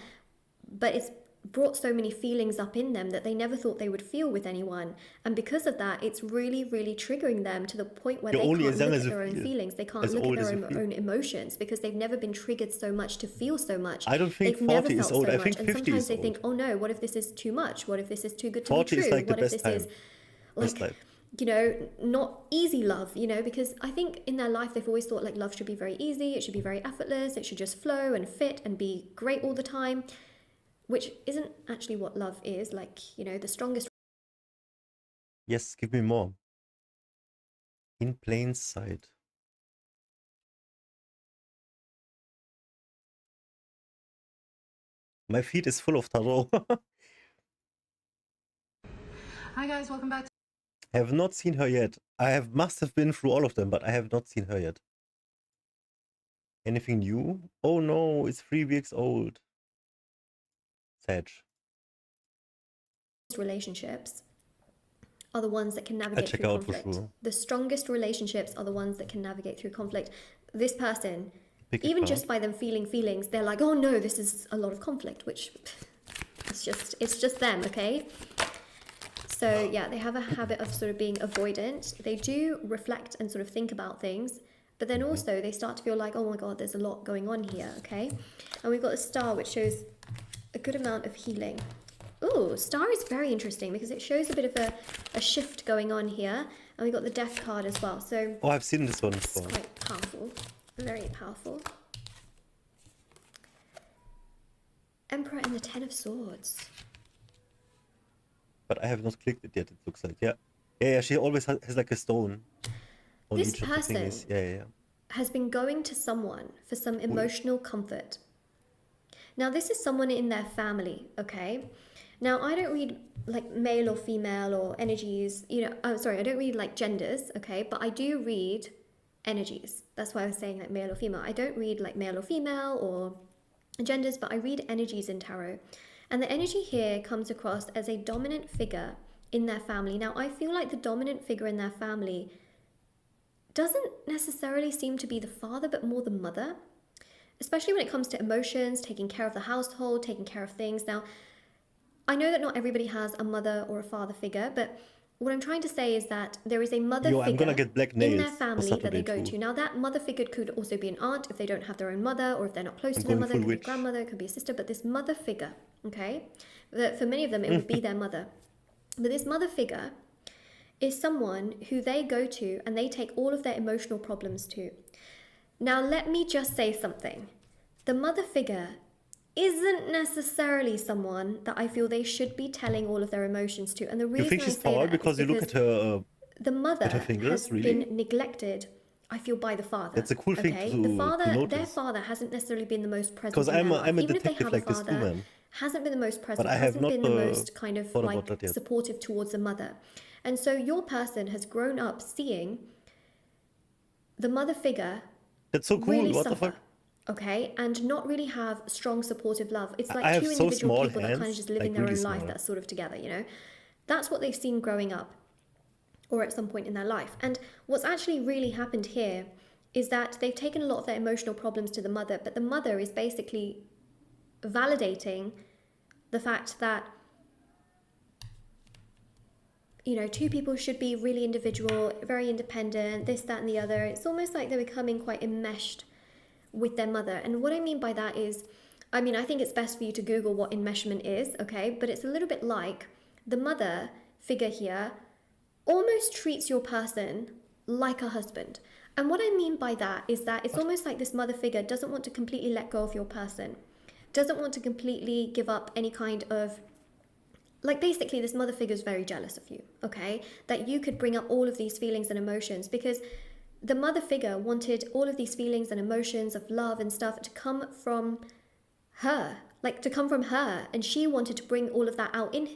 but it's brought so many feelings up in them that they never thought they would feel with anyone, and because of that it's really, really triggering them to the point where they can't look at their own feelings, they can't look at their own emotions because they've never been triggered so much to feel so much. I don't think 40 is old. I think 50 is old. And sometimes they think, oh no, what if this is too much? What if this is too good to be 40 true? is like the What if best this is time. like, life. you know, not easy love, you know, because I think in their life they've always thought like love should be very easy, it should be very effortless, it should just flow and fit and be great all the time, which isn't actually what love is. Like, you know, the strongest. Yes, give me more. In plain sight. My feed is full of tarot. Hi guys, welcome back. I have not seen her yet. Must have been through all of them, but I have not seen her yet. Anything new? Oh no, it's 3 weeks old. Sad. Relationships are the ones that can navigate through conflict. For sure. The strongest relationships are the ones that can navigate through conflict. This person, even just by them feeling feelings, they're like, oh no, this is a lot of conflict, which it's just them, okay? So yeah, they have a habit of sort of being avoidant. They do reflect and sort of think about things, but then also they start to feel like, oh my God, there's a lot going on here, okay? And we've got a star, which shows a good amount of healing. Ooh, star is very interesting because it shows a bit of a shift going on here. And we've got the death card as well. So oh, I've seen this one before. It's quite powerful, very powerful. Emperor and the 10 of Swords. But I have not clicked it yet, it looks like. Yeah. Yeah, she always has like a stone on this each of the person fingers. Yeah. has been going to someone for some emotional comfort. Now, this is someone in their family, okay? Now, I don't read like male or female or energies, you know, I'm sorry, I don't read like genders, okay, but I do read energies. That's why I was saying like male or female. I don't read like male or female or genders, but I read energies in tarot. And the energy here comes across as a dominant figure in their family. Now, I feel like the dominant figure in their family doesn't necessarily seem to be the father, but more the mother, especially when it comes to emotions, taking care of the household, taking care of things. Now, I know that not everybody has a mother or a father figure, but what I'm trying to say is that there is a mother Yo, I'm gonna figure get black in nails their for family that they Saturday go too. to. Now, that mother figure could also be an aunt if they don't have their own mother, or if they're not close I'm to their going mother. It full could be a witch. grandmother, it could be a sister, but this mother figure, okay, that for many of them it would be their mother. But this mother figure is someone who they go to and they take all of their emotional problems to. Now, let me just say something. The mother figure isn't necessarily someone that I feel they should be telling all of their emotions to. And the You reason think I she's say foul that is because you look because at her the mother has fingers? been Really? neglected, I feel, by the father. That's a cool thing Okay, to their notice. father hasn't necessarily been the most present Because in their life. I'm a Even if they detective have a like this too, father, man. hasn't been the most But present, I have hasn't not been the most kind of thought about like that yet. supportive towards the mother. And so your person has grown up seeing the mother figure That's so cool. really What the suffer, fuck? okay, and not really have strong supportive love. It's I like have two so individual small people that kind of hands, just living like their really own life small. that's sort of together, you know. That's what they've seen growing up or at some point in their life. And what's actually really happened here is that they've taken a lot of their emotional problems to the mother, but the mother is basically validating the fact that, you know, two people should be really individual, very independent, this, that, and the other. It's almost like they're becoming quite enmeshed with their mother. And what I mean by that is, I mean, I think it's best for you to Google what enmeshment is, okay? But it's a little bit like the mother figure here almost treats your person like a husband. And what I mean by that is that it's almost like this mother figure doesn't want to completely let go of your person, doesn't want to completely give up any kind of, like, basically this mother figure is very jealous of you, okay? That you could bring up all of these feelings and emotions, because the mother figure wanted all of these feelings and emotions of love and stuff to come from her, like to come from her, and she wanted to bring all of that out in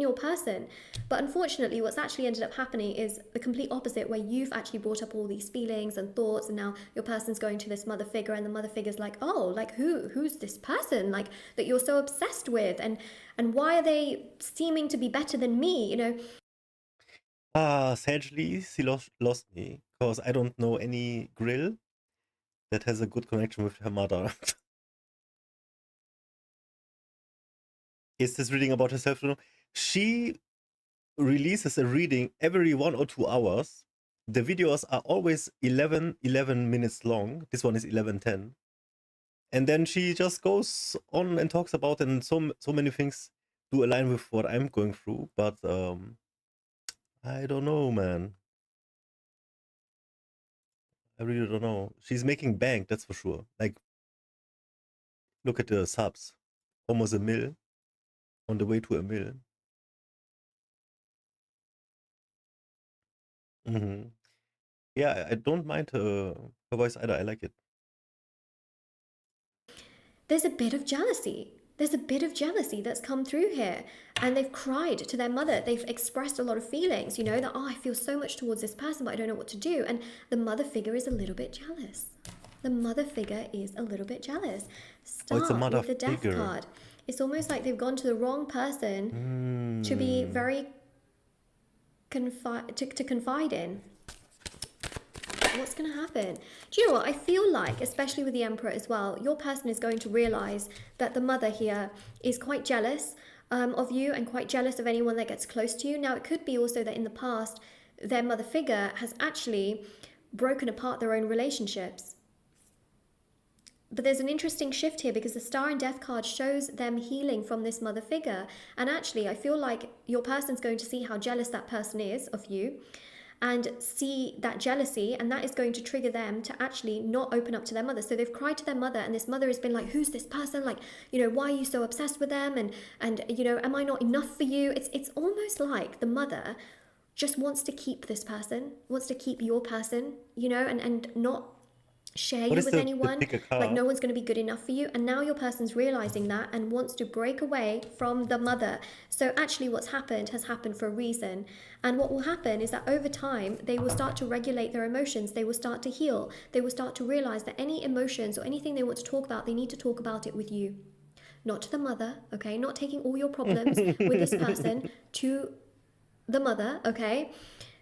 your person. But unfortunately, what's actually ended up happening is the complete opposite, where you've actually brought up all these feelings and thoughts, and now your person's going to this mother figure, and the mother figure's like, oh, like who's this person, like, that you're so obsessed with, and why are they seeming to be better than me, you know? Sadly, she lost me because I don't know any grill that has a good connection with her mother. Is this reading about herself? She releases a reading every 1 or 2 hours. The videos are always 11 minutes long. This one is 11:10. And then she just goes on and talks about it, and so many things do align with what I'm going through. But I don't know, man. I really don't know. She's making bank, that's for sure. Like, look at the subs. Almost a mil. On the way to a mil. Yeah, I don't mind her voice either. I like it. There's a bit of jealousy. There's a bit of jealousy that's come through here. And they've cried to their mother. They've expressed a lot of feelings, you know, that, oh, I feel so much towards this person, but I don't know what to do. And the mother figure is a little bit jealous. The mother figure is a little bit jealous. Oh, it's a Start mother with the death figure. card. It's almost like they've gone to the wrong person to be very to confide in. What's going to happen? Do you know what? I feel like, especially with the Emperor as well, your person is going to realize that the mother here is quite jealous of you, and quite jealous of anyone that gets close to you. Now, it could be also that in the past, their mother figure has actually broken apart their own relationships. But there's an interesting shift here, because the Star and Death card shows them healing from this mother figure. And actually, I feel like your person's going to see how jealous that person is of you, and see that jealousy, and that is going to trigger them to actually not open up to their mother. So they've cried to their mother, and this mother has been like, who's this person? Like, you know, why are you so obsessed with them? And you know, am I not enough for you? It's almost like the mother just wants to keep this person, wants to keep your person, you know, and not share What you is with the anyone, pick a like card? no one's going to be good enough for you. And now your person's realizing that and wants to break away from the mother. So actually what's happened has happened for a reason. And what will happen is that over time, they will start to regulate their emotions. They will start to heal. They will start to realize that any emotions or anything they want to talk about, they need to talk about it with you. Not to the mother, okay? Not taking all your problems with this person to the mother, okay?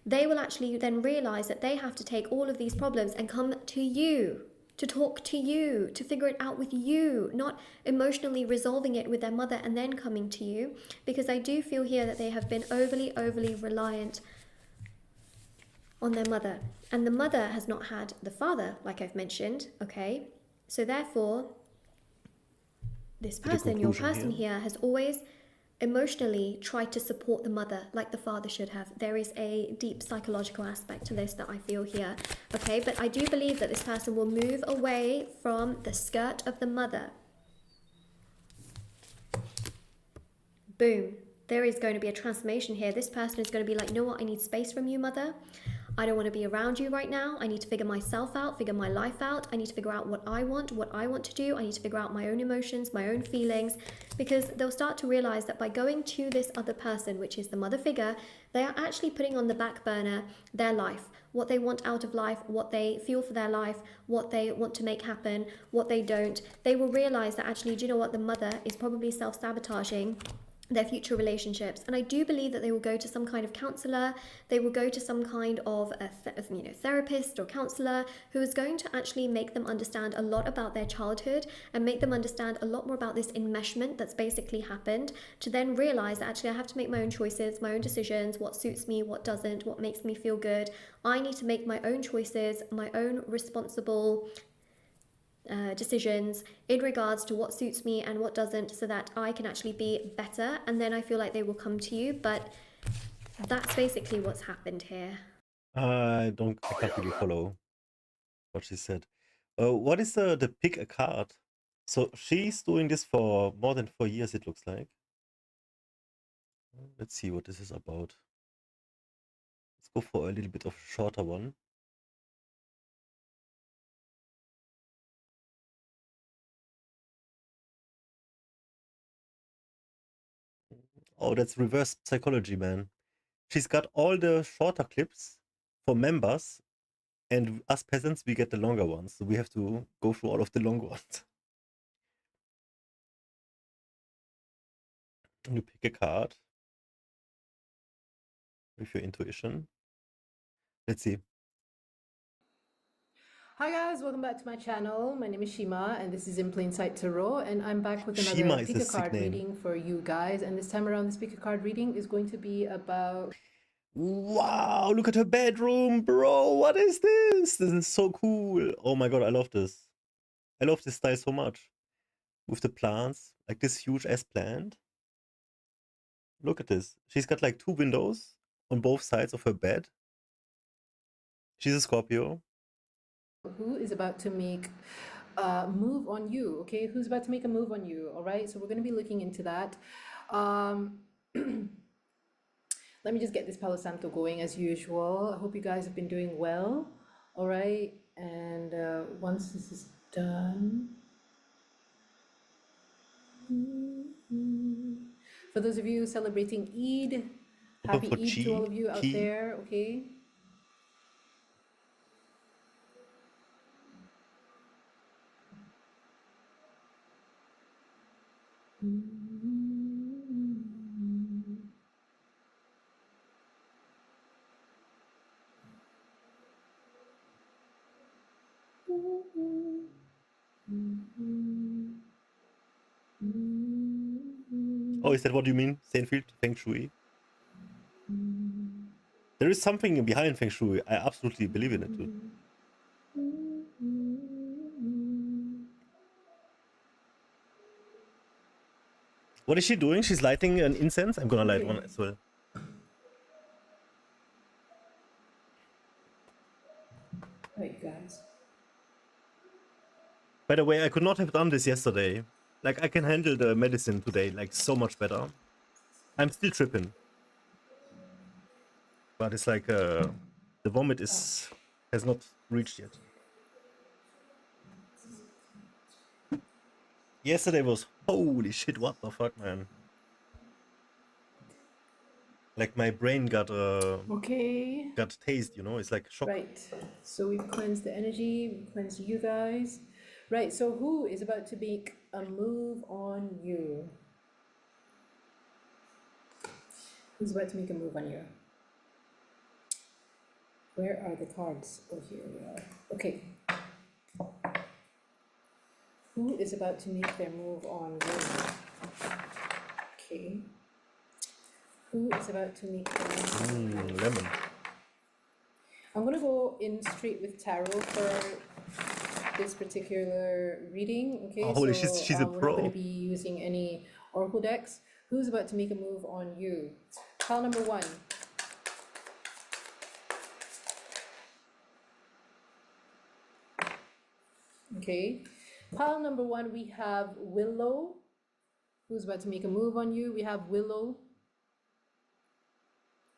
They will actually then realize that they have to take all of these problems and come to you, to talk to you, to figure it out with you, not emotionally resolving it with their mother and then coming to you. Because I do feel here that they have been overly reliant on their mother. And the mother has not had the father, like I've mentioned, okay? So therefore, this person, your person here, has always emotionally tried to support the mother like the father should have. There is a deep psychological aspect to this that I feel here, okay? But I do believe that this person will move away from the skirt of the mother. Boom. There is going to be a transformation here. This person is going to be like, you know what? I need space from you, mother. I don't want to be around you right now. I need to figure myself out, figure my life out. I need to figure out what I want to do. I need to figure out my own emotions, my own feelings, because they'll start to realize that by going to this other person, which is the mother figure, they are actually putting on the back burner their life, what they want out of life, what they feel for their life, what they want to make happen, what they don't. They will realize that actually, do you know what? The mother is probably self-sabotaging their future relationships. And I do believe that they will go to some kind of counselor. They will go to some kind of therapist or counselor who is going to actually make them understand a lot about their childhood and make them understand a lot more about this enmeshment that's basically happened, to then realize that actually I have to make my own choices, my own decisions, what suits me, what doesn't, what makes me feel good. I need to make my own choices, my own responsible decisions in regards to what suits me and what doesn't, so that I can actually be better, and then I feel like they will come to you. But that's basically what's happened here. I can't really follow what she said. What is the pick a card? So she's doing this for more than 4 years, it looks like. Let's see what this is about. Let's go for a little bit of a shorter one. Oh, that's reverse psychology, man. She's got all the shorter clips for members, and us peasants, we get the longer ones. So we have to go through all of the long ones. And you pick a card with your intuition. Let's see. Hi guys, welcome back to my channel. My name is Shima and this is In Plain Sight Tarot, and I'm back with Shima another is pick a a sick card name. reading for you guys. And this time around, this pick a card reading is going to be about... Wow, look at her bedroom, bro. What is this? This is so cool. Oh my god, I love this. I love this style so much. With the plants, like this huge ass plant. Look at this. She's got like 2 windows on both sides of her bed. She's a Scorpio. who is about to make a move on you, okay? Who's about to make a move on you, all right? So we're going to be looking into that. Let me just get this Palo Santo going as usual. I hope you guys have been doing well, all right? And once this is done... For those of you celebrating Eid, happy for Eid to all of you out Chi. there, okay? Oh, is that what you mean? Seinfeld Feng Shui? There is something behind Feng Shui. I absolutely believe in it too. What is she doing? She's lighting an incense? I'm gonna light one as well. Right, guys. By the way, I could not have done this yesterday. Like, I can handle the medicine today, like, so much better. I'm still tripping. But it's like, the vomit has not reached yet. Yesterday was holy shit. What the fuck, man? Like my brain got Okay. taste. You know, it's like shock. Right. So we've cleansed the energy, we've cleansed you guys. Right. So who is about to make a move on you? Who's about to make a move on you? Where are the cards? Oh, here we are. Okay. Who is about to make their move on you? Okay. Who is about to make their move on you? Lemon. I'm gonna go in straight with tarot for this particular reading. Okay, Oh, holy, so she's a we're not going pro. to be using any oracle decks. Who's about to make a move on you? Pile number one. Okay. Pile number one, we have Willow. Who's about to make a move on you? We have Willow.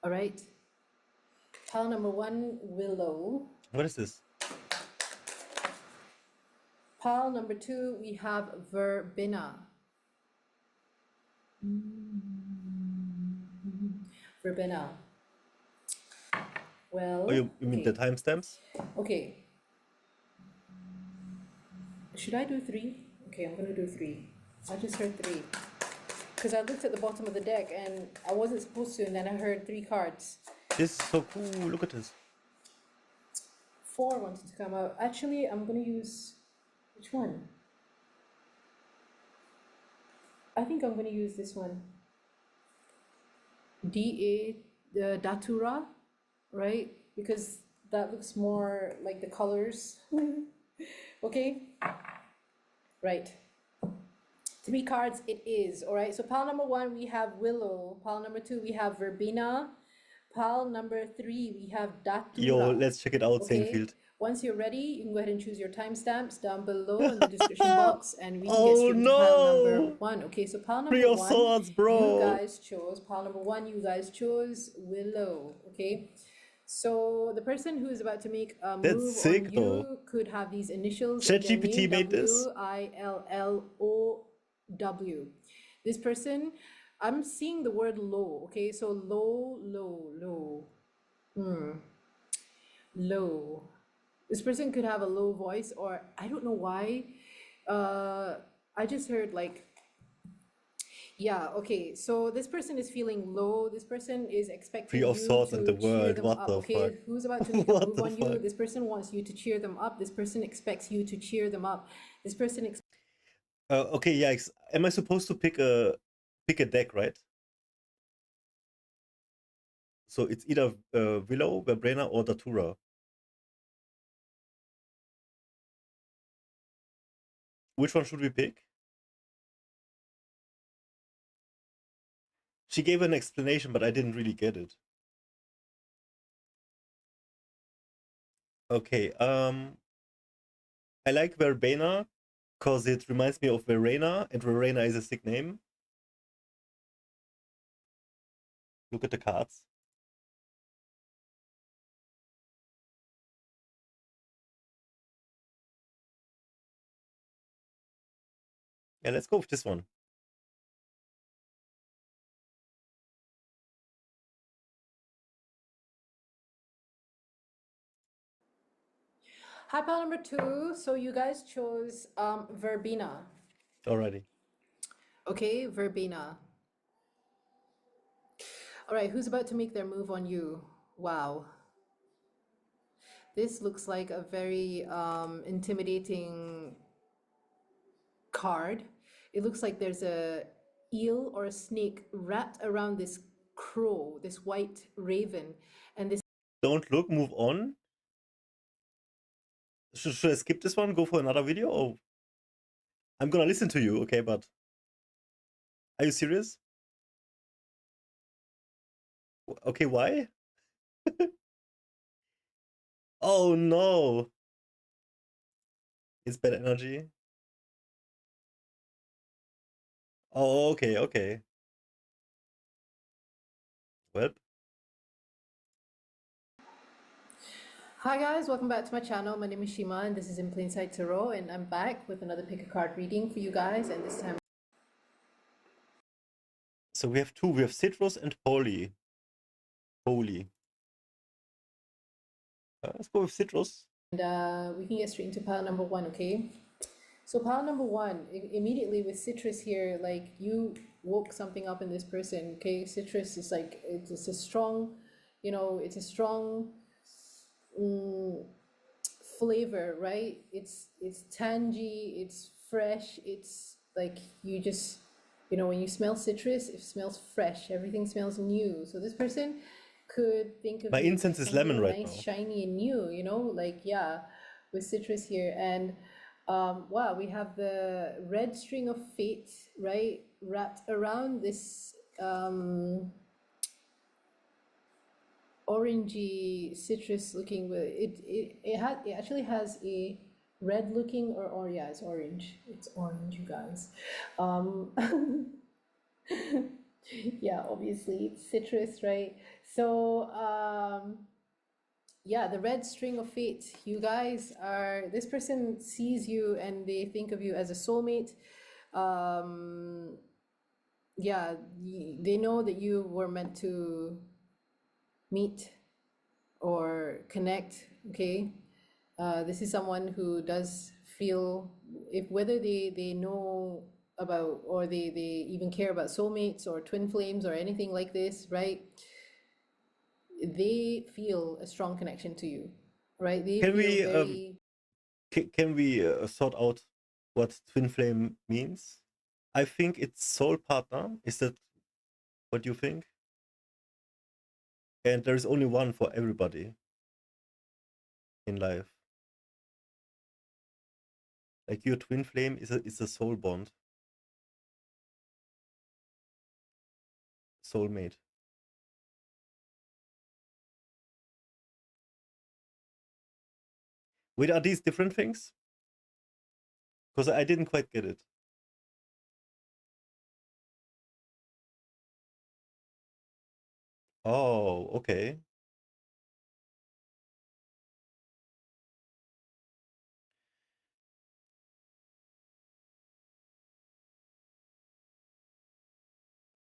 All right. Pile number one, Willow. What is this? Pile number two, we have Verbena. Verbena. Well, Oh, you mean the okay. timestamps? Okay. Should I do three? Okay, I'm gonna do three. I just heard three. Because I looked at the bottom of the deck and I wasn't supposed to, and then I heard three cards. This is so cool. Look at this. Four wanted to come out. Actually, I'm gonna use, which one? I think I'm gonna use this one. the Datura, right? Because that looks more like the colors. Okay, right. 3 cards it is, all right? So pile number 1, we have Willow. Pile number 2, we have Verbena. Pile number 3, we have Datura. Yo, let's check it out, Okay, Saintfield. once you're ready, you can go ahead and choose your timestamps down below in the description box, and we can get Oh straight into pile number no! 1. Okay, so pile Three number of 1, swords, you bro. guys chose. Pile number 1, you guys chose Willow. Okay, so the person who is about to make a That's move sick, on you though. could have these initials in their ChatGPT name, made this? WILLOW. This person, I'm seeing the word low. Okay, so low. Low. This person could have a low voice, or I don't know why. I just heard like, yeah, okay. So this person is feeling low. This person is expecting 3 of you swords and the to cheer world. them What up. the Okay, fuck? who's about to make a What move the on you? fuck? This person wants you to cheer them up. This person expects you to cheer them up. This person Okay, yikes. Am I supposed to pick a deck, right? So it's either Willow, Verbrena, or Datura. Which one should we pick? She gave an explanation, but I didn't really get it. Okay, I like Verbena because it reminds me of Verena, and Verena is a sick name. Look at the cards. Yeah, let's go with this one. Hi, pile number 2. So you guys chose Verbena. Alrighty. Okay, Verbena. All right, who's about to make their move on you? Wow. This looks like a very intimidating card. It looks like there's a eel or a snake wrapped around this crow, this white raven, and this. Don't look, move on. Should I skip this one, go for another video? Or I'm gonna listen to you, okay, but are you serious? Okay, why? Oh no! It's bad energy. Oh, okay, okay. Well, Hi guys, welcome back to my channel. My name is Shima and this is In Plain Sight Tarot, and I'm back with another pick a card reading for you guys, and this time So we have two. We have Citrus and Holy. Holy. Let's go with Citrus. and we can get straight into pile number one, okay? So pile number one, immediately with Citrus here, like you woke something up in this person, okay? Citrus is like, it's a strong, you know, it's a strong flavor, right? It's tangy, it's fresh, it's like you just, you know, when you smell citrus, it smells fresh, everything smells new. So this person could think of My you incense as is lemon something right nice, now. shiny and new, you know, like yeah, with citrus here. And wow, we have the red string of fate, right, wrapped around this orangey citrus looking with it actually has a red looking or yeah, it's orange, you guys. Yeah, obviously it's citrus, right? So yeah, the red string of fate, you guys are, this person sees you and they think of you as a soulmate. Yeah, they know that you were meant to meet or connect, okay? This is someone who does feel, if whether they know about or they even care about soulmates or twin flames or anything like this, right? They feel a strong connection to you, right? They Can feel we very can we sort out what twin flame means? I think it's soul partner. Is that what you think? And there is only one for everybody in life. Like your twin flame is a soul bond, soulmate. Wait, are these different things? Because I didn't quite get it. Oh, okay.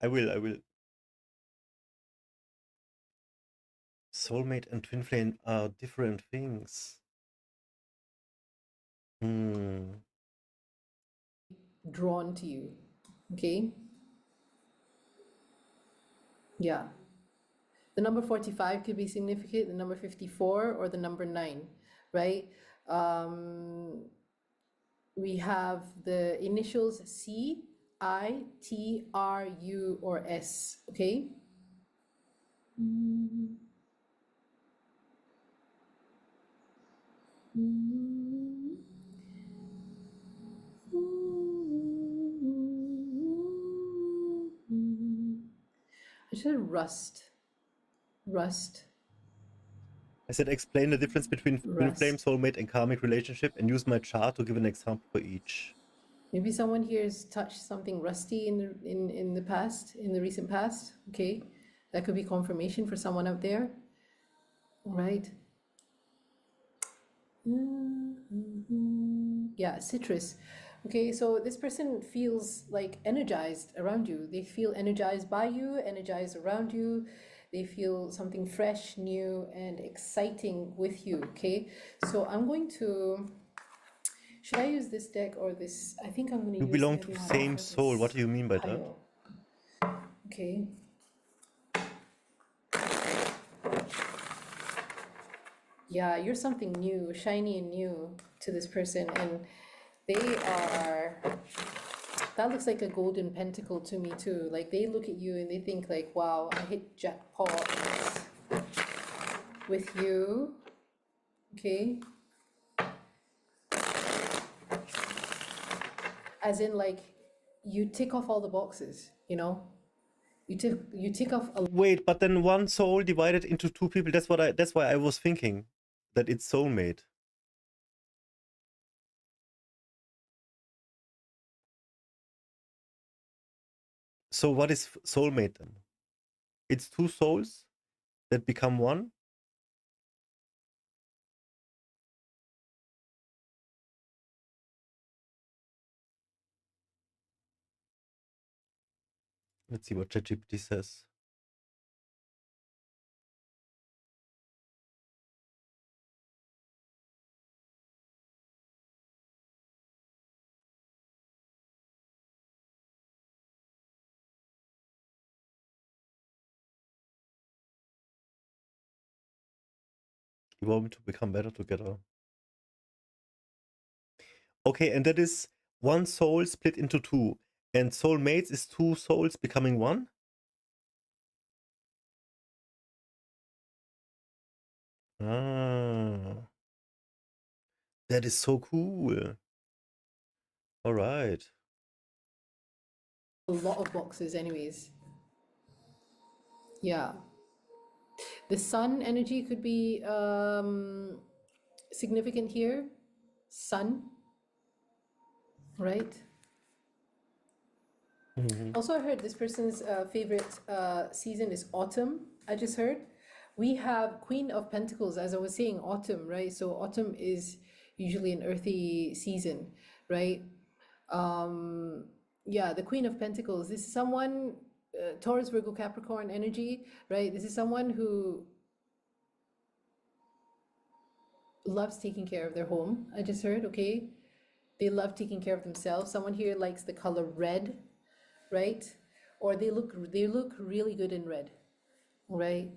I will. Soulmate and twin flame are different things. drawn to you, okay? Yeah. The number 45 could be significant, the number 54, or the number 9, right? We have the initials C, I, T, R, U, or S, okay? I said rust. Rust. I said explain the difference between twin flame, Rust. soulmate, and karmic relationship, and use my chart to give an example for each. Maybe someone here has touched something rusty in the past, in the recent past. Okay, that could be confirmation for someone out there. All right. Yeah, citrus. Okay, so this person feels like energized around you. They feel energized by you, energized around you. They feel something fresh, new, and exciting with you. Okay, so I'm going to. Should I use this deck or this? I think I'm going to You use belong to Gladiator same for soul. What this do you mean by that? pile. Okay. Yeah, you're something new, shiny and new to this person, and they are. That looks like a golden pentacle to me too. Like they look at you and they think like, "Wow, I hit jackpot with you." Okay. As in, like, you tick off all the boxes. You know, you tick off a. Wait, but then one soul divided into two people. That's why I was thinking that it's soulmate. So what is soulmate then? It's two souls that become one. Let's see what ChatGPT says. You want me to become better together. Okay, and that is one soul split into two. And soulmates is two souls becoming one? Ah, that is so cool. All right. A lot of boxes anyways. Yeah. The sun energy could be significant here. Sun, right? Also, I heard this person's favorite season is autumn. I just heard. We have Queen of Pentacles, as I was saying, autumn, right? So autumn is usually an earthy season, right? Yeah, the Queen of Pentacles. This is someone, Taurus, Virgo, Capricorn energy, right? This is someone who loves taking care of their home. I just heard, okay? They love taking care of themselves. Someone here likes the color red, right? Or they look really good in red, right?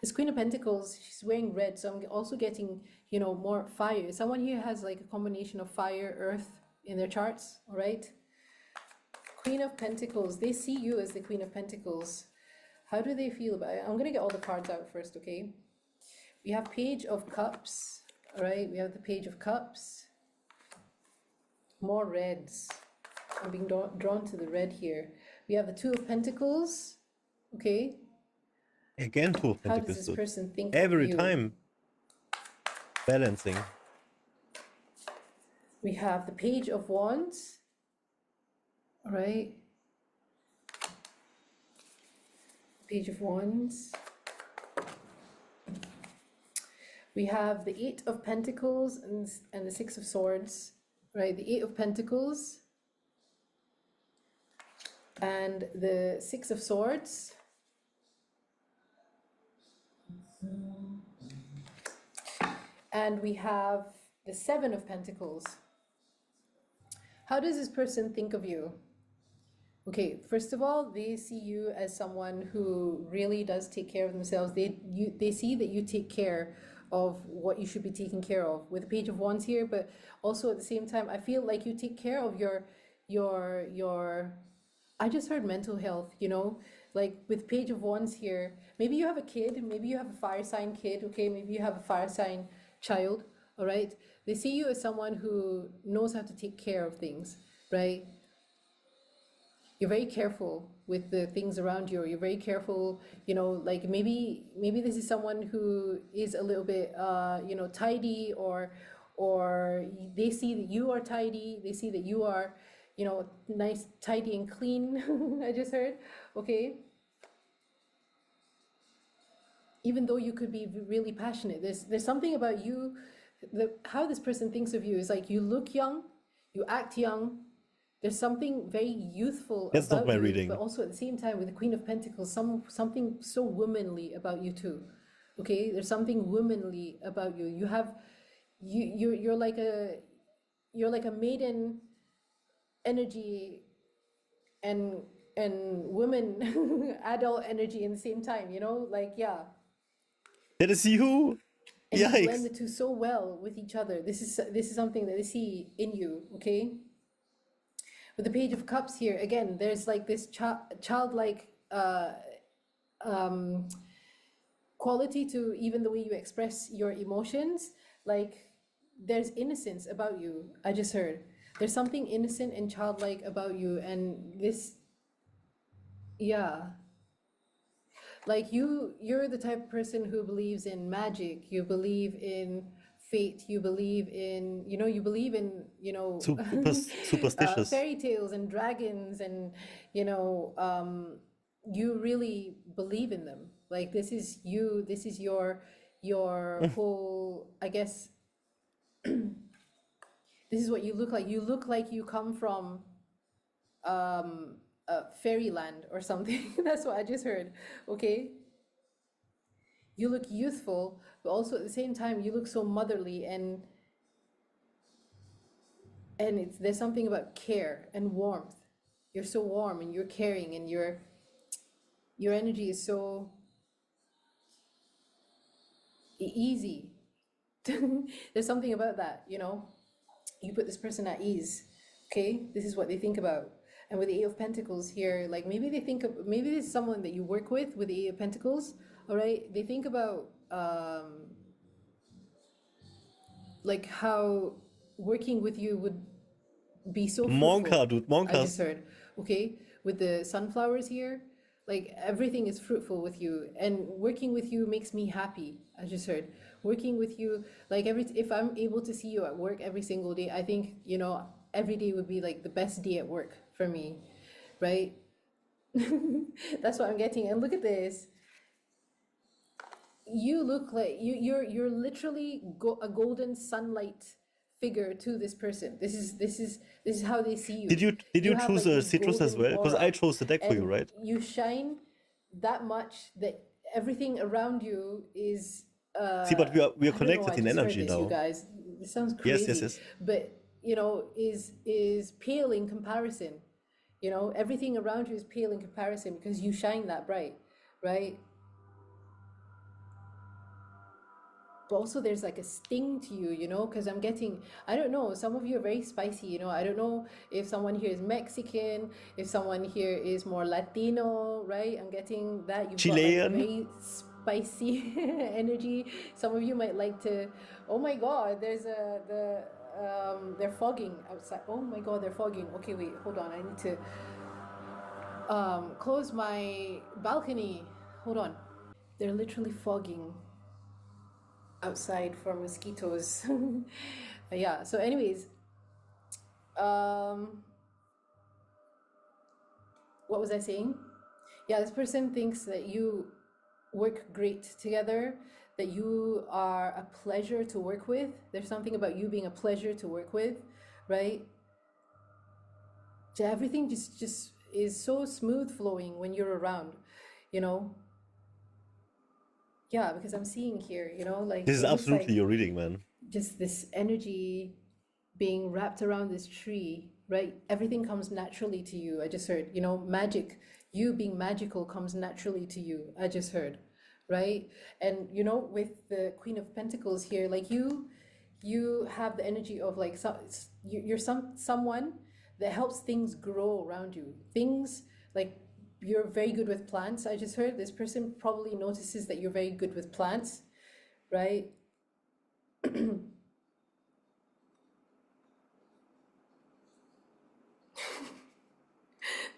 This Queen of Pentacles, she's wearing red, so I'm also getting, you know, more fire. Someone here has like a combination of fire, earth in their charts, all right? Queen of Pentacles, they see you as the Queen of Pentacles. How do they feel about it? I'm gonna get all the cards out first, okay? We have Page of Cups, all right? We have the Page of Cups. More reds. I'm being drawn to the red here. We have the Two of Pentacles, okay? Again, Two of How Pentacles. does this person think Every of you? time. Balancing. We have the Page of Wands, all right? Page of Wands. We have the Eight of Pentacles and the Six of Swords, right? The Eight of Pentacles and the Six of Swords. And we have the Seven of Pentacles. How does this person think of you? Okay, first of all, they see you as someone who really does take care of themselves. They see that you take care of what you should be taking care of with the Page of Wands here, but also at the same time, I feel like you take care of your I just heard mental health, you know, like with Page of Wands here. Maybe you have a kid, maybe you have a fire sign kid, okay, maybe you have a fire sign child, all right? They see you as someone who knows how to take care of things, right? You're very careful with the things around you. You're very careful, you know, like maybe this is someone who is a little bit, you know, tidy, or they see that you are tidy. They see that you are, you know, nice, tidy and clean. I just heard, okay. Even though you could be really passionate, there's something about you, how this person thinks of you is like you look young, you act young. There's something very youthful That's about not my you, reading. but also at the same time with the Queen of Pentacles, something so womanly about you too. Okay, there's something womanly about you. You have, you're like a maiden energy and woman adult energy in the same time. You know, like yeah. That is you. And you blend Yikes. the two so well with each other. This is something that they see in you. Okay. With the Page of Cups here, again, there's like this childlike quality to even the way you express your emotions. Like there's innocence about you. I just heard there's something innocent and childlike about you, and this, yeah. Like you're the type of person who believes in magic. You believe in fate. You believe in, you know, Superstitious. fairy tales and dragons, and you know, you really believe in them. Like this is you. This is your whole, I guess, This is what you look like. You look like you come from fairyland or something. That's what I just heard. Okay. You look youthful, but also at the same time, you look so motherly, and there's something about care and warmth. You're so warm and you're caring, and your energy is so easy. There's something about that, you know. You put this person at ease. Okay, this is what they think about. And with the Eight of Pentacles here, like maybe they think of, maybe there's someone that you work with the Eight of Pentacles. All right, they think about like how working with you would be so fruitful. Monka, dude, I just Monkas. heard. Okay, with the sunflowers here, like everything is fruitful with you, and working with you makes me happy. I just heard. Working with you, like if I'm able to see you at work every single day, I think, you know, every day would be like the best day at work for me, right? That's what I'm getting. And look at this. You look like you're literally a golden sunlight figure to this person. This is how they see you. Did you have choose like a this citrus as golden well? Because I aura, chose the deck for you, and right? you shine that much that everything around you is See, but we are I don't know, connected I in just heard energy this, you now. guys. This sounds Yes, crazy. yes. But you know, is pale in comparison. You know, everything around you is pale in comparison because you shine that bright, right? But also there's like a sting to you, you know, because I'm getting, I don't know, some of you are very spicy, you know. I don't know if someone here is Mexican, if someone here is more Latino, right? I'm getting that you've got like Chilean. very spicy energy. Some of you might like to, oh my God, there's they're fogging outside. Oh my God, they're fogging. Okay, wait, hold on. I need to close my balcony. Hold on. They're literally fogging outside for mosquitoes. Yeah, so anyways, what was I saying? Yeah, this person thinks that you work great together, that you are a pleasure to work with. There's something about you being a pleasure to work with, right? Everything just is so smooth flowing when you're around, you know. Yeah, because I'm seeing here, you know, like This is it looks absolutely like your reading, man. just this energy being wrapped around this tree, right? Everything comes naturally to you. I just heard, you know, magic, you being magical comes naturally to you. I just heard, right? And you know, with the Queen of Pentacles here, like you have the energy of like you're someone that helps things grow around you. Things like you're very good with plants. I just heard this person probably notices that you're very good with plants, right?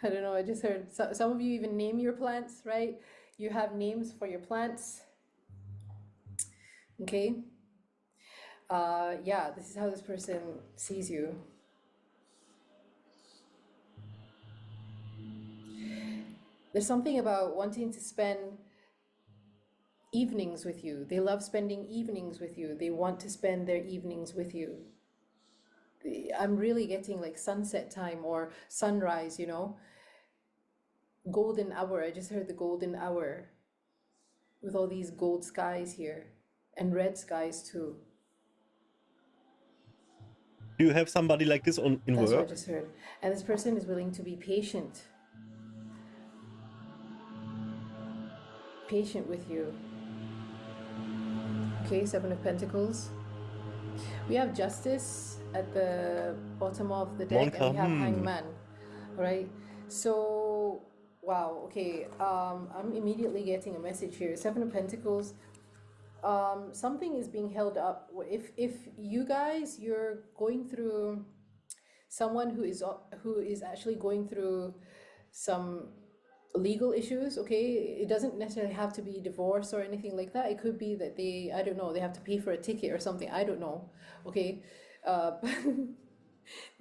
I don't know, I just heard some of you even name your plants, right? You have names for your plants. Okay. Yeah, this is how this person sees you. There's something about wanting to spend evenings with you. They love spending evenings with you. They want to spend their evenings with you. I'm really getting like sunset time or sunrise, you know. Golden hour. I just heard the golden hour with all these gold skies here and red skies too. Do you have somebody like this in That's what I work? just heard. And this person is willing to be patient. Patient with you. Okay, Seven of Pentacles. We have Justice at the bottom of the deck, and we have Hangman. All right. So, wow. Okay. I'm immediately getting a message here. Seven of Pentacles. Something is being held up. If you guys, you're going through someone who is actually going through some legal issues, okay, it doesn't necessarily have to be divorce or anything like that. It could be that they, I don't know, they have to pay for a ticket or something, I don't know, okay. But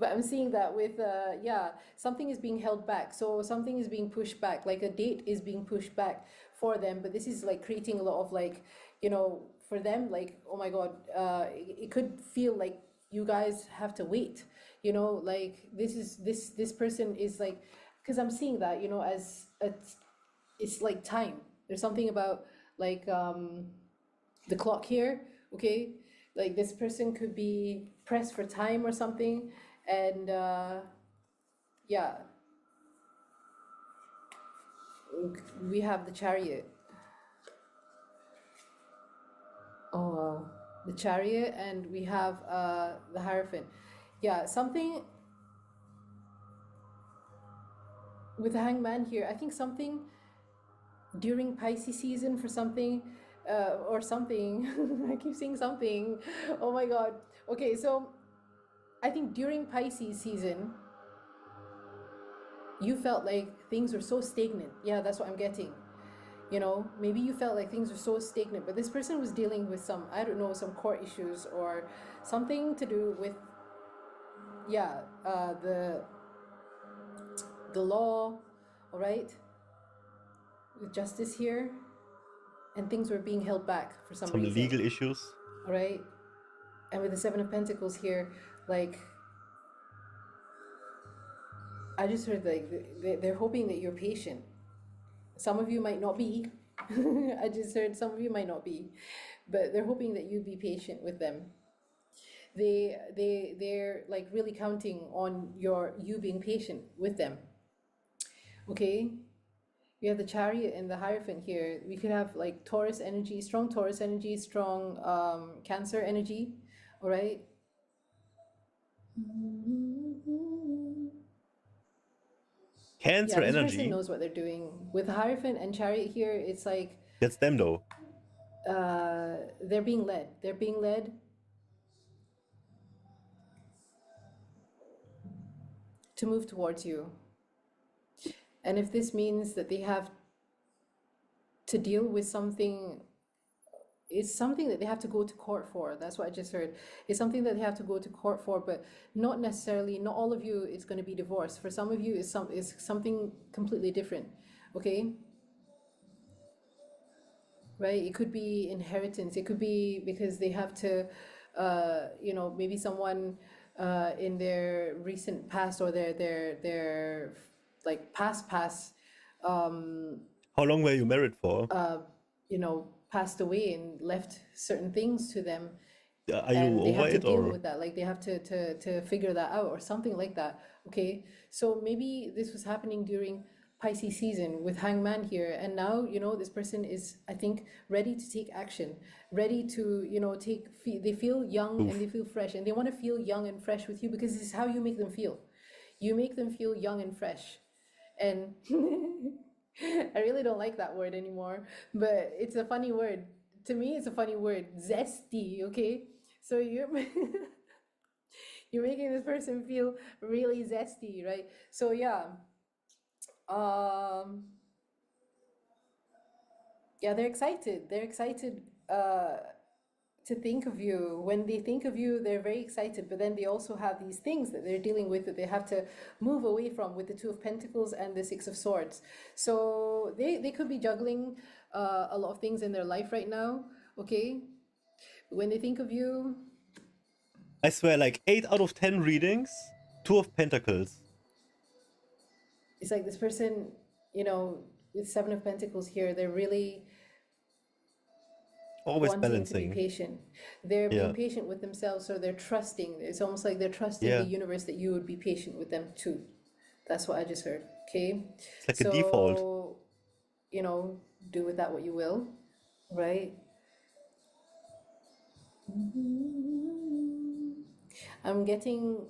I'm seeing that with yeah, something is being held back, so something is being pushed back, like a date is being pushed back for them. But this is like creating a lot of like, you know, for them, like, oh my God, it could feel like you guys have to wait, you know, like this person is like, because I'm seeing that, you know, as it's like time. There's something about like the clock here, okay? Like this person could be pressed for time or something, and yeah, we have the Chariot. Oh, the Chariot, and we have the Hierophant. Yeah, something with the Hangman here. I think something during Pisces season for something, or something. I keep saying something. Oh my God. Okay, so I think during Pisces season, you felt like things were so stagnant. Yeah, that's what I'm getting. You know, maybe you felt like things were so stagnant, but this person was dealing with some, I don't know, some court issues or something to do with, yeah, the law, all right, with justice here, and things were being held back for some reason. Some legal issues. All right, and with the Seven of Pentacles here, like, I just heard like they're hoping that you're patient. Some of you might not be. I just heard some of you might not be, but they're hoping that you be patient with them. They're like really counting on you being patient with them. Okay, we have the Chariot and the Hierophant here. We could have like Taurus energy, strong Cancer energy. All right. Cancer This energy. person knows what they're doing. With Hierophant and Chariot here, it's like That's them though. they're being led. They're being led to move towards you. And if this means that they have to deal with something, it's something that they have to go to court for. That's what I just heard. It's something that they have to go to court for, but not necessarily, not all of you it's going to be divorce. For some of you, it's something completely different, okay? Right? It could be inheritance. It could be because they have to, you know, maybe someone in their recent past or their like past, How long were you married for? you know, passed away and left certain things to them. Are you And they over have to it deal or? with that, like they have to figure that out or something like that. Okay, so maybe this was happening during Pisces season with Hangman here, and now, you know, this person is, I think, ready to take action, ready to, you know, they feel young and they feel fresh, and they want to feel young and fresh with you because this is how you make them feel. You make them feel young and fresh. And I really don't like that word anymore, but it's a funny word. To me, it's a funny word. Zesty, okay? So you're making this person feel really zesty, right? So yeah. Yeah, they're excited. They're excited to think of you. When they think of you, they're very excited, but then they also have these things that they're dealing with that they have to move away from with the Two of Pentacles and the Six of Swords. So they could be juggling a lot of things in their life right now, okay? When they think of you, I swear, like 8 out of 10 readings, Two of Pentacles. it's like this person, you know, with Seven of Pentacles here, they're really Always wanting balancing. to be patient. They're Yeah. being patient with themselves, or they're trusting. It's almost like they're trusting Yeah. the universe that you would be patient with them too. That's what I just heard. Okay. It's like a default. So, you know, do with that what you will, right? I'm getting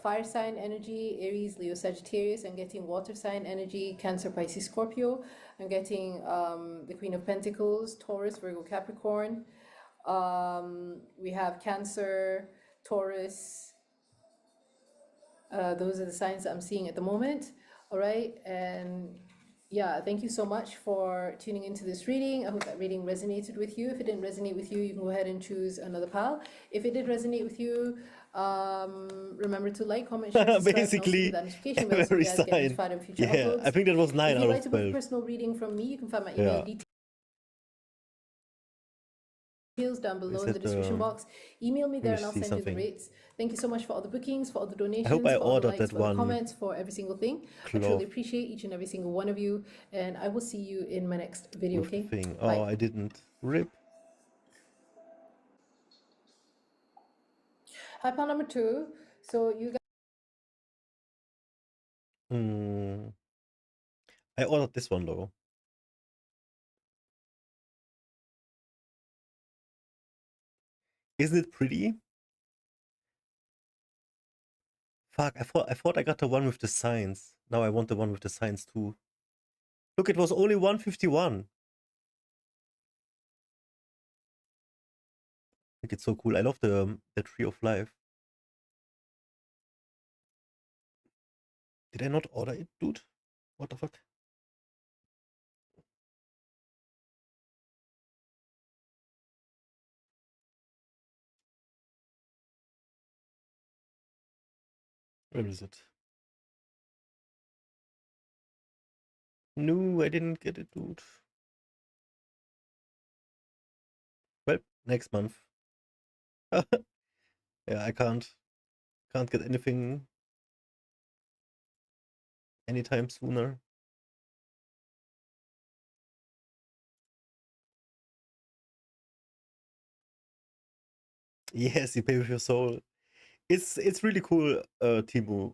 fire sign energy, Aries, Leo, Sagittarius. I'm getting water sign energy, Cancer, Pisces, Scorpio. I'm getting the Queen of Pentacles, Taurus, Virgo, Capricorn. We have Cancer, Taurus. Those are the signs that I'm seeing at the moment. All right. And yeah, thank you so much for tuning into this reading. I hope that reading resonated with you. If it didn't resonate with you, you can go ahead and choose another pal. If it did resonate with you, remember to like, comment, share, subscribe, Basically, and also hit that notification bell so every you guys get sign. notified of future Yeah, uploads. I think that was 9 If out you'd of like to book a 12. personal reading from me, you can find my email Yeah. details details down below in Is the it, description box. Email me let there me and I'll see send you the something. rates. Thank you so much for all the bookings, for all the I hope donations, I for all the ordered likes, that for the one comments, for every single thing. I cloth truly appreciate each and every single one of you, and I will see you in my next video, with the okay? thing. Bye. Oh, I didn't. RIP. Hi, pal number 2. So you guys Hmm. I ordered this one though. Isn't it pretty? Fuck, I thought I got the one with the signs. Now I want the one with the signs too. Look, it was only 151. I think it's so cool. I love the Tree of Life. Did I not order it, dude? What the fuck? Where is it? No, I didn't get it, dude. Well, next month. Yeah, I can't get anything anytime sooner. Yes, you pay with your soul. It's really cool, Timu.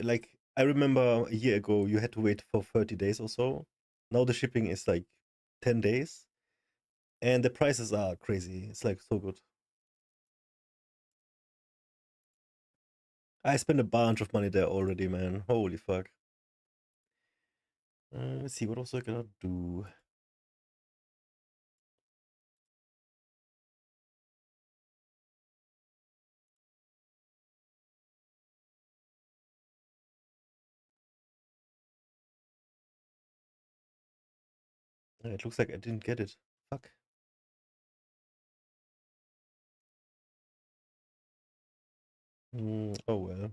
Like I remember a year ago you had to wait for 30 days or so. Now the shipping is like 10 days and the prices are crazy. It's like so good. I spent a bunch of money there already, man. Holy fuck. Let's see, what was I gonna do? It looks like I didn't get it. Fuck. Oh well.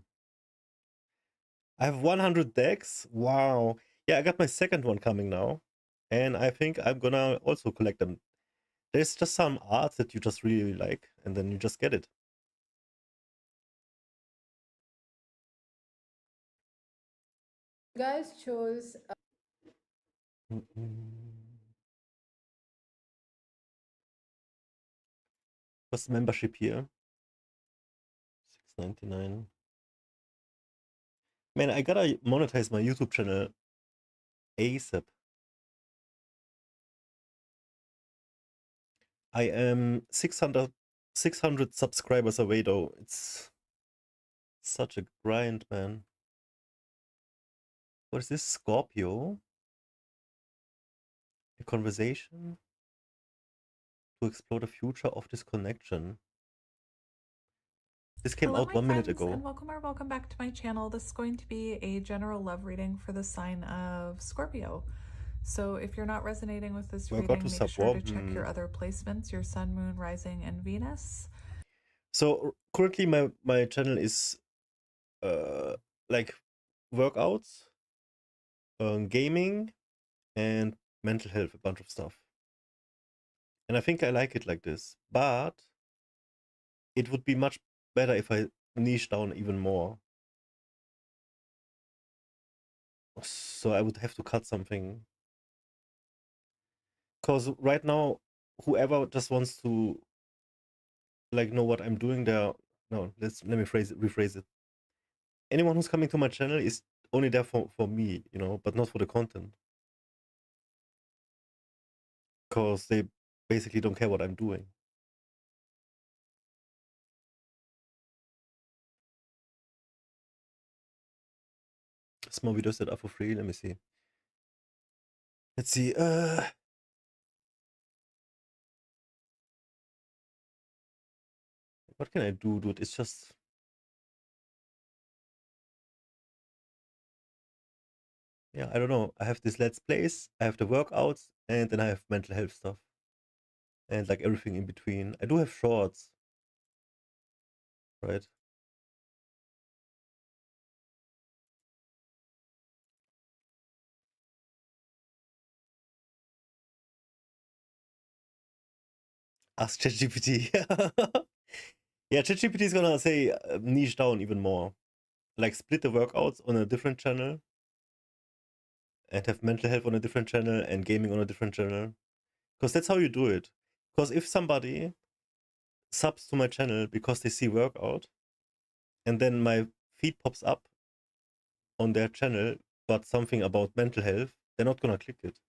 I have 100 decks. Wow. Yeah, I got my second one coming now. And I think I'm gonna also collect them. There's just some art that you just really like, and then you just get it. chose What's the membership here? 6.99. Man, I gotta monetize my YouTube channel ASAP. I am 600 subscribers away though. It's such a grind, man. What is this? Scorpio? A conversation to explore the future of this connection. This came Hello, out my 1 minute friends, ago. and welcome back to my channel. This is going to be a general love reading for the sign of Scorpio. So if you're not resonating with this Well, I got reading, to make sure to sub check your other placements, your sun, moon, rising, and Venus. So currently my channel is like workouts, gaming, and mental health, a bunch of stuff. And I think I like it like this, but it would be much better if I niche down even more. So I would have to cut something. Because right now, whoever just wants to like know what I'm doing there, no, let me rephrase it. Anyone who's coming to my channel is only there for me, you know, but not for the content. Because they basically don't care what I'm doing. Small videos that are for free. Let me see. Let's see. What can I do, dude? It's just yeah, I don't know. I have this Let's Plays, I have the workouts, and then I have mental health stuff. And like everything in between. I do have shorts. Right? Ask ChatGPT. Yeah, ChatGPT is gonna say niche down even more. Like split the workouts on a different channel and have mental health on a different channel and gaming on a different channel. Because that's how you do it. Because if somebody subs to my channel because they see workout and then my feed pops up on their channel but something about mental health, they're not gonna click it.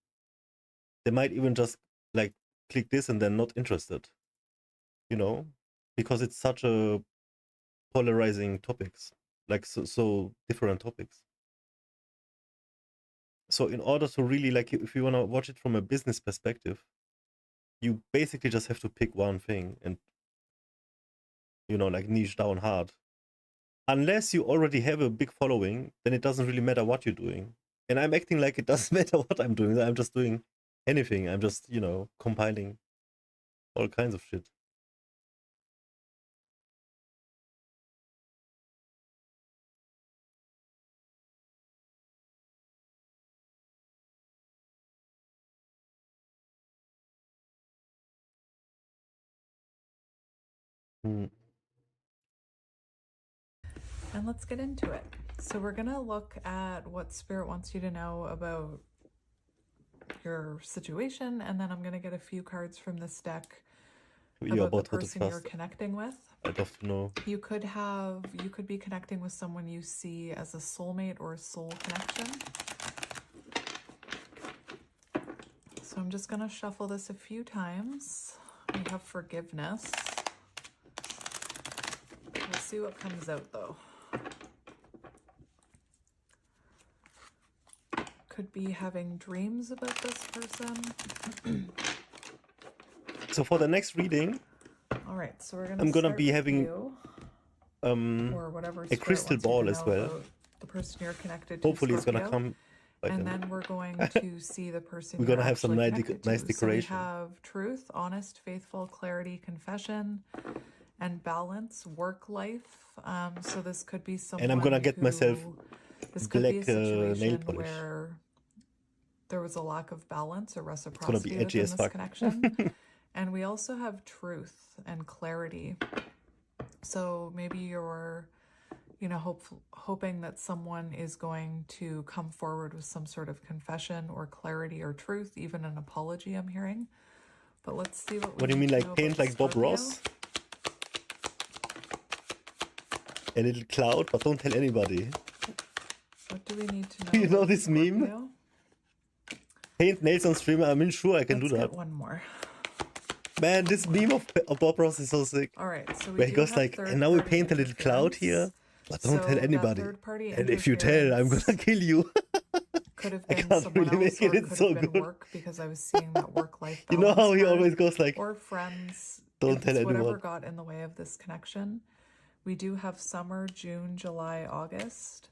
They might even just like click this and they're not interested, you know, because it's such a polarizing topics, like so different topics. So in order to really, like, if you want to watch it from a business perspective, you basically just have to pick one thing and, you know, like niche down hard. Unless you already have a big following, then it doesn't really matter what you're doing. And I'm acting like it doesn't matter what I'm doing. I'm just doing anything. I'm just, you know, compiling all kinds of shit. Hmm. And let's get into it. So we're going to look at what Spirit wants you to know about your situation, and then I'm going to get a few cards from this deck You're about the about to person you're trust. connecting with. I'd love to know. You could be connecting with someone you see as a soulmate or a soul connection. So I'm just going to shuffle this a few times. We have forgiveness. We'll see what comes out though. Could be having dreams about this person. So for the next reading, all right, so we're I'm gonna start be with having you, or whatever a crystal ball as well. The person you're connected to. Hopefully it's gonna Scorpio. come by And then. then we're going to see the person We're you're gonna have some actually nice connected to. decoration. So we have truth, honest, faithful, clarity, confession, and balance, work life. So this could be someone. And I'm gonna get myself this could be a black situation nail polish. where there was a lack of balance or It's gonna reciprocity be edgy within as this fuck. connection. And we also have truth and clarity. So maybe you're, you know, hoping that someone is going to come forward with some sort of confession or clarity or truth, even an apology I'm hearing. But let's see what we What do you mean, need to like know paint about like Bob Scorpio. Ross? A little cloud, but don't tell anybody. What do we need to know? You know about this meme? Scorpio? Paint nails on streamer. I mean, sure, I can Let's do that. get one more. Man, this meme of Bob Ross is so sick. All right, so we Where he do goes have like, and now we third-party paint a little cloud here, interference. but don't So tell that anybody. third-party And if you tell, I'm interference gonna kill you. could have I been can't someone really else, make or it. could It's so have been good. work, because I was seeing that work-life balance. You know how he card, always goes like, or friends. don't It's tell whatever anyone. got in the way of this connection. We do have summer, June, July, August.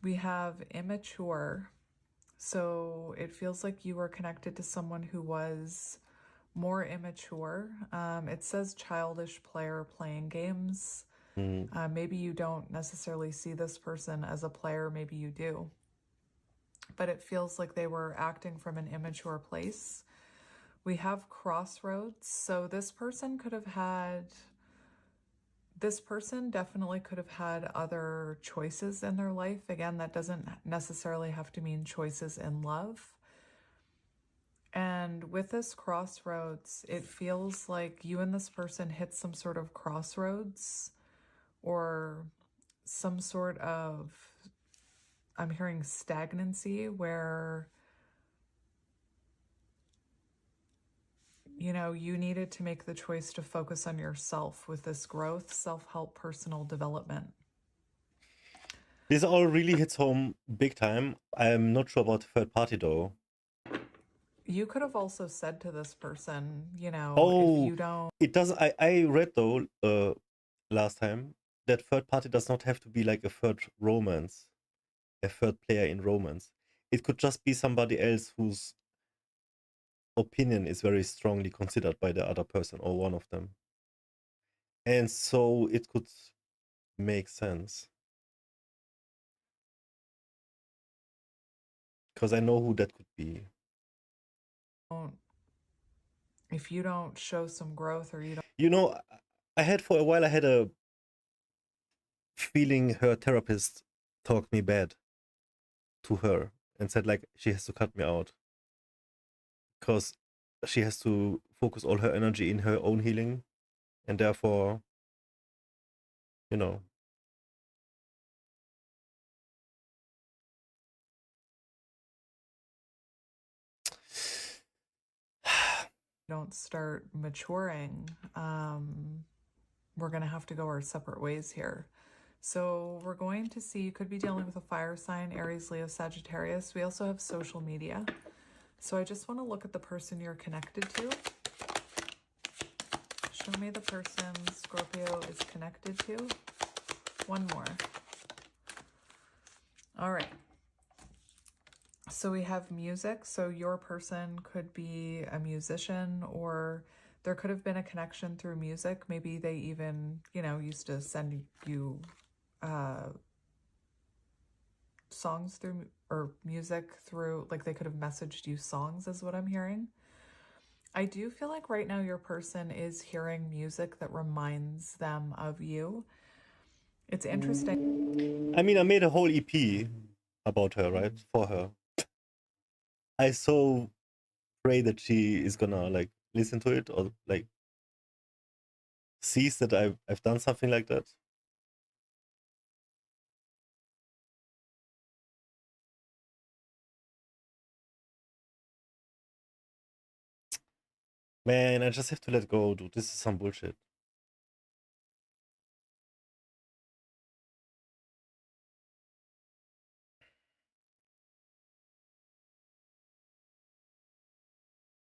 We have immature. So it feels like you were connected to someone who was more immature. It says childish player playing games. Maybe you don't necessarily see this person as a player, maybe you do. But it feels like they were acting from an immature place. We have crossroads. So this person definitely could have had other choices in their life. Again, that doesn't necessarily have to mean choices in love. And with this crossroads, it feels like you and this person hit some sort of crossroads, or some sort of, I'm hearing stagnancy, where, you know, you needed to make the choice to focus on yourself with this growth, self-help, personal development. This all really hits home big time. I'm not sure about the third party though. You could have also said to this person, you know, Oh, if you don't. it does. I read though last time that third party does not have to be like a third romance, a third player in romance. It could just be somebody else whose opinion is very strongly considered by the other person or one of them. And so it could make sense. Because I know who that could be. if you don't show some growth or you don't, You know, I had for a while, I had a feeling her therapist talked me bad to her and said like she has to cut me out because she has to focus all her energy in her own healing, and therefore, you know, don't start maturing, we're going to have to go our separate ways here. So we're going to see, you could be dealing with a fire sign, Aries, Leo, Sagittarius. We also have social media. So I just want to look at the person you're connected to. Show me the person Scorpio is connected to. One more. All right. So we have music. So your person could be a musician, or there could have been a connection through music. Maybe they even, you know, used to send you songs through, or music through, like they could have messaged you songs is what I'm hearing. I do feel like right now your person is hearing music that reminds them of you. It's interesting. I mean, I made a whole EP about her, right? For her. I so pray that she is gonna like listen to it, or like sees that I've done something like that. Man, I just have to let go, dude. This is some bullshit.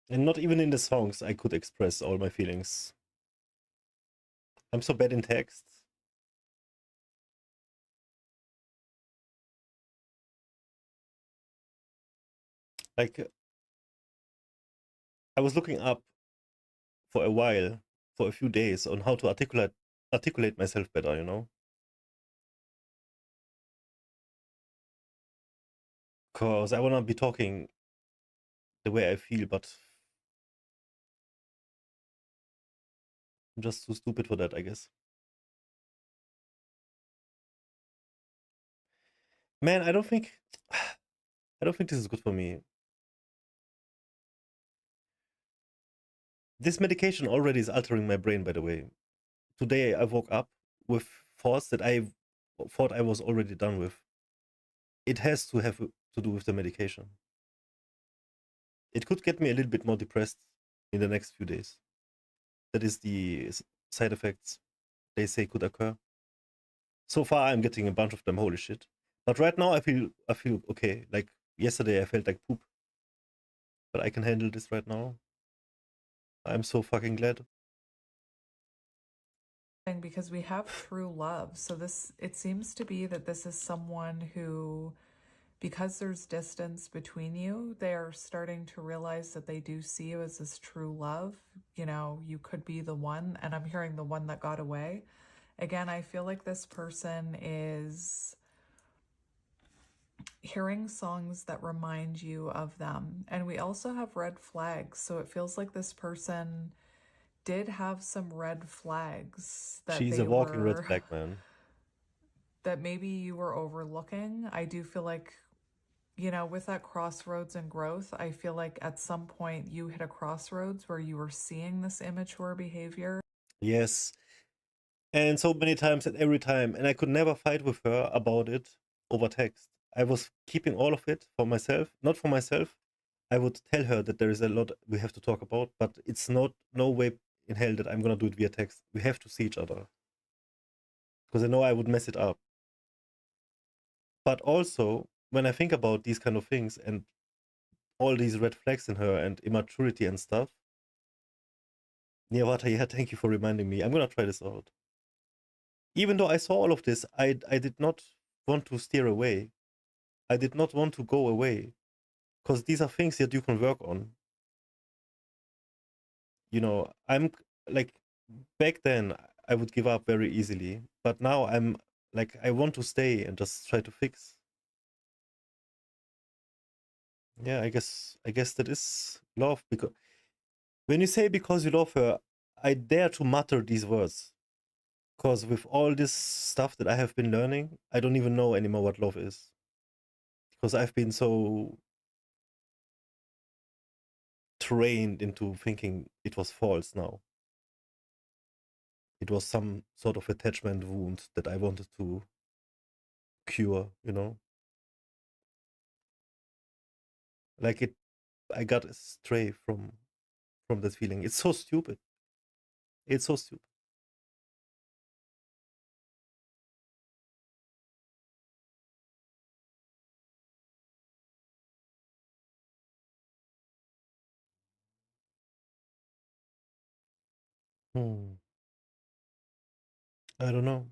And not even in the songs I could express all my feelings. I'm so bad in text. Like, I was looking up for a while, for a few days, on how to articulate myself better, you know? Because I want to be talking the way I feel, but I'm just too stupid for that, I guess. Man, I don't think this is good for me. This medication already is altering my brain, by the way. Today I woke up with thoughts that I thought I was already done with. It has to have to do with the medication. It could get me a little bit more depressed in the next few days. That is the side effects they say could occur. So far I'm getting a bunch of them, holy shit. But right now I feel okay. Like yesterday I felt like poop. But I can handle this right now. I'm so fucking glad. Because we have true love. So this, it seems to be that this is someone who, because there's distance between you, they are starting to realize that they do see you as this true love. You know, you could be the one, and I'm hearing the one that got away. Again, I feel like this person is hearing songs that remind you of them. And we also have red flags. So it feels like this person did have some red flags that She's a walking red flag, man. That maybe you were overlooking. I do feel like, you know, with that crossroads and growth, I feel like at some point you hit a crossroads where you were seeing this immature behavior. Yes. And so many times and every time. And I could never fight with her about it over text. I was keeping all of it for myself. Not for myself. I would tell her that there is a lot we have to talk about, but it's no way in hell that I'm going to do it via text. We have to see each other. Because I know I would mess it up. But also, when I think about these kind of things and all these red flags in her and immaturity and stuff, Niyawata, yeah, thank you for reminding me. I'm going to try this out. Even though I saw all of this, I did not want to steer away. I did not want to go away. Because these are things that you can work on. You know, I'm like, back then I would give up very easily. But now I'm like, I want to stay and just try to fix. Yeah, I guess that is love, because When you say because you love her, I dare to mutter these words. Because with all this stuff that I have been learning, I don't even know anymore what love is. Because I've been so trained into thinking it was false now. It was some sort of attachment wound that I wanted to cure, you know? Like it, I got astray from that feeling. It's so stupid. It's so stupid. I don't know.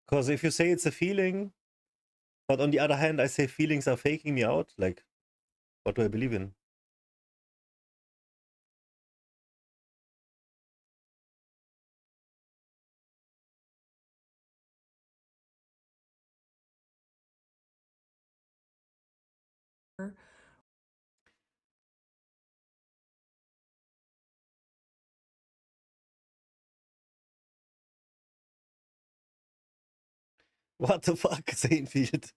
Because if you say it's a feeling, but on the other hand, I say feelings are faking me out, like, what do I believe in? What the fuck, Saintfield?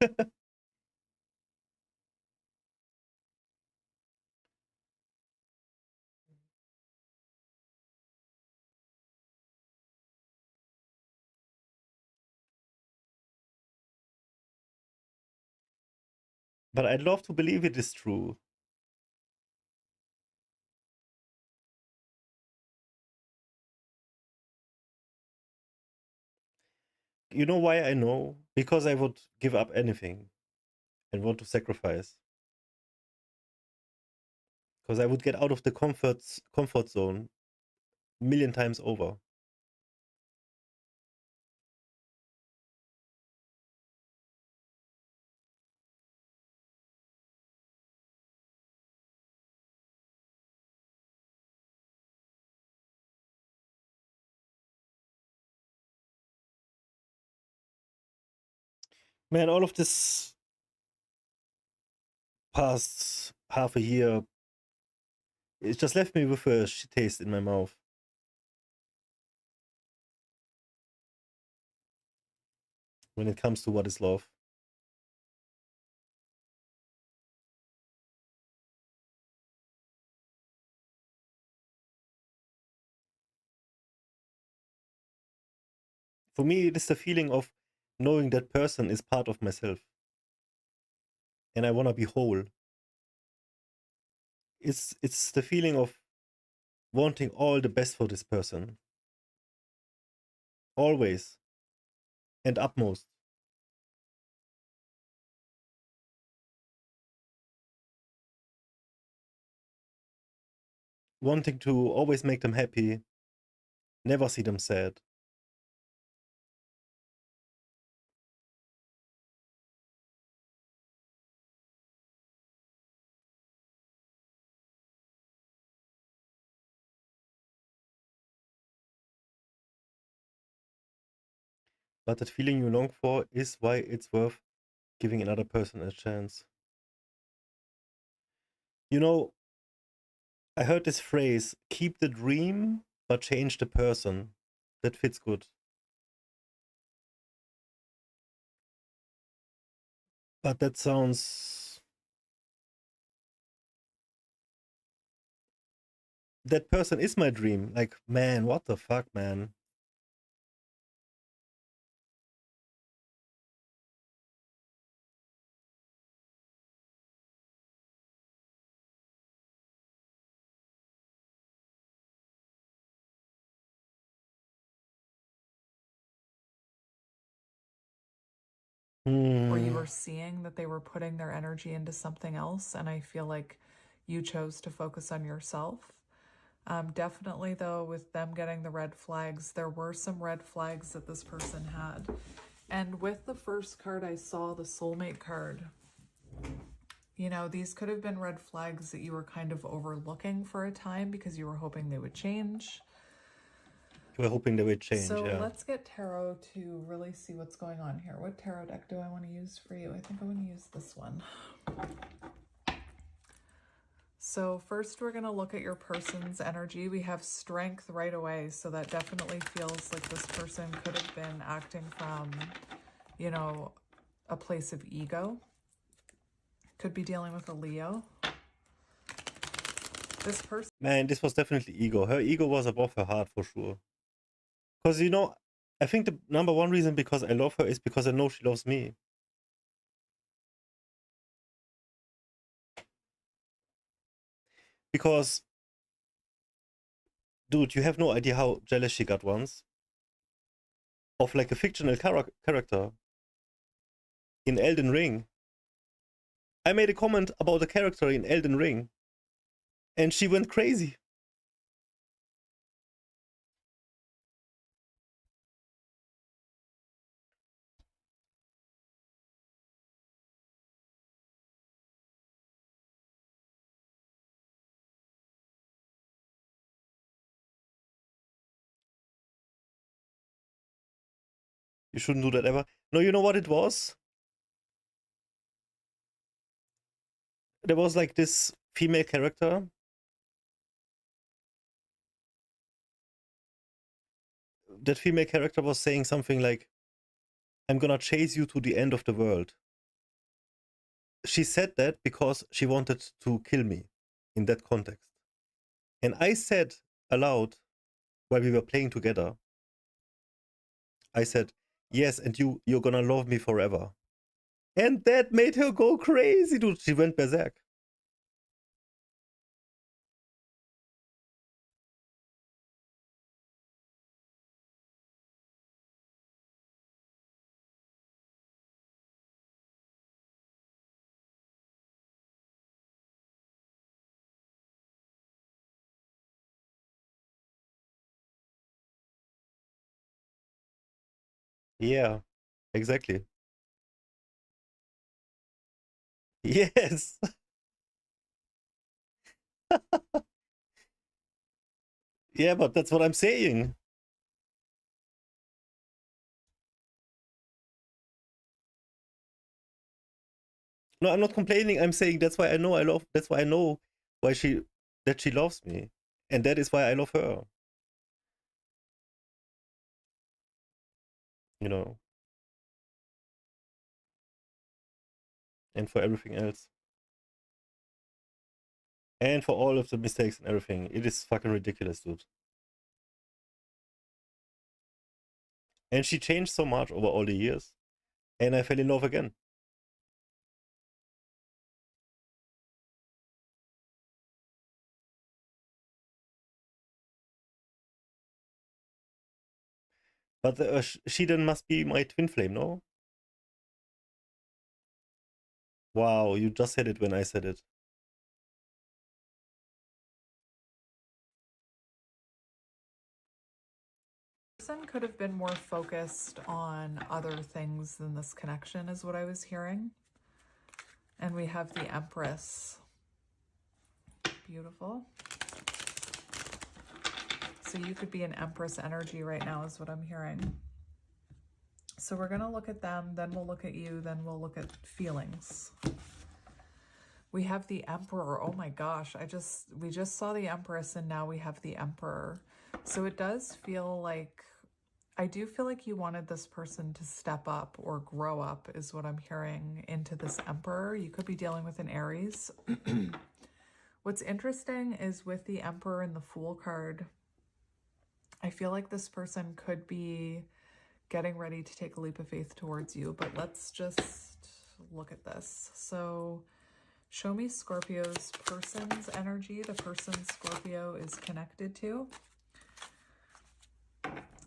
But I'd love to believe it is true. You know why I know? Because I would give up anything and want to sacrifice. Because I would get out of the comfort zone a million times over. Man, all of this past half a year, it just left me with a shit taste in my mouth. When it comes to what is love. For me, it is the feeling of knowing that person is part of myself. And I want to be whole. It's the feeling of wanting all the best for this person. Always. And utmost. Wanting to always make them happy. Never see them sad. But that feeling you long for is why it's worth giving another person a chance. You know, I heard this phrase, keep the dream, but change the person. That fits good. But that sounds... That person is my dream. Like, man, what the fuck, man? Or you were seeing that they were putting their energy into something else, and I feel like you chose to focus on yourself. Definitely, though, with them getting the red flags, there were some red flags that this person had. And with the first card, I saw the soulmate card. You know, these could have been red flags that you were kind of overlooking for a time because you were hoping they would change. You were hoping they would change, So yeah. let's get tarot to really see what's going on here. What tarot deck do I want to use for you? I think I want to use this one. So first we're going to look at your person's energy. We have strength right away. So that definitely feels like this person could have been acting from, you know, a place of ego. Could be dealing with a Leo. This person... Man, this was definitely ego. Her ego was above her heart for sure. Because, you know, I think the number one reason because I love her is because I know she loves me. Because, dude, you have no idea how jealous she got once of like a fictional character in Elden Ring. I made a comment about a character in Elden Ring and she went crazy. You shouldn't do that ever. No, you know what it was? There was like this female character. That female character was saying something like, I'm gonna chase you to the end of the world. She said that because she wanted to kill me in that context. And I said aloud, while we were playing together, I said, yes, and you're gonna love me forever. And that made her go crazy, dude. She went berserk. Yeah, exactly. Yes. Yeah, but that's what I'm saying. No, I'm not complaining. I'm saying that's why I know that's why I know why that she loves me. And that is why I love her. You know. And for everything else. And for all of the mistakes and everything. It is fucking ridiculous, dude. And she changed so much over all the years. And I fell in love again. But she then must be my twin flame, no? Wow, you just said it when I said it. Person could have been more focused on other things than this connection is what I was hearing. And we have the Empress. Beautiful. So you could be an Empress energy right now is what I'm hearing. So we're going to look at them, then we'll look at you, then we'll look at feelings. We have the Emperor. Oh my gosh, we just saw the Empress and now we have the Emperor. So it does feel like, I do feel like you wanted this person to step up or grow up is what I'm hearing into this Emperor. You could be dealing with an Aries. What's interesting is with the Emperor and the Fool card, I feel like this person could be getting ready to take a leap of faith towards you, but let's just look at this. So show me Scorpio's person's energy, the person Scorpio is connected to.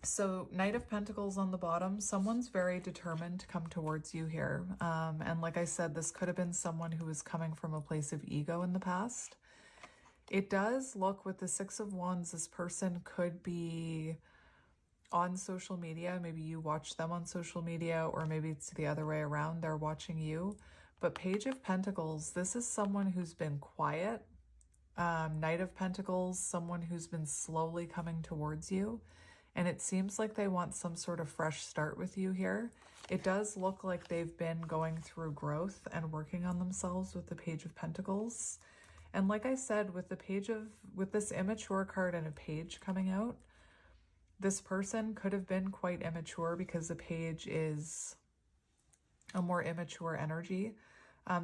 So Knight of Pentacles on the bottom, someone's very determined to come towards you here. And like I said, this could have been someone who was coming from a place of ego in the past. It does look with the Six of Wands, this person could be on social media. Maybe you watch them on social media, or maybe it's the other way around. They're watching you. But Page of Pentacles, this is someone who's been quiet. Knight of Pentacles, someone who's been slowly coming towards you. And it seems like they want some sort of fresh start with you here. It does look like they've been going through growth and working on themselves with the Page of Pentacles. And like I said, with this immature card and a page coming out, this person could have been quite immature because the page is a more immature energy.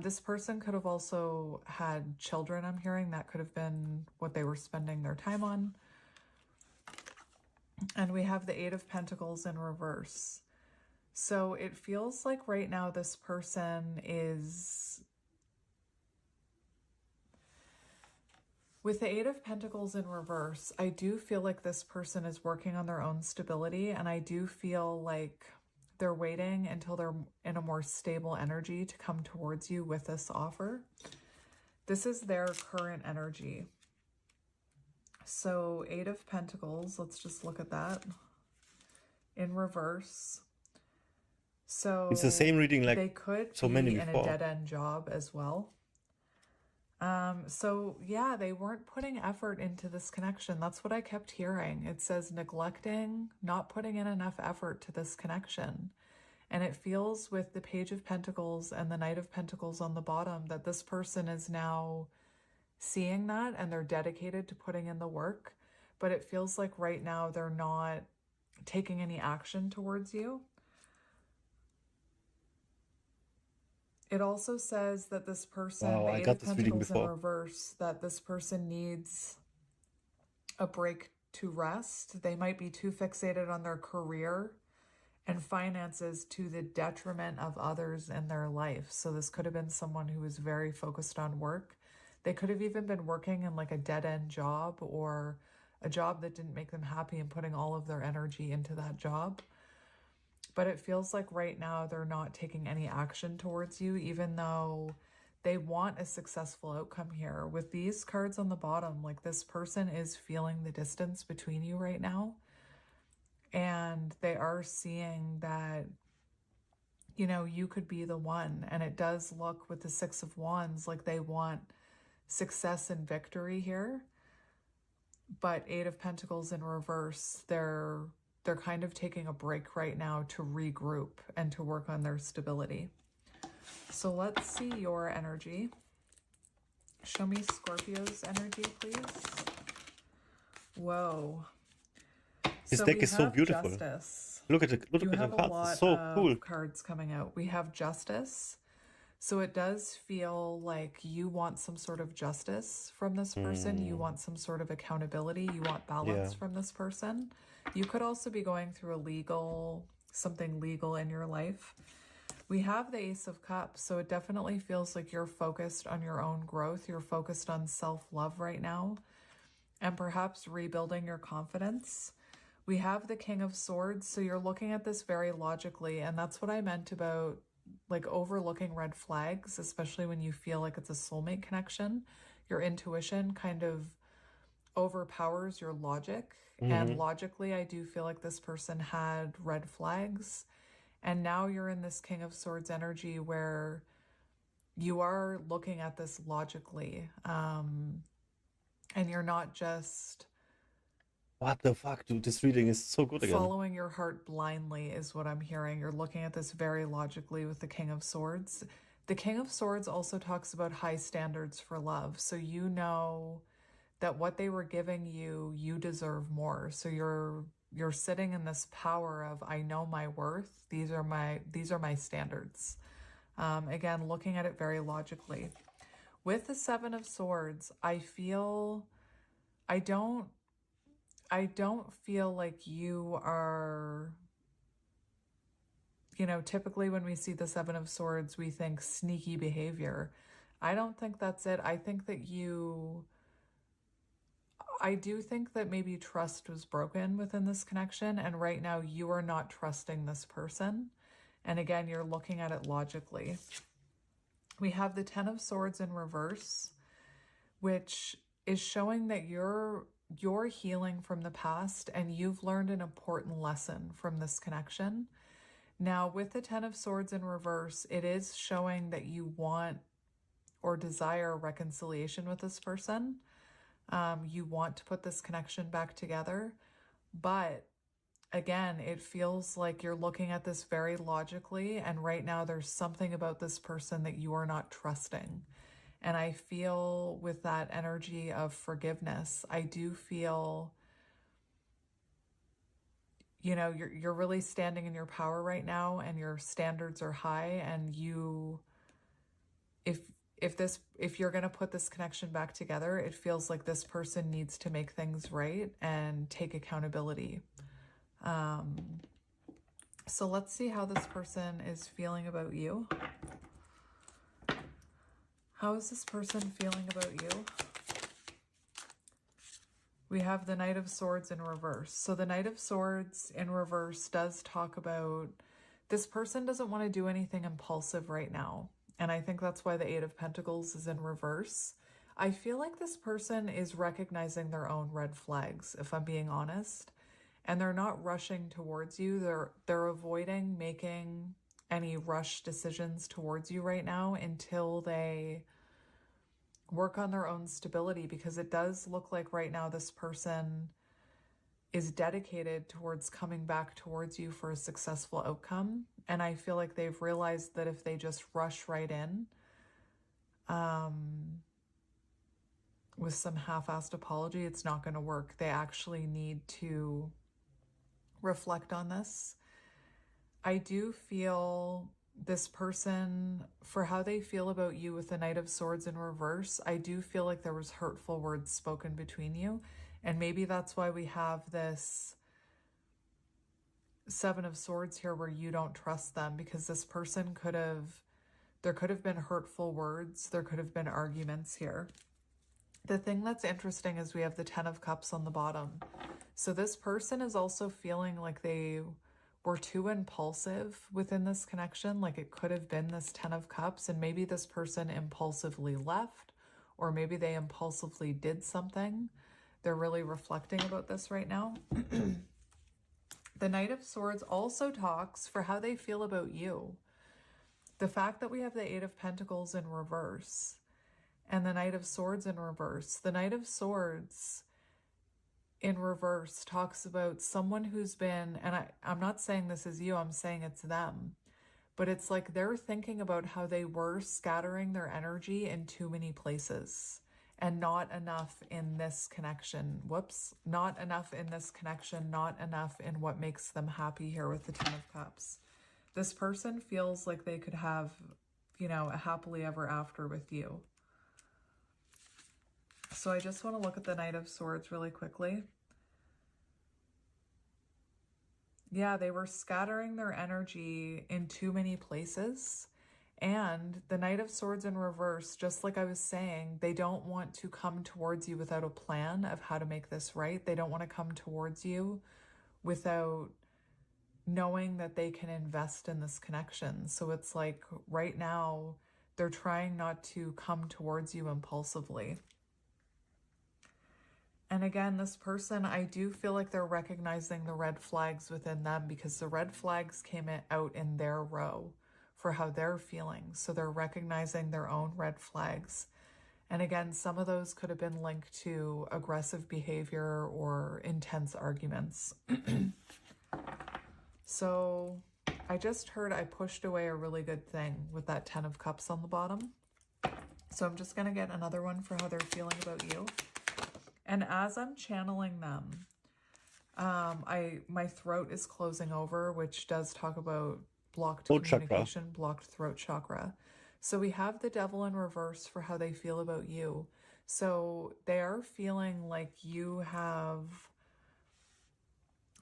This person could have also had children, I'm hearing. That could have been what they were spending their time on. And we have the Eight of Pentacles in reverse. So it feels like right now this person is... With the Eight of Pentacles in reverse, I do feel like this person is working on their own stability, and I do feel like they're waiting until they're in a more stable energy to come towards you with this offer. This is their current energy. So Eight of Pentacles, let's just look at that in reverse. So It's the same reading like they could so be many in a before. dead-end job as well. So yeah, they weren't putting effort into this connection. That's what I kept hearing. It says neglecting, not putting in enough effort to this connection. And it feels with the Page of Pentacles and the Knight of Pentacles on the bottom that this person is now seeing that and they're dedicated to putting in the work. But it feels like right now they're not taking any action towards you. It also says that this person, Wow, the I Eight got of this reading Pentacles in before. reverse, that this person needs a break to rest. They might be too fixated on their career and finances to the detriment of others in their life. So this could have been someone who was very focused on work. They could have even been working in like a dead-end job or a job that didn't make them happy and putting all of their energy into that job. But it feels like right now they're not taking any action towards you, even though they want a successful outcome here. With these cards on the bottom, like this person is feeling the distance between you right now. And they are seeing that, you know, you could be the one. And it does look with the Six of Wands like they want success and victory here. But Eight of Pentacles in reverse, they're kind of taking a break right now to regroup and to work on their stability. So let's see your energy. Show me Scorpio's energy, please. Whoa. This So deck we is so have beautiful. Justice. Look at it. Look You at the have a cards. lot It's so of cool. cards coming out. We have Justice. So it does feel like you want some sort of justice from this person. You want some sort of accountability. You want balance Yeah. from this person. You could also be going through something legal in your life. We have the Ace of Cups. So it definitely feels like you're focused on your own growth. You're focused on self-love right now and perhaps rebuilding your confidence. We have the King of Swords. So you're looking at this very logically. And that's what I meant about like overlooking red flags, especially when you feel like it's a soulmate connection. Your intuition kind of overpowers your logic. And logically, I do feel like this person had red flags. And now you're in this King of Swords energy where you are looking at this logically. And you're not just What the fuck, dude? This reading is so good again. following your heart blindly is what I'm hearing. You're looking at this very logically with the King of Swords. The King of Swords also talks about high standards for love. So you know that what they were giving you, you deserve more. So you're sitting in this power of, I know my worth. These are my standards. Again, looking at it very logically. With the Seven of Swords, I don't feel like you are, you know, typically when we see the Seven of Swords, we think sneaky behavior. I don't think that's it. I do think that maybe trust was broken within this connection. And right now you are not trusting this person. And again, you're looking at it logically. We have the Ten of Swords in reverse, which is showing that you're healing from the past and you've learned an important lesson from this connection. Now, with the Ten of Swords in reverse, it is showing that you want or desire reconciliation with this person. You want to put this connection back together. But again, it feels like you're looking at this very logically. And right now there's something about this person that you are not trusting. And I feel with that energy of forgiveness, I do feel, you know, you're really standing in your power right now, and your standards are high, and if you're going to put this connection back together, it feels like this person needs to make things right and take accountability. So let's see how this person is feeling about you. How is this person feeling about you? We have the Knight of Swords in reverse. So the Knight of Swords in reverse does talk about this person doesn't want to do anything impulsive right now. And I think that's why the Eight of Pentacles is in reverse. I feel like this person is recognizing their own red flags, if I'm being honest. And they're not rushing towards you. They're avoiding making any rush decisions towards you right now until they work on their own stability, because it does look like right now this person is dedicated towards coming back towards you for a successful outcome. And I feel like they've realized that if they just rush right in with some half-assed apology, it's not going to work. They actually need to reflect on this. I do feel this person, for how they feel about you with the Knight of Swords in reverse, I do feel like there was hurtful words spoken between you. And maybe that's why we have this Seven of Swords here where you don't trust them, because this person there could have been hurtful words. There could have been arguments here. The thing that's interesting is we have the Ten of Cups on the bottom. So this person is also feeling like they were too impulsive within this connection. Like it could have been this Ten of Cups, and maybe this person impulsively left, or maybe they impulsively did something. They're really reflecting about this right now. The Knight of Swords also talks for how they feel about you. The fact that we have the Eight of Pentacles in reverse and the Knight of Swords in reverse. The Knight of Swords in reverse talks about someone who's been, and I'm not saying this is you, I'm saying it's them, but it's like they're thinking about how they were scattering their energy in too many places and not enough in this connection. Not enough in this connection, not enough in what makes them happy here with the Ten of Cups. This person feels like they could have, you know, a happily ever after with you. So I just want to look at the Knight of Swords really quickly. Yeah, they were scattering their energy in too many places. And the Knight of Swords in reverse, just like I was saying, they don't want to come towards you without a plan of how to make this right. They don't want to come towards you without knowing that they can invest in this connection. So it's like right now, they're trying not to come towards you impulsively. And again, this person, I do feel like they're recognizing the red flags within them, because the red flags came out in their row for how they're feeling. So they're recognizing their own red flags. And again, some of those could have been linked to aggressive behavior or intense arguments. So I just heard I pushed away a really good thing with that Ten of Cups on the bottom. So I'm just going to get another one for how they're feeling about you. And as I'm channeling them, my throat is closing over, which does talk about blocked communication, blocked throat chakra. So we have the Devil in reverse for how they feel about you. So they are feeling like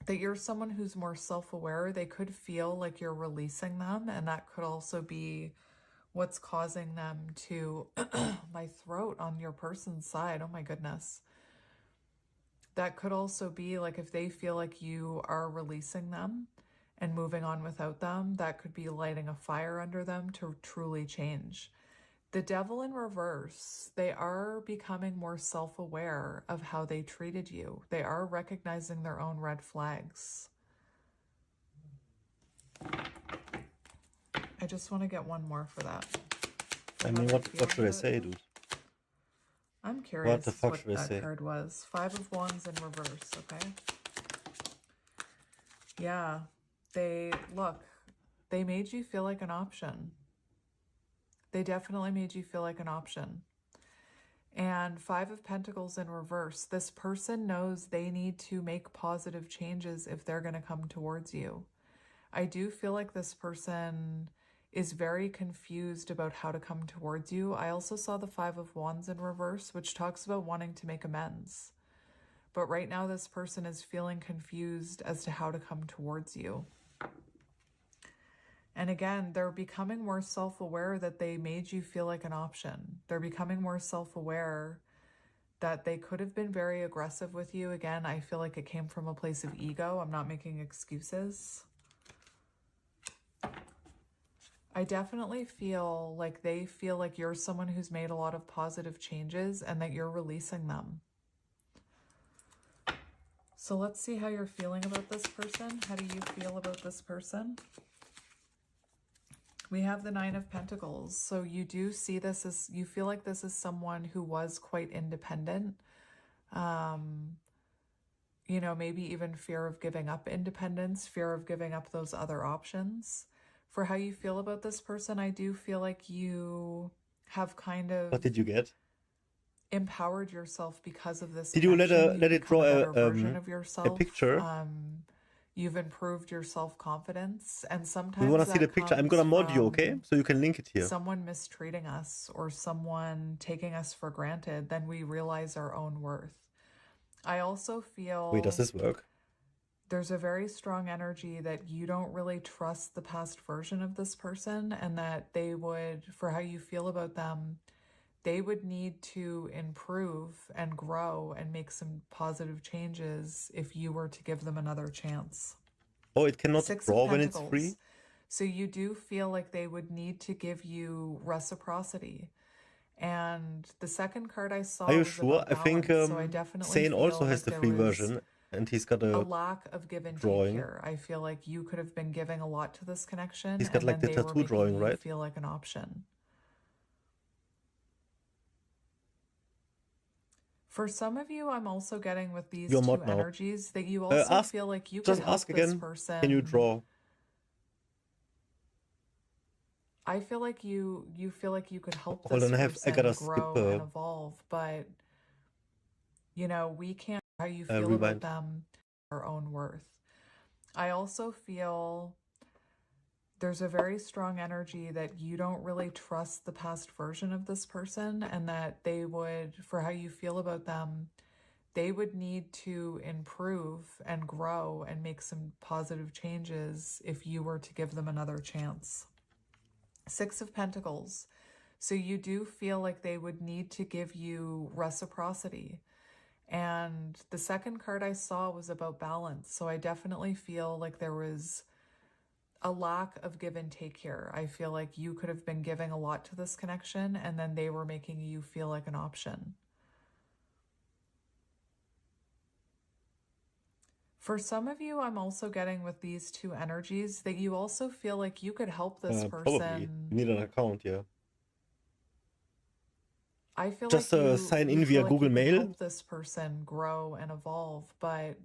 that you're someone who's more self-aware. They could feel like you're releasing them, and that could also be what's causing them to my throat on your person's side. Oh my goodness. That could also be like if they feel like you are releasing them and moving on without them, that could be lighting a fire under them to truly change. The Devil in reverse, they are becoming more self-aware of how they treated you. They are recognizing their own red flags. I just want to get one more for that. I mean, what should I say, dude? I'm curious What the fuck should I that say? card was. Five of Wands in reverse, okay? Yeah, they made you feel like an option. They definitely made you feel like an option. And Five of Pentacles in reverse. This person knows they need to make positive changes if they're going to come towards you. I do feel like this person is very confused about how to come towards you. I also saw the Five of Wands in reverse, which talks about wanting to make amends. But right now, this person is feeling confused as to how to come towards you. And again, they're becoming more self-aware that they made you feel like an option. They're becoming more self-aware that they could have been very aggressive with you. Again, I feel like it came from a place of ego. I'm not making excuses. I definitely feel like they feel like you're someone who's made a lot of positive changes and that you're releasing them. So let's see how you're feeling about this person. How do you feel about this person? We have the Nine of Pentacles. So you do see this as, you feel like this is someone who was quite independent. You know, maybe even fear of giving up independence, fear of giving up those other options. For how you feel about this person, I do feel like you have kind of... What did you get? Empowered yourself because of this. Did you let it draw a picture? You've improved your self-confidence, and sometimes We want to see the picture. I'm gonna mod you, okay? So you can link it here. Someone mistreating us or someone taking us for granted, then we realize our own worth. I also feel... Wait, does this work? There's a very strong energy that you don't really trust the past version of this person, and that they would, for how you feel about them, they would need to improve and grow and make some positive changes if you were to give them another chance. Oh, it cannot draw when it's Pentacles. free? So you do feel like they would need to give you reciprocity. And the second card I saw Are you was sure? about I think balance. So I definitely Sane feel also has like the there free was version, and he's got a a lack of give and drawing. take here. I feel like you could have been giving a lot to this connection. He's got and like the then they were tattoo making drawing, you right? feel like an option. For some of you, I'm also getting with these You're two mod now. energies that you also feel like you could Just help ask this again. person. Can you draw? I feel like you feel like you could help Hold this on, I person gotta skip, grow and evolve, but you know, we can't how you feel about rewind. them, our own worth. I also feel there's a very strong energy that you don't really trust the past version of this person, and that they would, for how you feel about them, they would need to improve and grow and make some positive changes if you were to give them another chance. Six of Pentacles. So you do feel like they would need to give you reciprocity. And the second card I saw was about balance. So I definitely feel like there was a lack of give and take here. I feel like you could have been giving a lot to this connection, and then they were making you feel like an option. For some of you, I'm also getting with these two energies that you also feel like you could help this person. Probably. You need an account, yeah. I feel Just like you sign in you via feel like Google you could Mail. help this person grow and evolve, but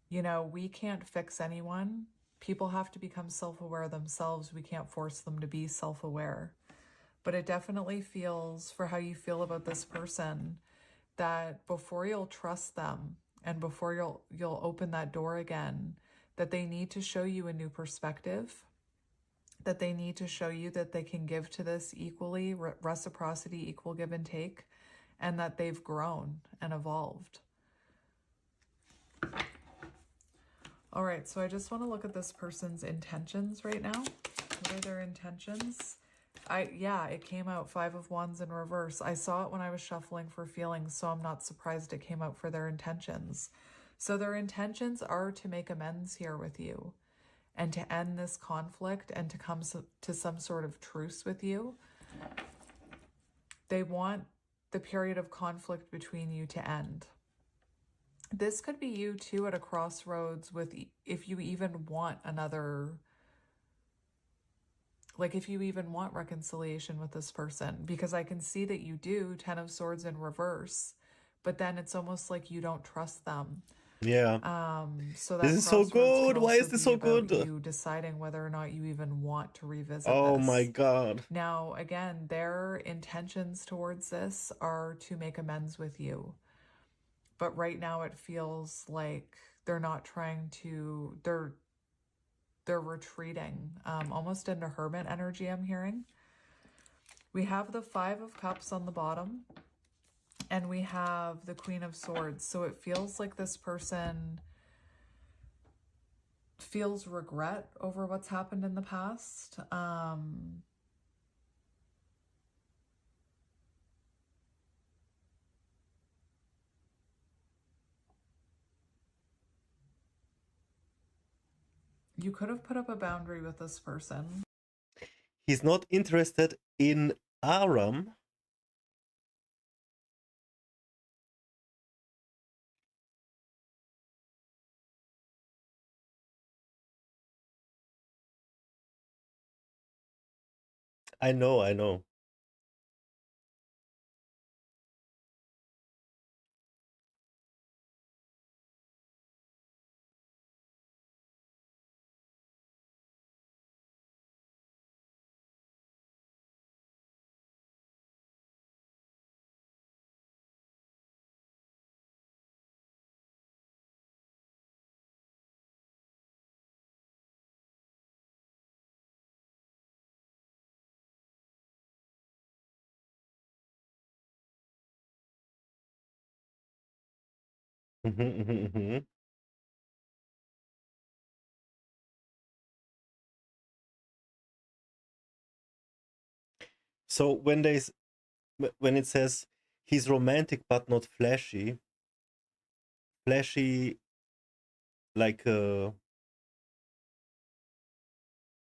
you know, we can't fix anyone. People have to become self-aware themselves. We can't force them to be self-aware. But it definitely feels, for how you feel about this person, that before you'll trust them and before you'll open that door again, that they need to show you a new perspective, that they need to show you that they can give to this equally, reciprocity, equal give and take, and that they've grown and evolved. All right, so I just want to look at this person's intentions right now. What are their intentions? Yeah, it came out Five of Wands in reverse. I saw it when I was shuffling for feelings, so I'm not surprised it came out for their intentions. So their intentions are to make amends here with you and to end this conflict and to come to some sort of truce with you. They want the period of conflict between you to end. This could be you too at a crossroads with if you even want another, like if you even want reconciliation with this person, because I can see that you do. Ten of Swords in reverse, but then it's almost like you don't trust them. Yeah. So that This is so crossroads could good. Why is also this be so about good? you deciding whether or not you even want to revisit Oh this. my god. Now, again, their intentions towards this are to make amends with you. But right now it feels like they're not trying to, they're retreating, almost into hermit energy, I'm hearing. We have the Five of Cups on the bottom, and we have the Queen of Swords. So it feels like this person feels regret over what's happened in the past. You could have put up a boundary with this person. He's not interested in Aram. I know, I know. So when it says he's romantic but not flashy, like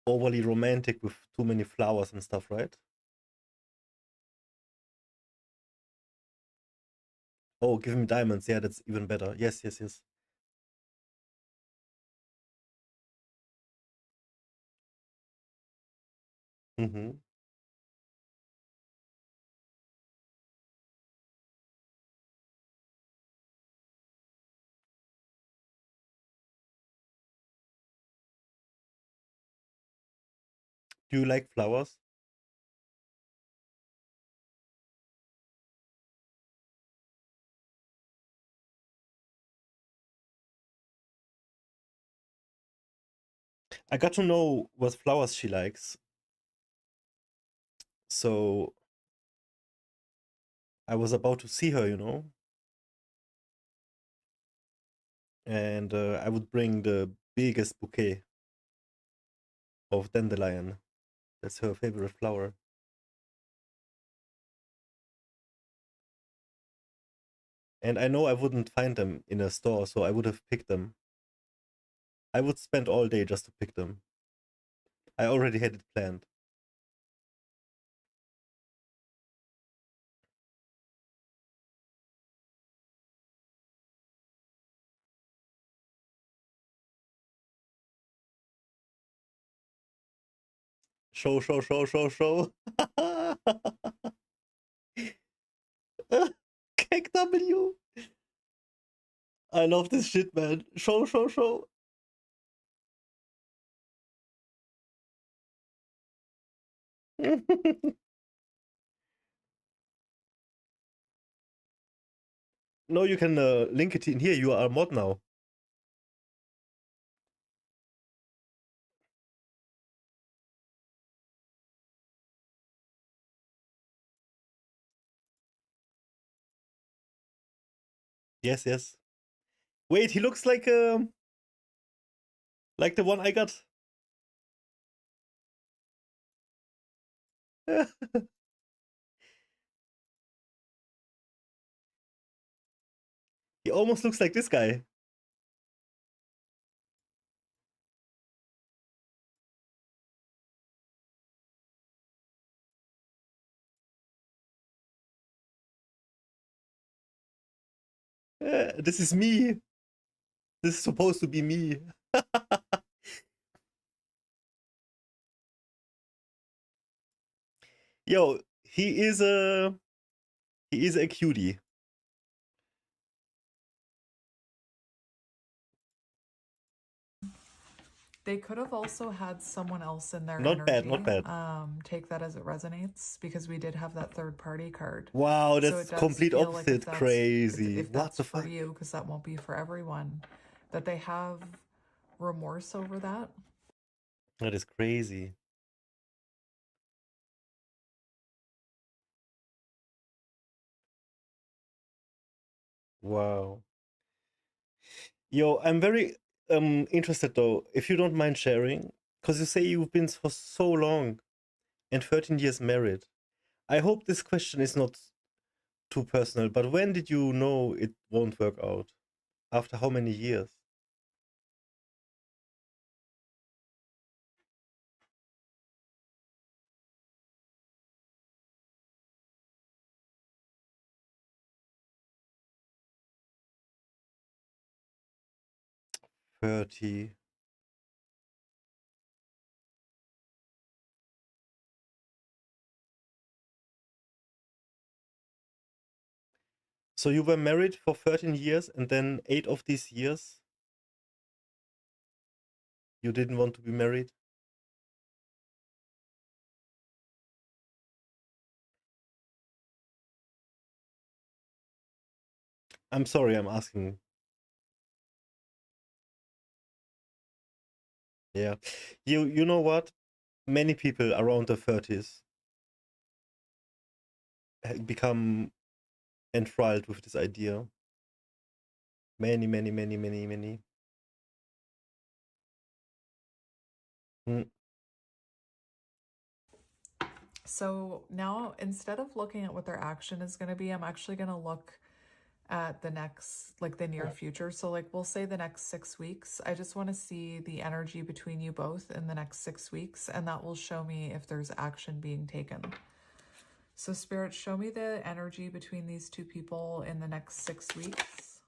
overly romantic with too many flowers and stuff, right? Oh, give him diamonds. Yeah, that's even better. Yes, yes, yes. Mm-hmm. Do you like flowers? I got to know what flowers she likes. So I was about to see her, you know, and I would bring the biggest bouquet of dandelion. That's her favorite flower. And I know I wouldn't find them in a store, so I would have picked them. I would spend all day just to pick them. I already had it planned. Show, show, show, show, show. Cake W. I love this shit, man. Show, show, show. No, you can link it in here. You are a mod now. Yes, yes. Wait, he looks like the one I got. He almost looks like this guy. This is me. This is supposed to be me. Yo, he is a cutie. They could have also had someone else in their Not bad, energy. not bad. Take that as it resonates, because we did have that third party card. Wow, So that's it does complete feel like if opposite. that's Crazy. if What that's the for fuck? you, because that won't be for everyone, that they have remorse over that. That is crazy. Wow. Yo, I'm very interested though, if you don't mind sharing, because you say you've been for so long and 13 years married. I hope this question is not too personal, but when did you know it won't work out? After how many years? Thirty. So you were married for 13 years and then 8 of these years you didn't want to be married? I'm sorry, I'm asking. Yeah. You know what? Many people around the 30s become enthralled with this idea. Many, many, many, many, many. Mm. So now, instead of looking at what their action is going to be, I'm actually going to look at the next, like the near future. So like we'll say the next 6 weeks. I just want to see the energy between you both in the next 6 weeks, and that will show me if there's action being taken. So Spirit, show me the energy between these two people in the next 6 weeks.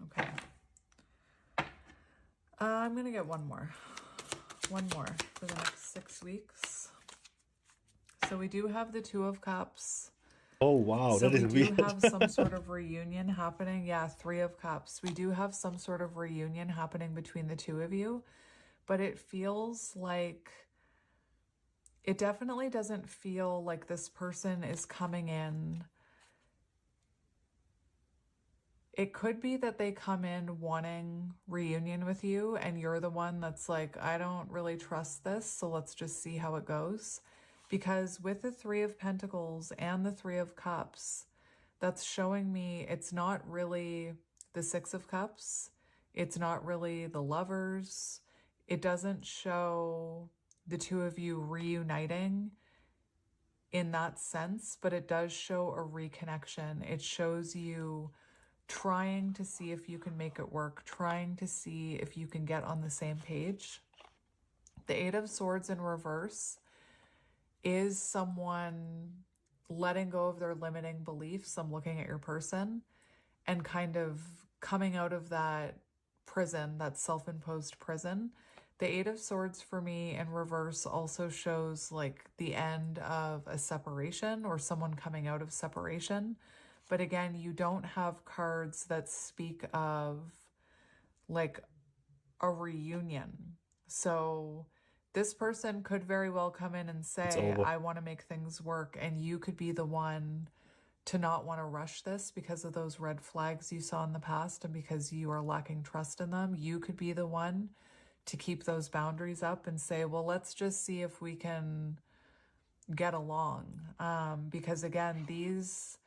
Okay. I'm going to get one more for the next 6 weeks. So we do have the Two of Cups. Oh, wow, So that is we do weird. have some sort of reunion happening. Yeah, Three of Cups. We do have some sort of reunion happening between the two of you, but it feels like, it definitely doesn't feel like this person is coming in. It could be that they come in wanting reunion with you and you're the one that's like, I don't really trust this, so let's just see how it goes. Because with the Three of Pentacles and the Three of Cups, that's showing me it's not really the Six of Cups. It's not really the Lovers. It doesn't show the two of you reuniting in that sense, but it does show a reconnection. It shows you trying to see if you can make it work, trying to see if you can get on the same page. The Eight of Swords in reverse is someone letting go of their limiting beliefs. I'm looking at your person and kind of coming out of that prison, that self-imposed prison. The Eight of Swords for me in reverse also shows like the end of a separation or someone coming out of separation. But again, you don't have cards that speak of like a reunion. So this person could very well come in and say, I want to make things work. And you could be the one to not want to rush this because of those red flags you saw in the past and because you are lacking trust in them. You could be the one to keep those boundaries up and say, well, let's just see if we can get along. Because again, these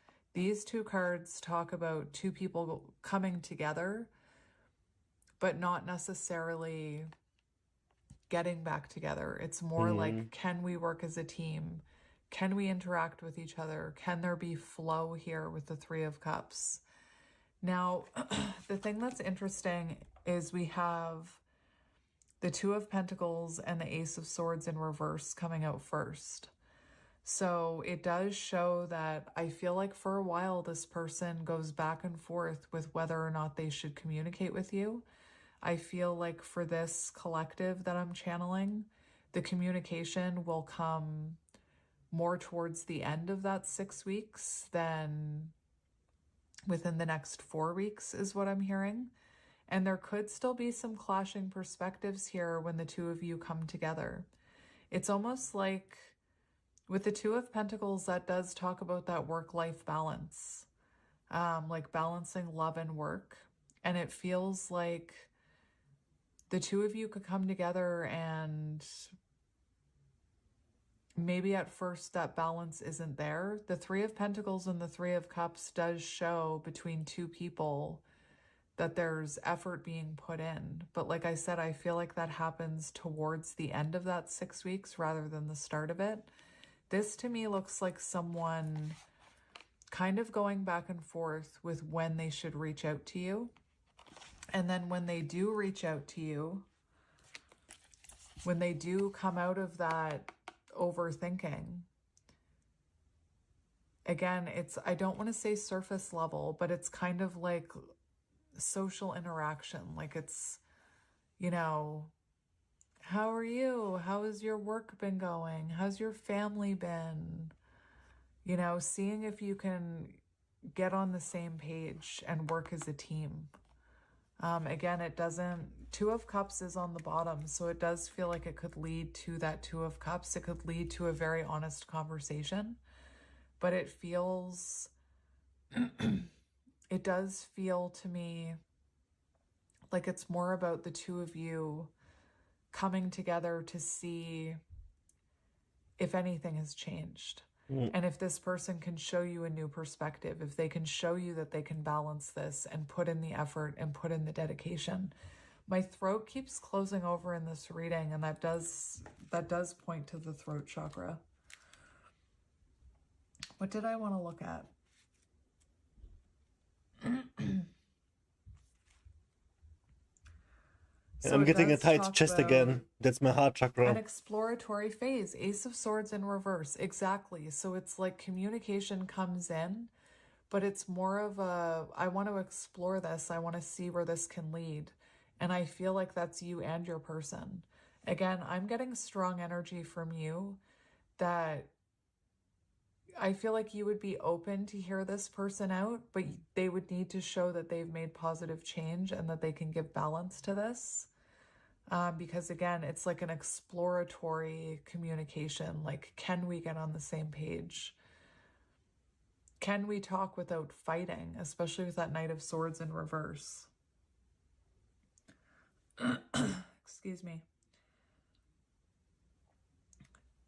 two cards talk about two people coming together, but not necessarily getting back together. It's more like, can we work as a team? Can we interact with each other? Can there be flow here with the Three of Cups? Now, the thing that's interesting is we have the Two of Pentacles and the Ace of Swords in reverse coming out first. So it does show that I feel like for a while this person goes back and forth with whether or not they should communicate with you. I feel like for this collective that I'm channeling, The communication will come more towards the end of that 6 weeks than within the next 4 weeks is what I'm hearing. And there could still be some clashing perspectives here when the two of you come together. It's almost like with the Two of Pentacles, that does talk about that work-life balance, like balancing love and work. And it feels like the two of you could come together and maybe at first that balance isn't there. The Three of Pentacles and the Three of Cups does show between two people that there's effort being put in. But like I said, I feel like that happens towards the end of that 6 weeks rather than the start of it. This to me looks like someone kind of going back and forth with when they should reach out to you. And then when they do reach out to you, when they do come out of that overthinking, again, it's, I don't want to say surface level, but it's kind of like social interaction. Like it's, you know, how are you? How has your work been going? How's your family been? You know, seeing if you can get on the same page and work as a team. Again, it doesn't, Two of Cups is on the bottom, so it does feel like it could lead to that Two of Cups. It could lead to a very honest conversation, but it feels, it does feel to me like it's more about the two of you coming together to see if anything has changed. And if this person can show you a new perspective, if they can show you that they can balance this and put in the effort and put in the dedication. My throat keeps closing over in this reading, and that does point to the throat chakra. What did I want to look at? So I'm getting a does tight talk chest about again. That's my heart an chakra. exploratory phase. Ace of Swords in reverse. Exactly. So it's like communication comes in, but it's more of a, I want to explore this. I want to see where this can lead. And I feel like that's you and your person. Again, I'm getting strong energy from you that I feel like you would be open to hear this person out, but they would need to show that they've made positive change and that they can give balance to this. Because again, it's like an exploratory communication. Like, can we get on the same page? Can we talk without fighting, especially with that Knight of Swords in reverse? Excuse me.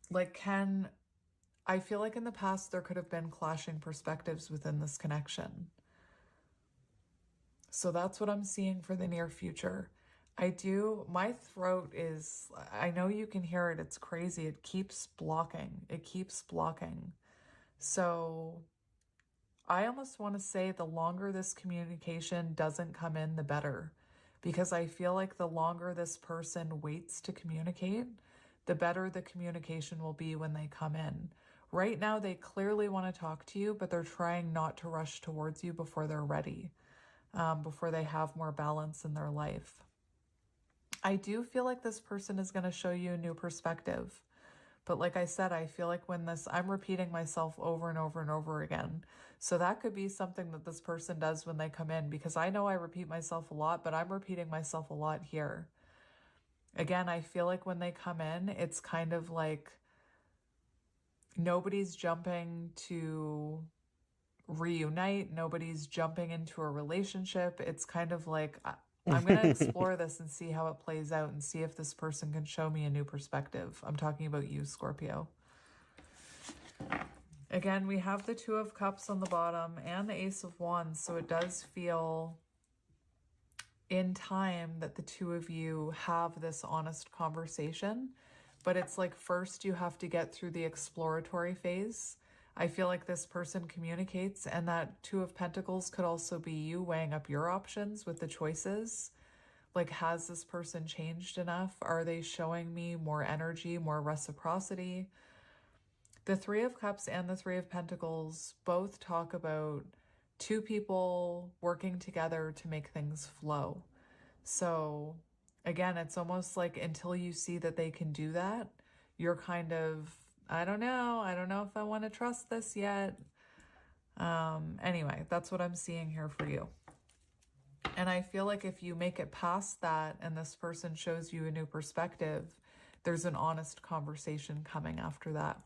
Like, I feel like in the past there could have been clashing perspectives within this connection. So that's what I'm seeing for the near future. My throat is, I know you can hear it, it's crazy. It keeps blocking. So I almost want to say the longer this communication doesn't come in, the better. Because I feel like the longer this person waits to communicate, the better the communication will be when they come in. Right now, they clearly want to talk to you, but they're trying not to rush towards you before they're ready, before they have more balance in their life. I do feel like this person is going to show you a new perspective. But like I said, I feel like I'm repeating myself over and over and over again. So that could be something that this person does when they come in, because I know I repeat myself a lot, but I'm repeating myself a lot here. Again, I feel like when they come in, it's kind of like nobody's jumping to reunite. Nobody's jumping into a relationship. It's kind of like, I'm going to explore this and see how it plays out and see if this person can show me a new perspective. I'm talking about you, Scorpio. Again, we have the Two of Cups on the bottom and the Ace of Wands. So it does feel in time that the two of you have this honest conversation. But it's like first you have to get through the exploratory phase. I feel like this person communicates, and that Two of Pentacles could also be you weighing up your options with the choices. Like, has this person changed enough? Are they showing me more energy, more reciprocity? The Three of Cups and the Three of Pentacles both talk about two people working together to make things flow. So again, it's almost like until you see that they can do that, you're kind of, I don't know if I want to trust this yet. Anyway, that's what I'm seeing here for you. And I feel like if you make it past that and this person shows you a new perspective, there's an honest conversation coming after that.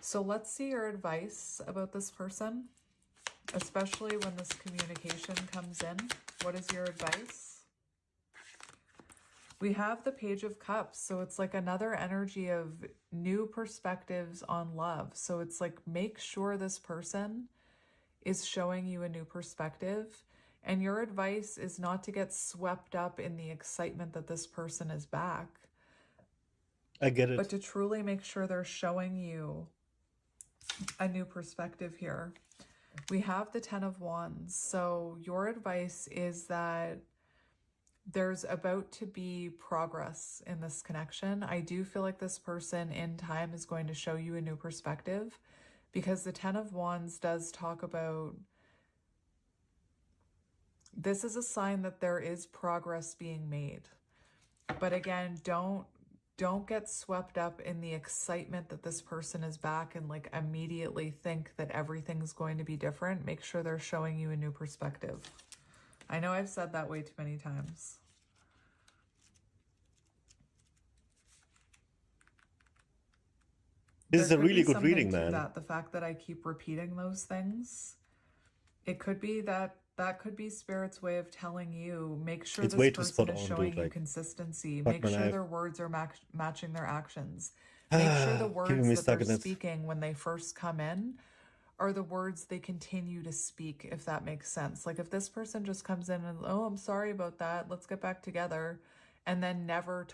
So let's see your advice about this person, especially when this communication comes in. What is your advice? We have the Page of Cups, so it's like another energy of new perspectives on love. So it's like, make sure this person is showing you a new perspective. And your advice is not to get swept up in the excitement that this person is back. I get it. But to truly make sure they're showing you a new perspective here. We have the 10 of Wands. So your advice is that there's about to be progress in this connection. I do feel like this person in time is going to show you a new perspective, because the 10 of Wands does talk about, this is a sign that there is progress being made. But again, don't get swept up in the excitement that this person is back and like immediately think that everything's going to be different. Make sure they're showing you a new perspective. I know I've said that way too many times. This is a really good something reading, to man. that, the fact that I keep repeating those things, it could be that could be Spirit's way of telling you, make sure It's this way too person spot is on, showing dude. you Like, consistency. fuck Make my sure life. their words are matching their actions. Make sure the Keeping words me that stuck they're in it. speaking when they first come in are the words they continue to speak, if that makes sense. Like if this person just comes in and, oh, I'm sorry about that, let's get back together, and then never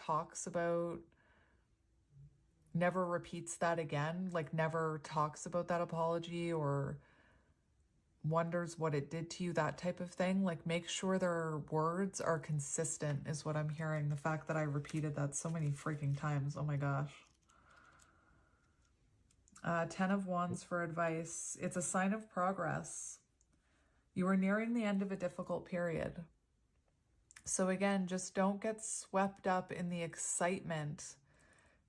repeats that again, like never talks about that apology or wonders what it did to you, that type of thing. Like make sure their words are consistent is what I'm hearing. The fact that I repeated that so many freaking times. Oh my gosh. 10 of Wands for advice. It's a sign of progress. You are nearing the end of a difficult period. So again, just don't get swept up in the excitement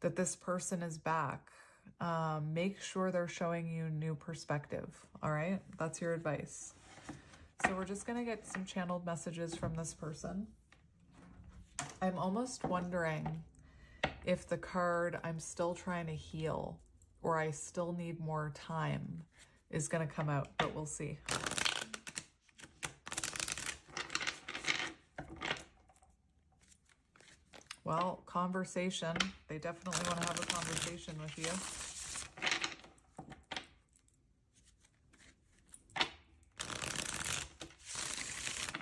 that this person is back. Make sure they're showing you new perspective. All right, that's your advice. So we're just going to get some channeled messages from this person. I'm almost wondering if the card I'm still trying to heal or I still need more time is going to come out, but we'll see. Well, conversation. They definitely want to have a conversation with you.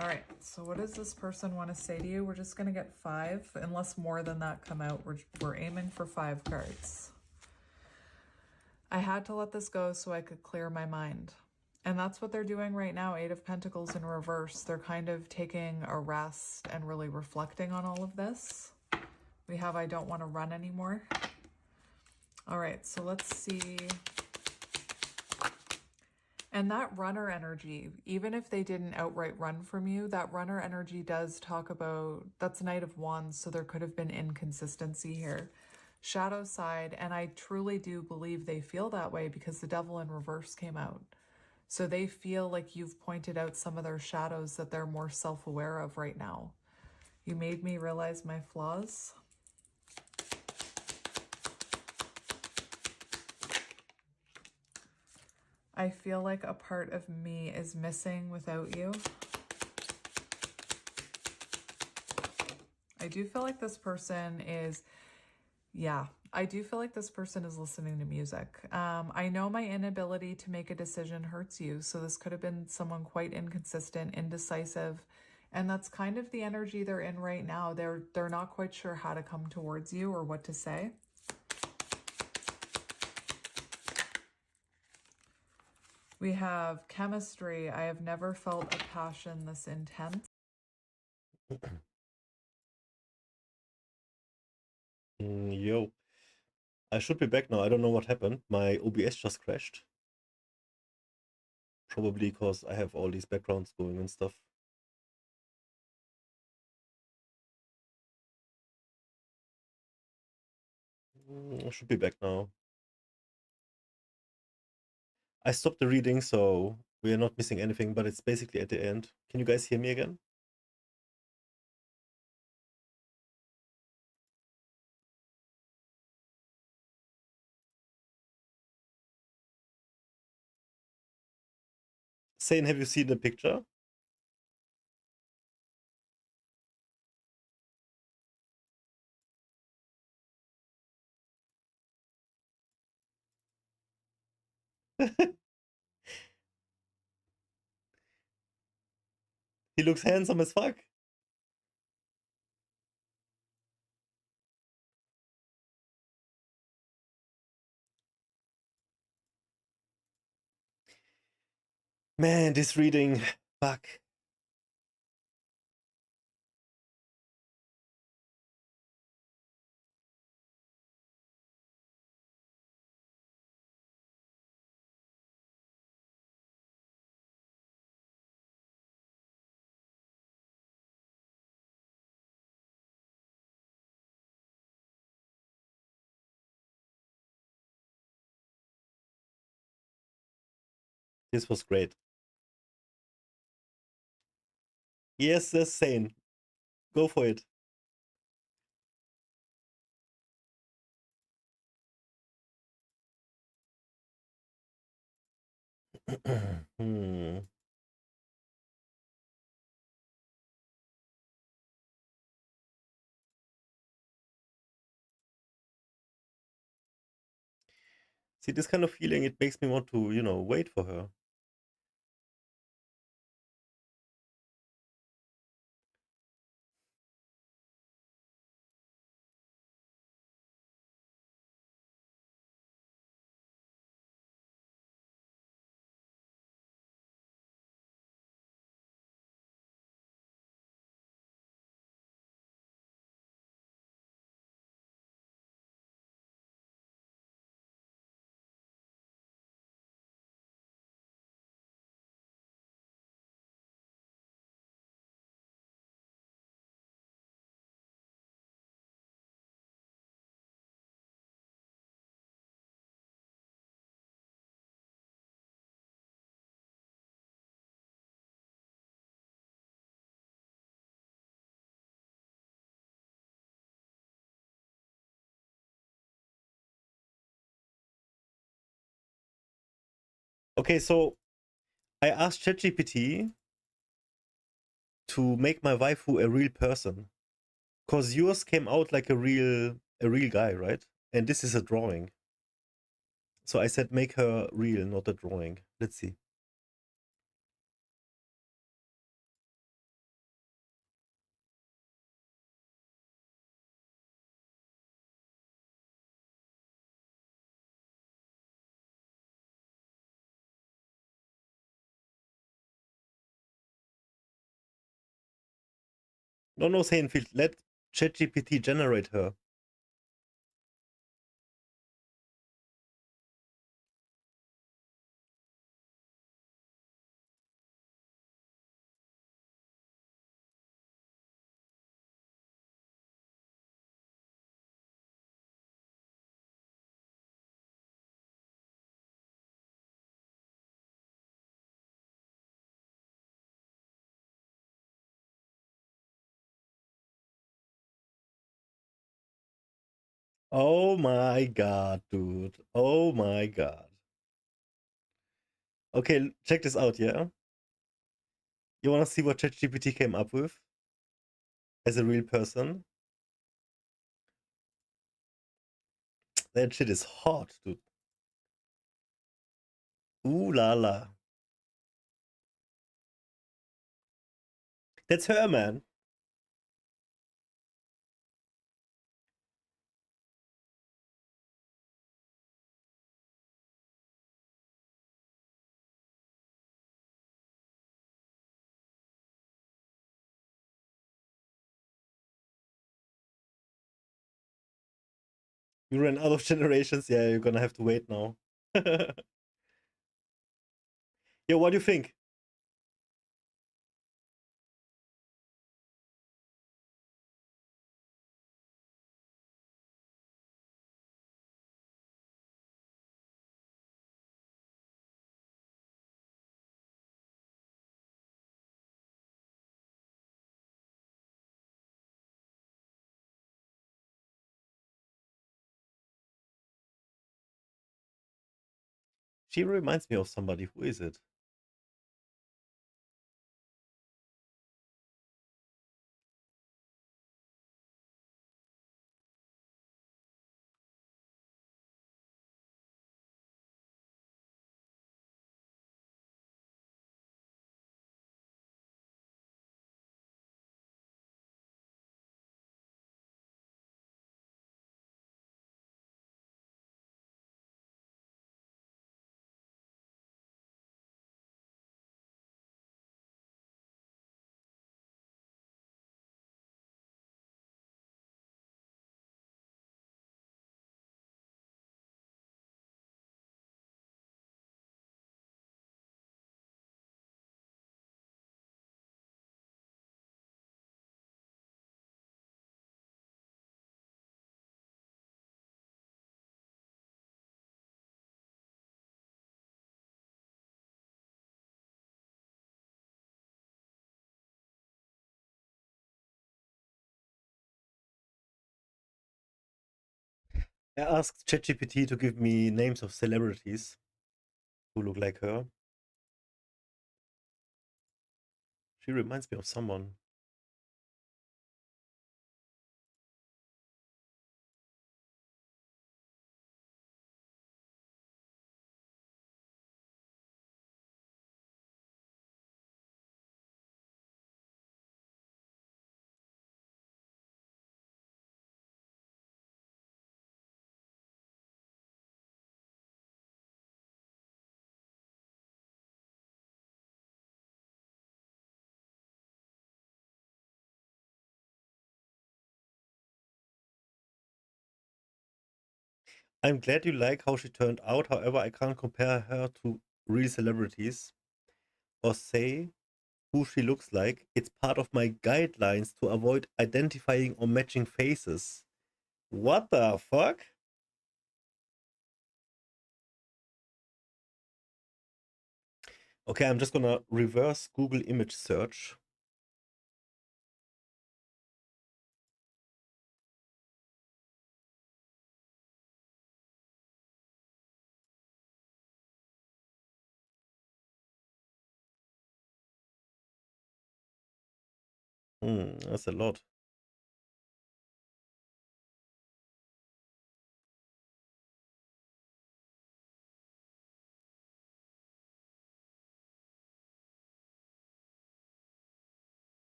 All right, so what does this person want to say to you? We're just going to get 5. Unless more than that come out, we're aiming for 5 cards. I had to let this go so I could clear my mind. And that's what they're doing right now. 8 of Pentacles in reverse. They're kind of taking a rest and really reflecting on all of this. We have I don't want to run anymore. All right, so let's see. And that runner energy, even if they didn't outright run from you, that runner energy does talk about, that's Knight of Wands, so there could have been inconsistency here. Shadow side, and I truly do believe they feel that way because the Devil in reverse came out. So they feel like you've pointed out some of their shadows that they're more self-aware of right now. You made me realize my flaws. I feel like a part of me is missing without you. I do feel like this person is, I do feel like this person is listening to music. I know my inability to make a decision hurts you, so this could have been someone quite inconsistent, indecisive, and that's kind of the energy they're in right now. They're not quite sure how to come towards you or what to say. We have chemistry. I have never felt a passion this intense. Yo. I should be back now. I don't know what happened. My OBS just crashed. Probably because I have all these backgrounds going and stuff. I should be back now. I stopped the reading, so we are not missing anything, but it's basically at the end. Can you guys hear me again? Sane, have you seen the picture? He looks handsome as fuck. Man, this reading, fuck. This was great. Yes, that's Sane. Go for it. Hmm. See, this kind of feeling, it makes me want to, you know, wait for her. Okay, so I asked ChatGPT to make my waifu a real person. Cause yours came out like a real guy, right? And this is a drawing. So I said make her real, not a drawing. Let's see. No, Seinfeld, let ChatGPT generate her. Oh my god, dude. Oh my god. Okay, check this out, yeah? You wanna see what ChatGPT came up with? As a real person? That shit is hot, dude. Ooh la la. That's her, man. You ran out of generations. Yeah, you're gonna have to wait now. Yeah, what do you think? She reminds me of somebody. Who is it? I asked ChatGPT to give me names of celebrities who look like her. She reminds me of someone. I'm glad you like how she turned out. However, I can't compare her to real celebrities or say who she looks like. It's part of my guidelines to avoid identifying or matching faces. What the fuck? Okay, I'm just gonna reverse Google image search. That's a lot.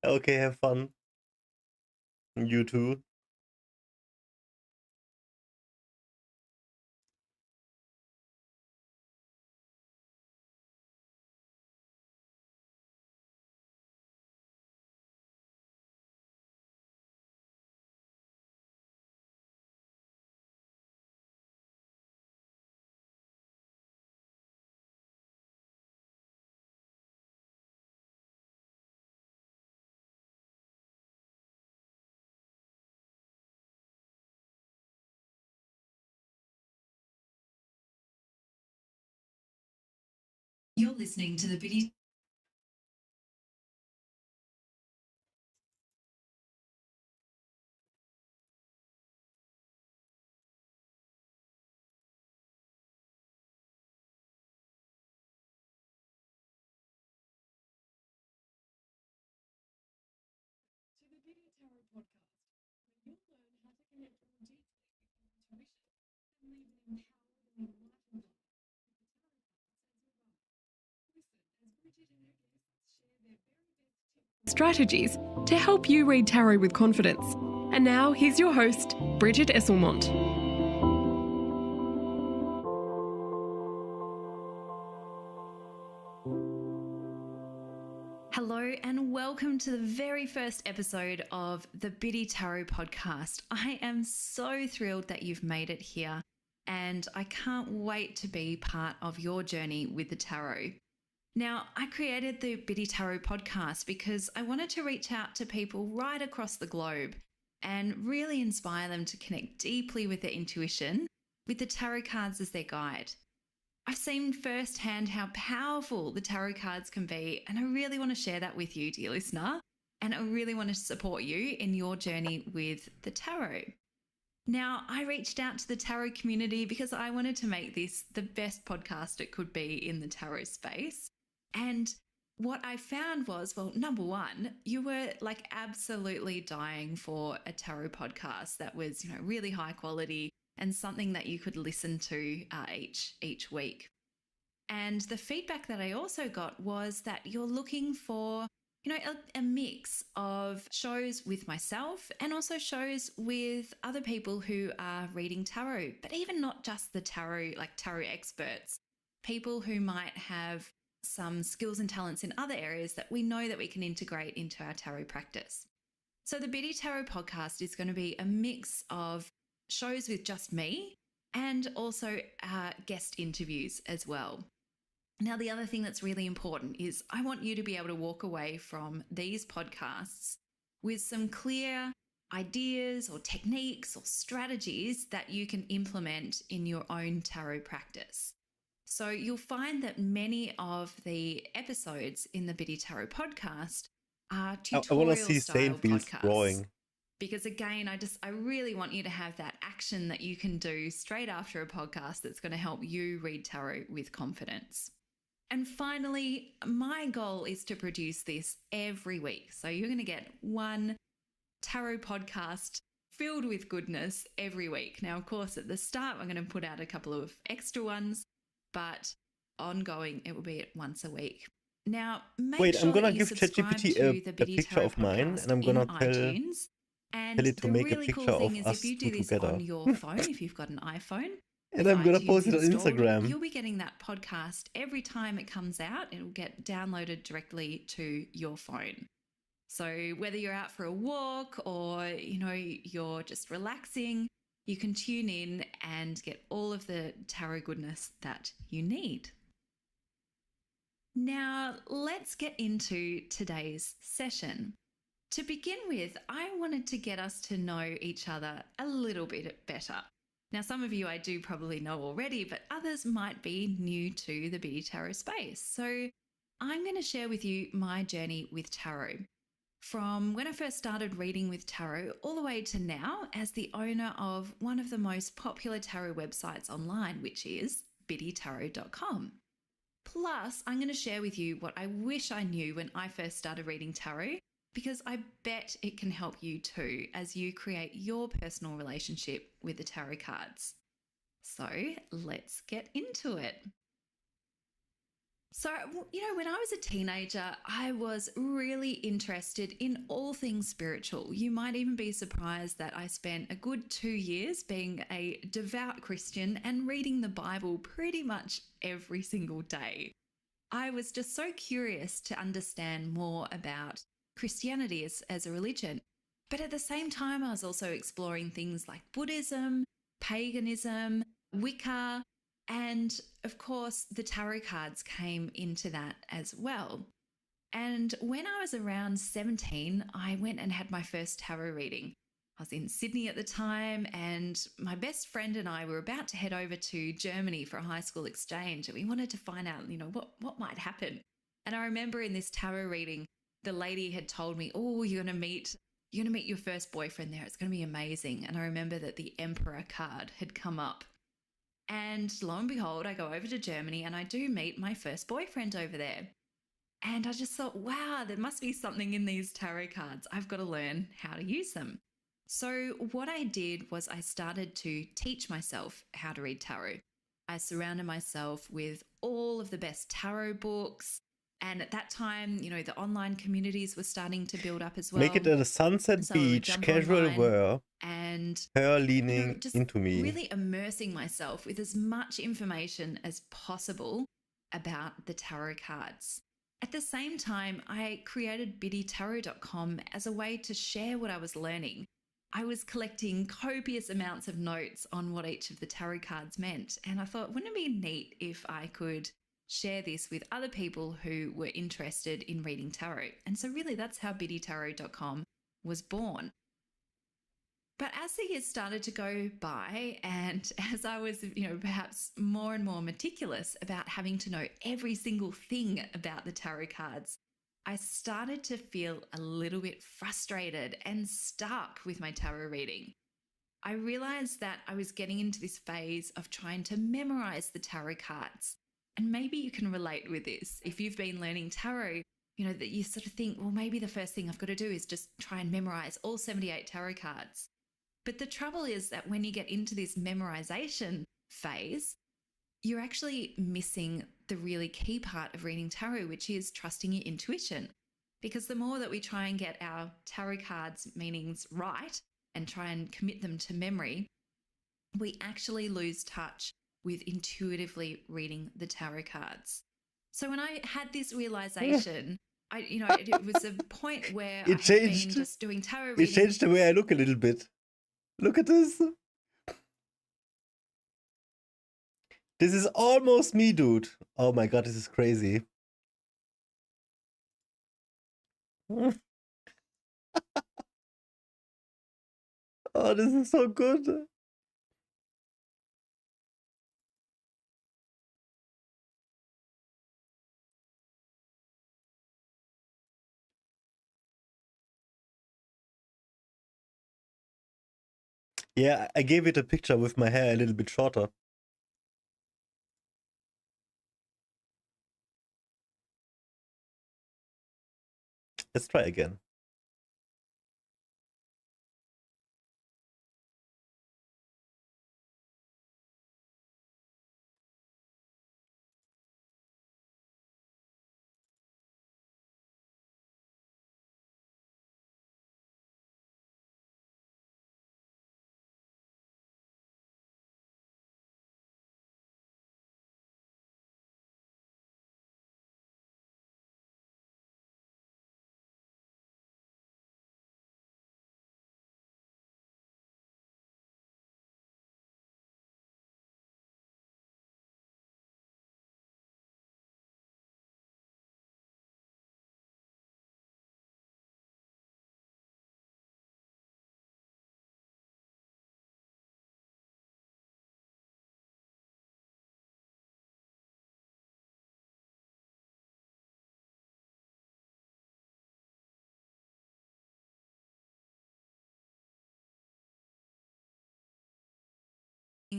Okay, have fun. You too. You're listening to the Biddy. To the Biddy Tarot podcast, where you'll learn how to connect more deeply with your intuition and live an empowered and enlightened life with the tarot cards as your guide. Listen as Bridget and her guests share their very best tips and strategies to help you read tarot with confidence. And now, here's your host, Bridget Esselmont. Hello and welcome to the very first episode of the Biddy Tarot podcast. I am so thrilled that you've made it here. and I can't wait to be part of your journey with the tarot. Now, I created the Biddy Tarot podcast because I wanted to reach out to people right across the globe and really inspire them to connect deeply with their intuition, with the tarot cards as their guide. I've seen firsthand how powerful the tarot cards can be, and I really want to share that with you, dear listener. And I really want to support you in your journey with the tarot. Now, I reached out to the tarot community because I wanted to make this the best podcast it could be in the tarot space. And what I found was, well, number one, you were like absolutely dying for a tarot podcast that was, really high quality and something that you could listen to each week. And the feedback that I also got was that you're looking for, a mix of shows with myself and also shows with other people who are reading tarot, but even not just the tarot, like tarot experts, people who might have some skills and talents in other areas that we know that we can integrate into our tarot practice. So the Biddy Tarot podcast is going to be a mix of shows with just me and also guest interviews as well. Now, the other thing that's really important is I want you to be able to walk away from these podcasts with some clear ideas or techniques or strategies that you can implement in your own tarot practice. So you'll find that many of the episodes in the Biddy Tarot podcast are tutorial I want to see style Saint Wheels podcasts. drawing. Because again, I really want you to have that action that you can do straight after a podcast that's going to help you read tarot with confidence. And finally, my goal is to produce this every week. So you're going to get one tarot podcast filled with goodness every week. Now, of course, at the start, I'm going to put out a couple of extra ones, but ongoing, it will be at once a week. Now, make sure I'm gonna that you give subscribe ChatGPT to a the Biddy picture Tarot of mine, podcast and I'm gonna in iTunes. And tell it to the make a really picture cool thing of is us if you two do this together. on your phone, if you've got an iPhone, And with I'm gonna iTunes post it on installed, Instagram. you'll be getting that podcast every time it comes out. It'll get downloaded directly to your phone. So whether you're out for a walk or, you're just relaxing, you can tune in and get all of the tarot goodness that you need. Now, let's get into today's session. To begin with, I wanted to get us to know each other a little bit better. Now, some of you I do probably know already, but others might be new to the Biddy Tarot space. So I'm going to share with you my journey with tarot. From when I first started reading with tarot all the way to now as the owner of one of the most popular tarot websites online, which is biddytarot.com. Plus, I'm going to share with you what I wish I knew when I first started reading tarot, because I bet it can help you too as you create your personal relationship with the tarot cards. So let's get into it. So, when I was a teenager, I was really interested in all things spiritual. You might even be surprised that I spent a good 2 years being a devout Christian and reading the Bible pretty much every single day. I was just so curious to understand more about Christianity as a religion. But at the same time, I was also exploring things like Buddhism, paganism, Wicca, and of course, the tarot cards came into that as well. And when I was around 17, I went and had my first tarot reading. I was in Sydney at the time, and my best friend and I were about to head over to Germany for a high school exchange, and we wanted to find out, what might happen. And I remember in this tarot reading, the lady had told me, "Oh, you're going to meet your first boyfriend there. It's going to be amazing." And I remember that the Emperor card had come up. And lo and behold, I go over to Germany and I do meet my first boyfriend over there. And I just thought, wow, there must be something in these tarot cards. I've got to learn how to use them. So what I did was I started to teach myself how to read tarot. I surrounded myself with all of the best tarot books. And at that time, the online communities were starting to build up as well. Make it at a sunset So I would beach, jump casual online wear, and her leaning just into me. really immersing myself with as much information as possible about the tarot cards. At the same time, I created biddytarot.com as a way to share what I was learning, I was collecting copious amounts of notes on what each of the tarot cards meant. And I thought, wouldn't it be neat if I could share this with other people who were interested in reading tarot? And so really that's how biddytarot.com was born. But as the years started to go by, and as I was, perhaps more and more meticulous about having to know every single thing about the tarot cards, I started to feel a little bit frustrated and stuck with my tarot reading. I realized that I was getting into this phase of trying to memorize the tarot cards. And maybe you can relate with this. If you've been learning tarot, that you sort of think, well, maybe the first thing I've got to do is just try and memorize all 78 tarot cards. But the trouble is that when you get into this memorization phase, you're actually missing the really key part of reading tarot, which is trusting your intuition. Because the more that we try and get our tarot cards meanings right and try and commit them to memory, we actually lose touch with intuitively reading the tarot cards. So when I had this realization, it was a point where I had been just doing tarot reading. It changed the way I look a little bit. Look at this. This is almost me, dude. Oh my god, this is crazy. Oh, this is so good. Yeah, I gave it a picture with my hair a little bit shorter. Let's try again.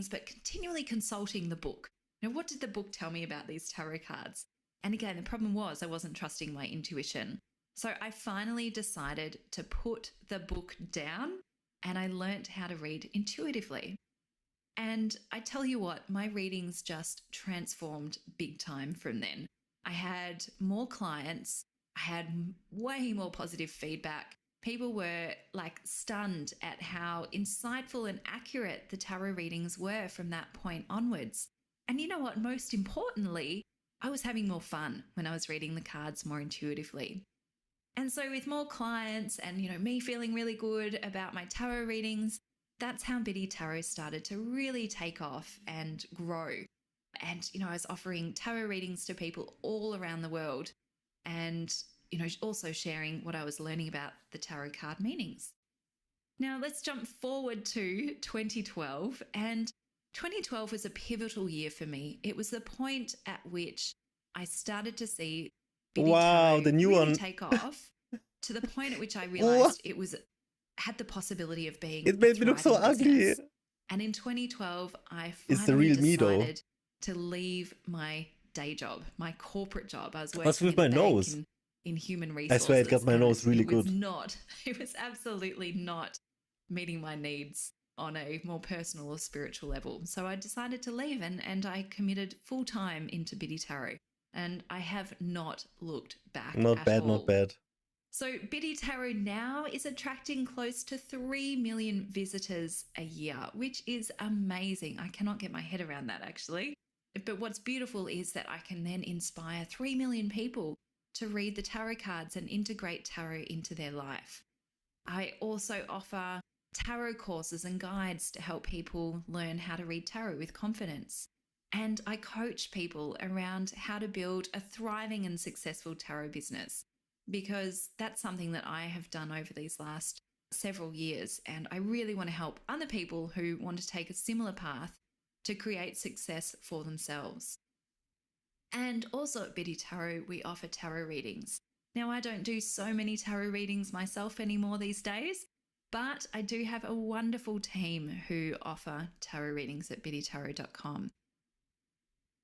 But continually consulting the book. Now, what did the book tell me about these tarot cards? And again, the problem was I wasn't trusting my intuition. So I finally decided to put the book down and I learnt how to read intuitively. And I tell you what, my readings just transformed big time from then. I had more clients, I had way more positive feedback. People were like stunned at how insightful and accurate the tarot readings were from that point onwards. And you know what? Most importantly, I was having more fun when I was reading the cards more intuitively. And so with more clients and, me feeling really good about my tarot readings, that's how Biddy Tarot started to really take off and grow. And, I was offering tarot readings to people all around the world and, also sharing what I was learning about the tarot card meanings. Now let's jump forward to 2012. And 2012 was a pivotal year for me. It was the point at which I started to see Biddy Tarot the new really one take off to the point at which I realized it had the possibility of being It made me look so ugly. And in 2012, I It's the finally real me, though. decided to leave my day job, my corporate job. I was What's working with my in a bank nose? in human I resources. swear it got my and nose really good. It was absolutely not meeting my needs on a more personal or spiritual level. So I decided to leave and I committed full time into Biddy Tarot. And I have not looked back Not bad, not bad. So Biddy Tarot now is attracting close to 3 million visitors a year, which is amazing. I cannot get my head around that actually. But what's beautiful is that I can then inspire 3 million people to read the tarot cards and integrate tarot into their life. I also offer tarot courses and guides to help people learn how to read tarot with confidence. And I coach people around how to build a thriving and successful tarot business, because that's something that I have done over these last several years. And I really want to help other people who want to take a similar path to create success for themselves. And also at Biddy Tarot, we offer tarot readings. Now, I don't do so many tarot readings myself anymore these days, but I do have a wonderful team who offer tarot readings at biddytarot.com.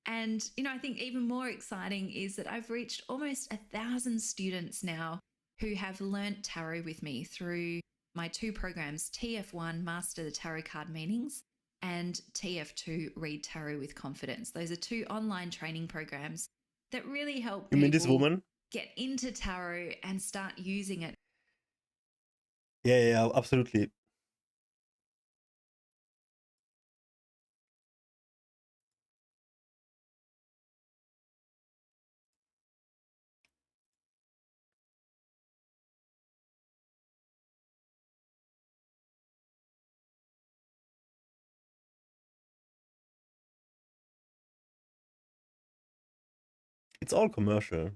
And, I think even more exciting is that I've reached almost 1,000 students now who have learnt tarot with me through my 2 programs, TF1, Master the Tarot Card Meanings, and TF2, Read Tarot with Confidence. Those are 2 online training programs that really help You mean this people woman? get into tarot and start using it. Yeah, absolutely. It's all commercial.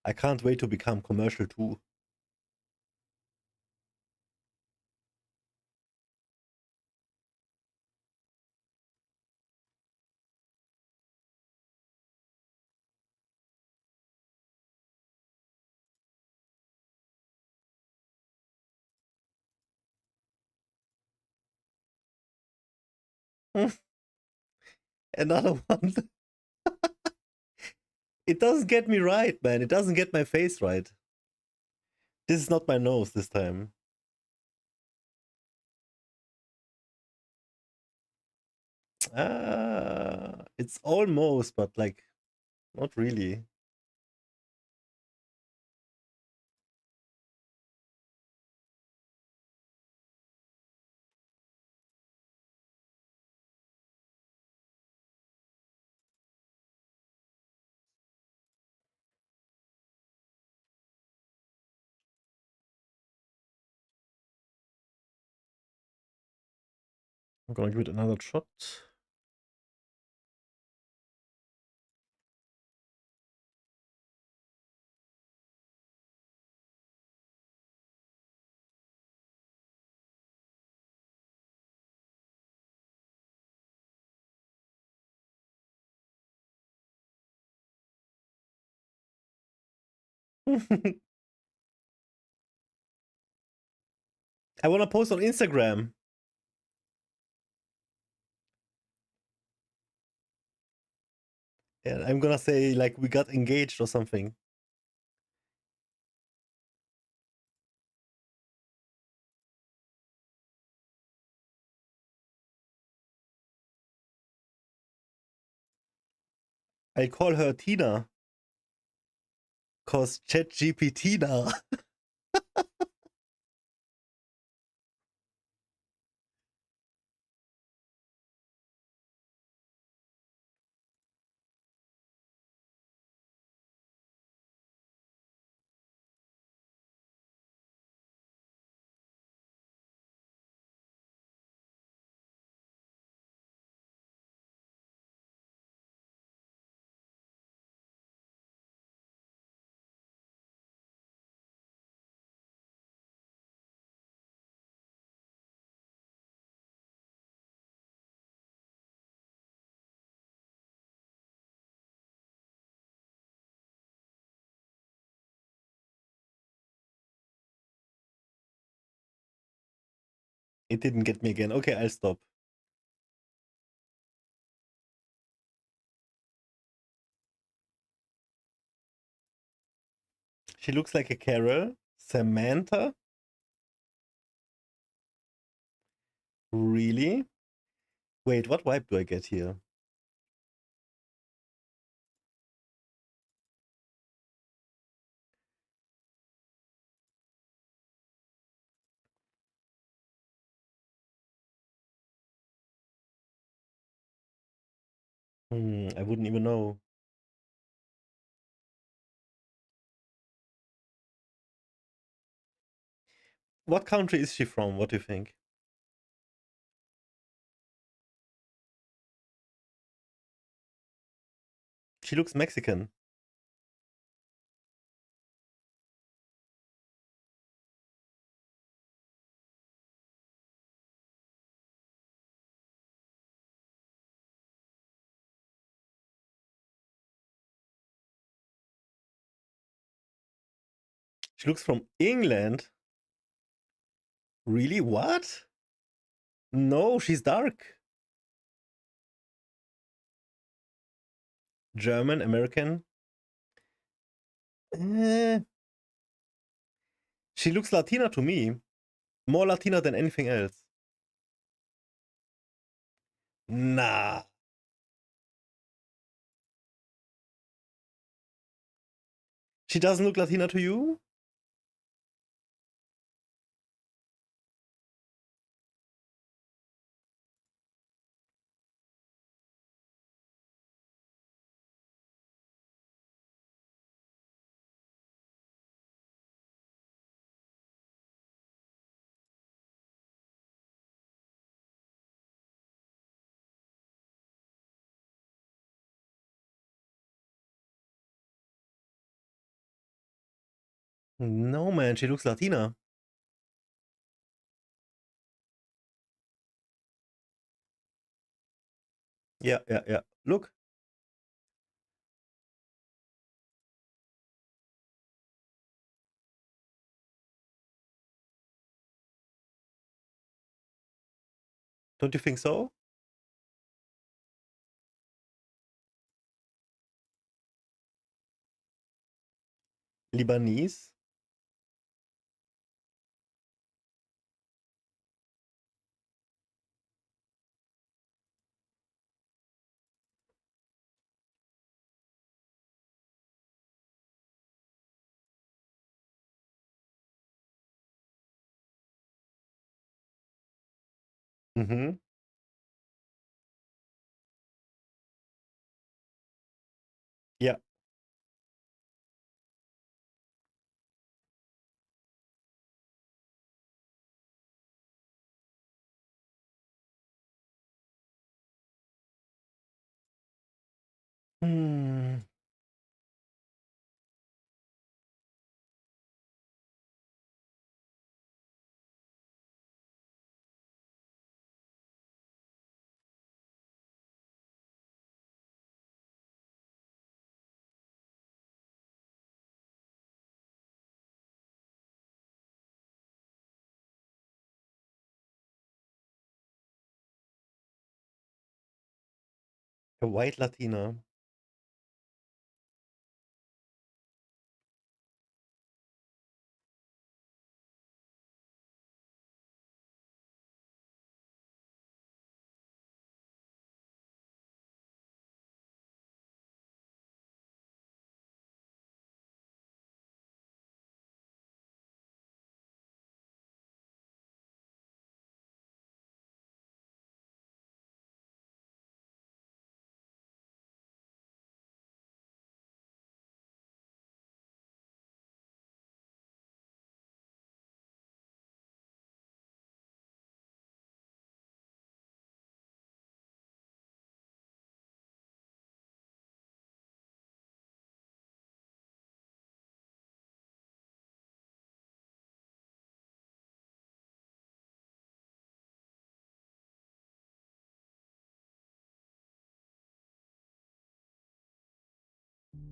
I can't wait to become commercial too. Another one. It doesn't get me right, man. It doesn't get my face right. This is not my nose this time. It's almost, but like, not really. I'm gonna give it another shot. I wanna post on Instagram. And I'm gonna say like we got engaged or something. I call her Tina. Cause ChatGPT now. It didn't get me again. Okay, I'll stop. She looks like a Carol. Samantha? Really? Wait, what vibe do I get here? I wouldn't even know. What country is she from? What do you think? She looks Mexican. She looks from England. Really? What? No, she's dark. German, American. Eh, she looks Latina to me. More Latina than anything else. Nah. She doesn't look Latina to you? No, man, she looks Latina. Yeah, yeah, yeah. Look. Don't you think so? Lebanese? Mm-hmm. Yeah. Hmm. A white Latina.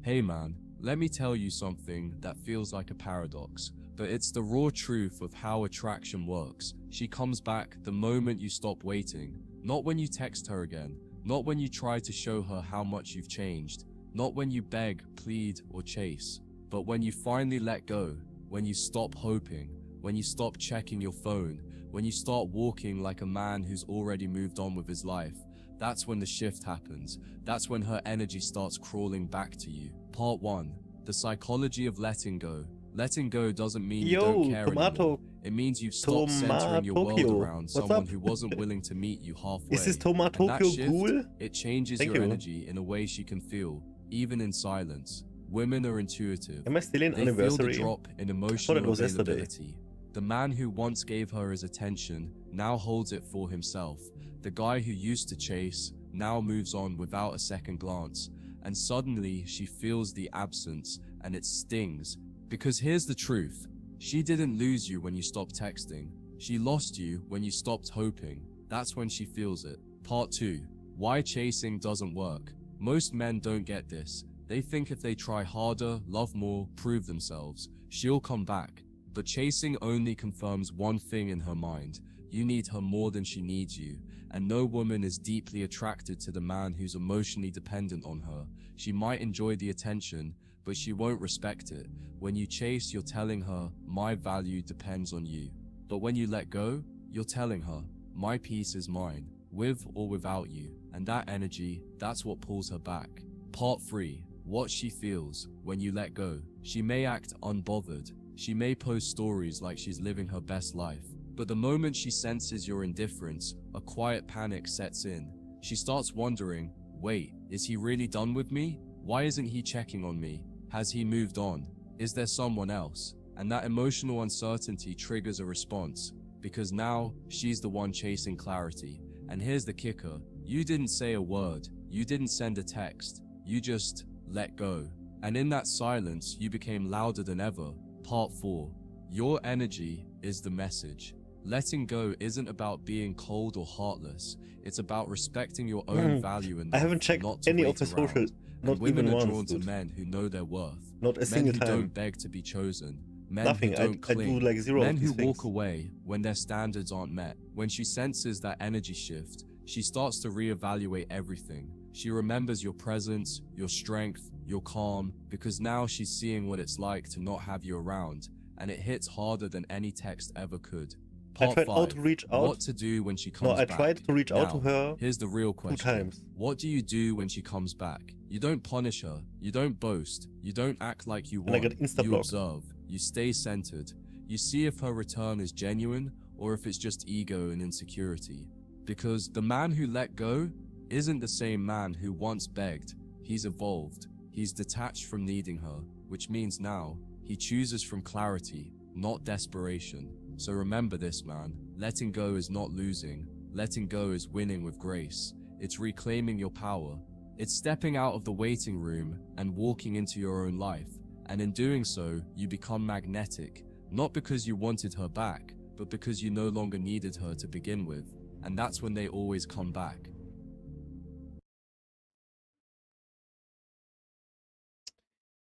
Hey man, let me tell you something that feels like a paradox, but it's the raw truth of how attraction works. She comes back the moment you stop waiting, not when you text her again, not when you try to show her how much you've changed, not when you beg, plead, or chase, but when you finally let go, when you stop hoping, when you stop checking your phone, when you start walking like a man who's already moved on with his life. That's when the shift happens. That's when her energy starts crawling back to you. Part 1. The psychology of letting go. Letting go doesn't mean you don't care tomato. anymore. It means you've stopped centering your world Tokyo. around What's someone up? who wasn't willing to meet you halfway. Is this Toma And that Tokyo shift, cool? it changes Thank your you. energy in a way she can feel, even in silence. Women are intuitive. Am I still in They feel the anniversary? drop in I thought emotional it was yesterday. availability. The man who once gave her his attention now holds it for himself. The guy who used to chase now moves on without a second glance. And suddenly she feels the absence, and it stings. Because here's the truth. She didn't lose you when you stopped texting. She lost you when you stopped hoping. That's when she feels it. Part 2. Why chasing doesn't work. Most men don't get this. They think if they try harder, love more, prove themselves, she'll come back. But chasing only confirms one thing in her mind. You need her more than she needs you. And no woman is deeply attracted to the man who's emotionally dependent on her. She might enjoy the attention, but she won't respect it. When you chase, you're telling her, my value depends on you. But when you let go, you're telling her, my peace is mine, with or without you. And that energy, that's what pulls her back. Part 3. What she feels when you let go. She may act unbothered. She may post stories like she's living her best life. But the moment she senses your indifference, a quiet panic sets in. She starts wondering, wait, is he really done with me? Why isn't he checking on me? Has he moved on? Is there someone else? And that emotional uncertainty triggers a response, because now she's the one chasing clarity. And here's the kicker. You didn't say a word. You didn't send a text. You just let go. And in that silence, you became louder than ever. Part 4. Your energy is the message. Letting go isn't about being cold or heartless. It's about respecting your own value enough I haven't checked not to any wait of the around. social, And not women even are once, drawn to dude. men who know their worth. Not a Men single who time. don't beg to be chosen. Men Nothing. who don't I cling. do like zero Men of who these things. walk away when their standards aren't met. When she senses that energy shift, she starts to reevaluate everything. She remembers your presence, your strength, your calm, because now she's seeing what it's like to not have you around, and it hits harder than any text ever could. I Part tried 5. out to reach out. What to do when she comes No, I back. tried to reach out to Now, her here's the real 2 question. times. What do you do when she comes back? You don't punish her. You don't boast. You don't act like you And I won. got You insta-blocked. observe. You stay centered. You see if her return is genuine or if it's just ego and insecurity. Because the man who let go isn't the same man who once begged. He's evolved. He's detached from needing her, which means now he chooses from clarity, not desperation. So remember this, man. Letting go is not losing. Letting go is winning with grace. It's reclaiming your power. It's stepping out of the waiting room and walking into your own life. And in doing so, you become magnetic, not because you wanted her back, but because you no longer needed her to begin with. And that's when they always come back.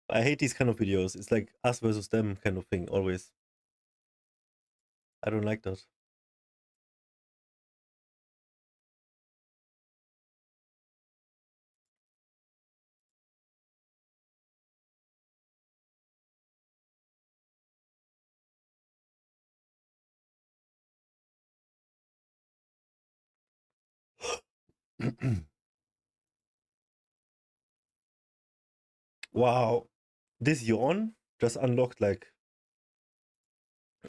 I hate these kind of videos. It's like us versus them kind of thing, always. I don't like that. Wow. This yawn just unlocked like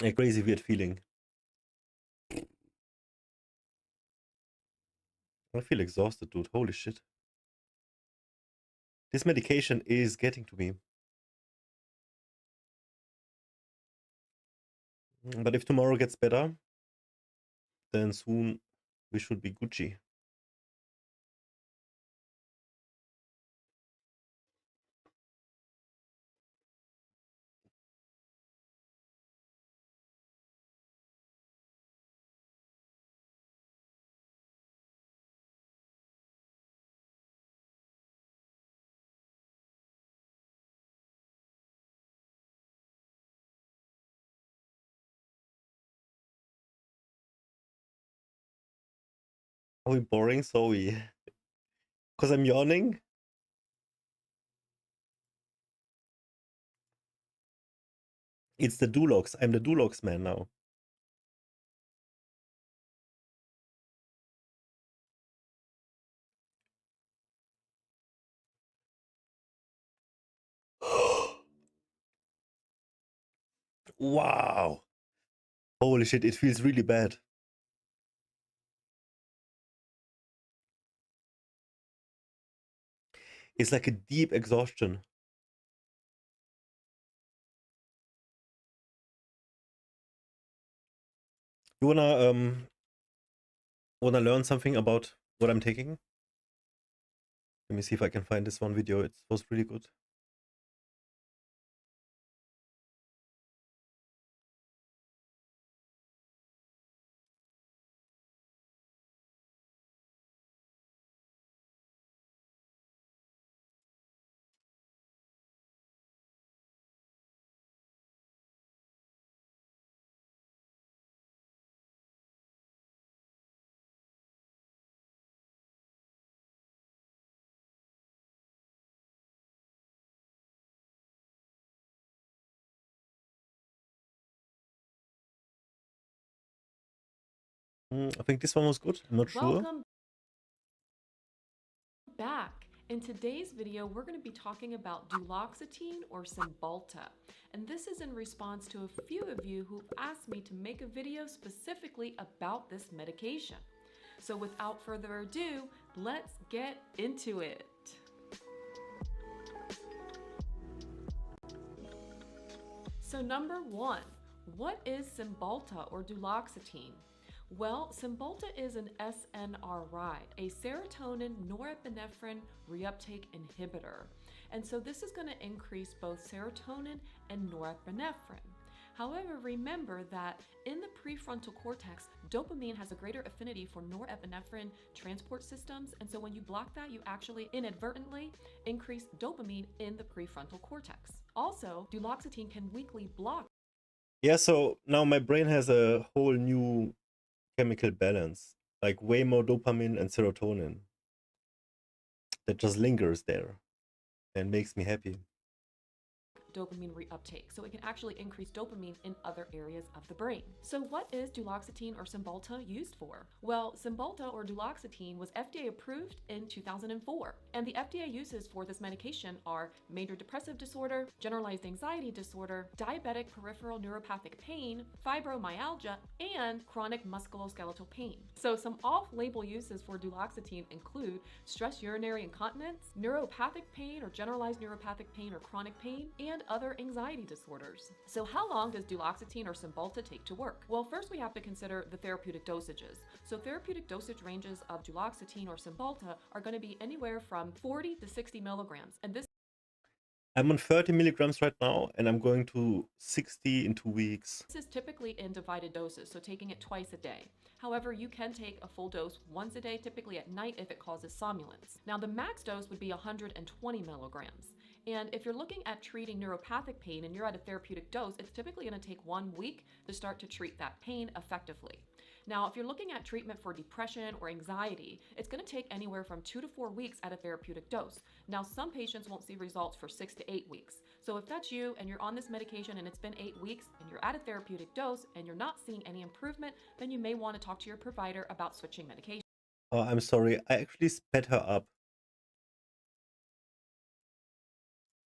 a crazy weird feeling. I feel exhausted, dude. Holy shit. This medication is getting to me. But if tomorrow gets better, then soon we should be Gucci. Are we boring, Zoe? Because I'm yawning? It's the Dulox. I'm the Dulox man now. Wow. Holy shit, it feels really bad. It's like a deep exhaustion. You wanna learn something about what I'm taking? Let me see if I can find this one video. It was really good. I think this one was good. I'm not sure. Welcome back. In today's video, we're going to be talking about duloxetine or Cymbalta. And this is in response to a few of you who asked me to make a video specifically about this medication. So without further ado, let's get into it. So number one, what is Cymbalta or duloxetine? Well, Cymbalta is an SNRI, a serotonin norepinephrine reuptake inhibitor. And so this is going to increase both serotonin and norepinephrine. However, remember that in the prefrontal cortex, dopamine has a greater affinity for norepinephrine transport systems. And so when you block that, you actually inadvertently increase dopamine in the prefrontal cortex. Also, duloxetine can weakly block. Yeah, so now my brain has a whole new chemical balance, like way more dopamine and serotonin that just lingers there and makes me happy. Dopamine reuptake, so it can actually increase dopamine in other areas of the brain. So what is duloxetine or Cymbalta used for? Well, Cymbalta or duloxetine was FDA approved in 2004, and the FDA uses for this medication are major depressive disorder, generalized anxiety disorder, diabetic peripheral neuropathic pain, fibromyalgia, and chronic musculoskeletal pain. So some off-label uses for duloxetine include stress urinary incontinence, neuropathic pain or generalized neuropathic pain or chronic pain, and other anxiety disorders. So how long does duloxetine or Cymbalta take to work? Well, first we have to consider the therapeutic dosages. So therapeutic dosage ranges of duloxetine or Cymbalta are going to be anywhere from 40 to 60 milligrams. And this I'm on 30 milligrams right now, and I'm going to 60 in 2 weeks. is typically in divided doses, so taking it twice a day. However, you can take a full dose once a day, typically at night if it causes somnolence. Now, the max dose would be 120 milligrams. And if you're looking at treating neuropathic pain and you're at a therapeutic dose, it's typically going to take 1 week to start to treat that pain effectively. Now, if you're looking at treatment for depression or anxiety, it's going to take anywhere from 2 to 4 weeks at a therapeutic dose. Now, some patients won't see results for 6 to 8 weeks. So if that's you and you're on this medication and it's been 8 weeks and you're at a therapeutic dose and you're not seeing any improvement, then you may want to talk to your provider about switching medication. Oh, I'm sorry. I actually sped her up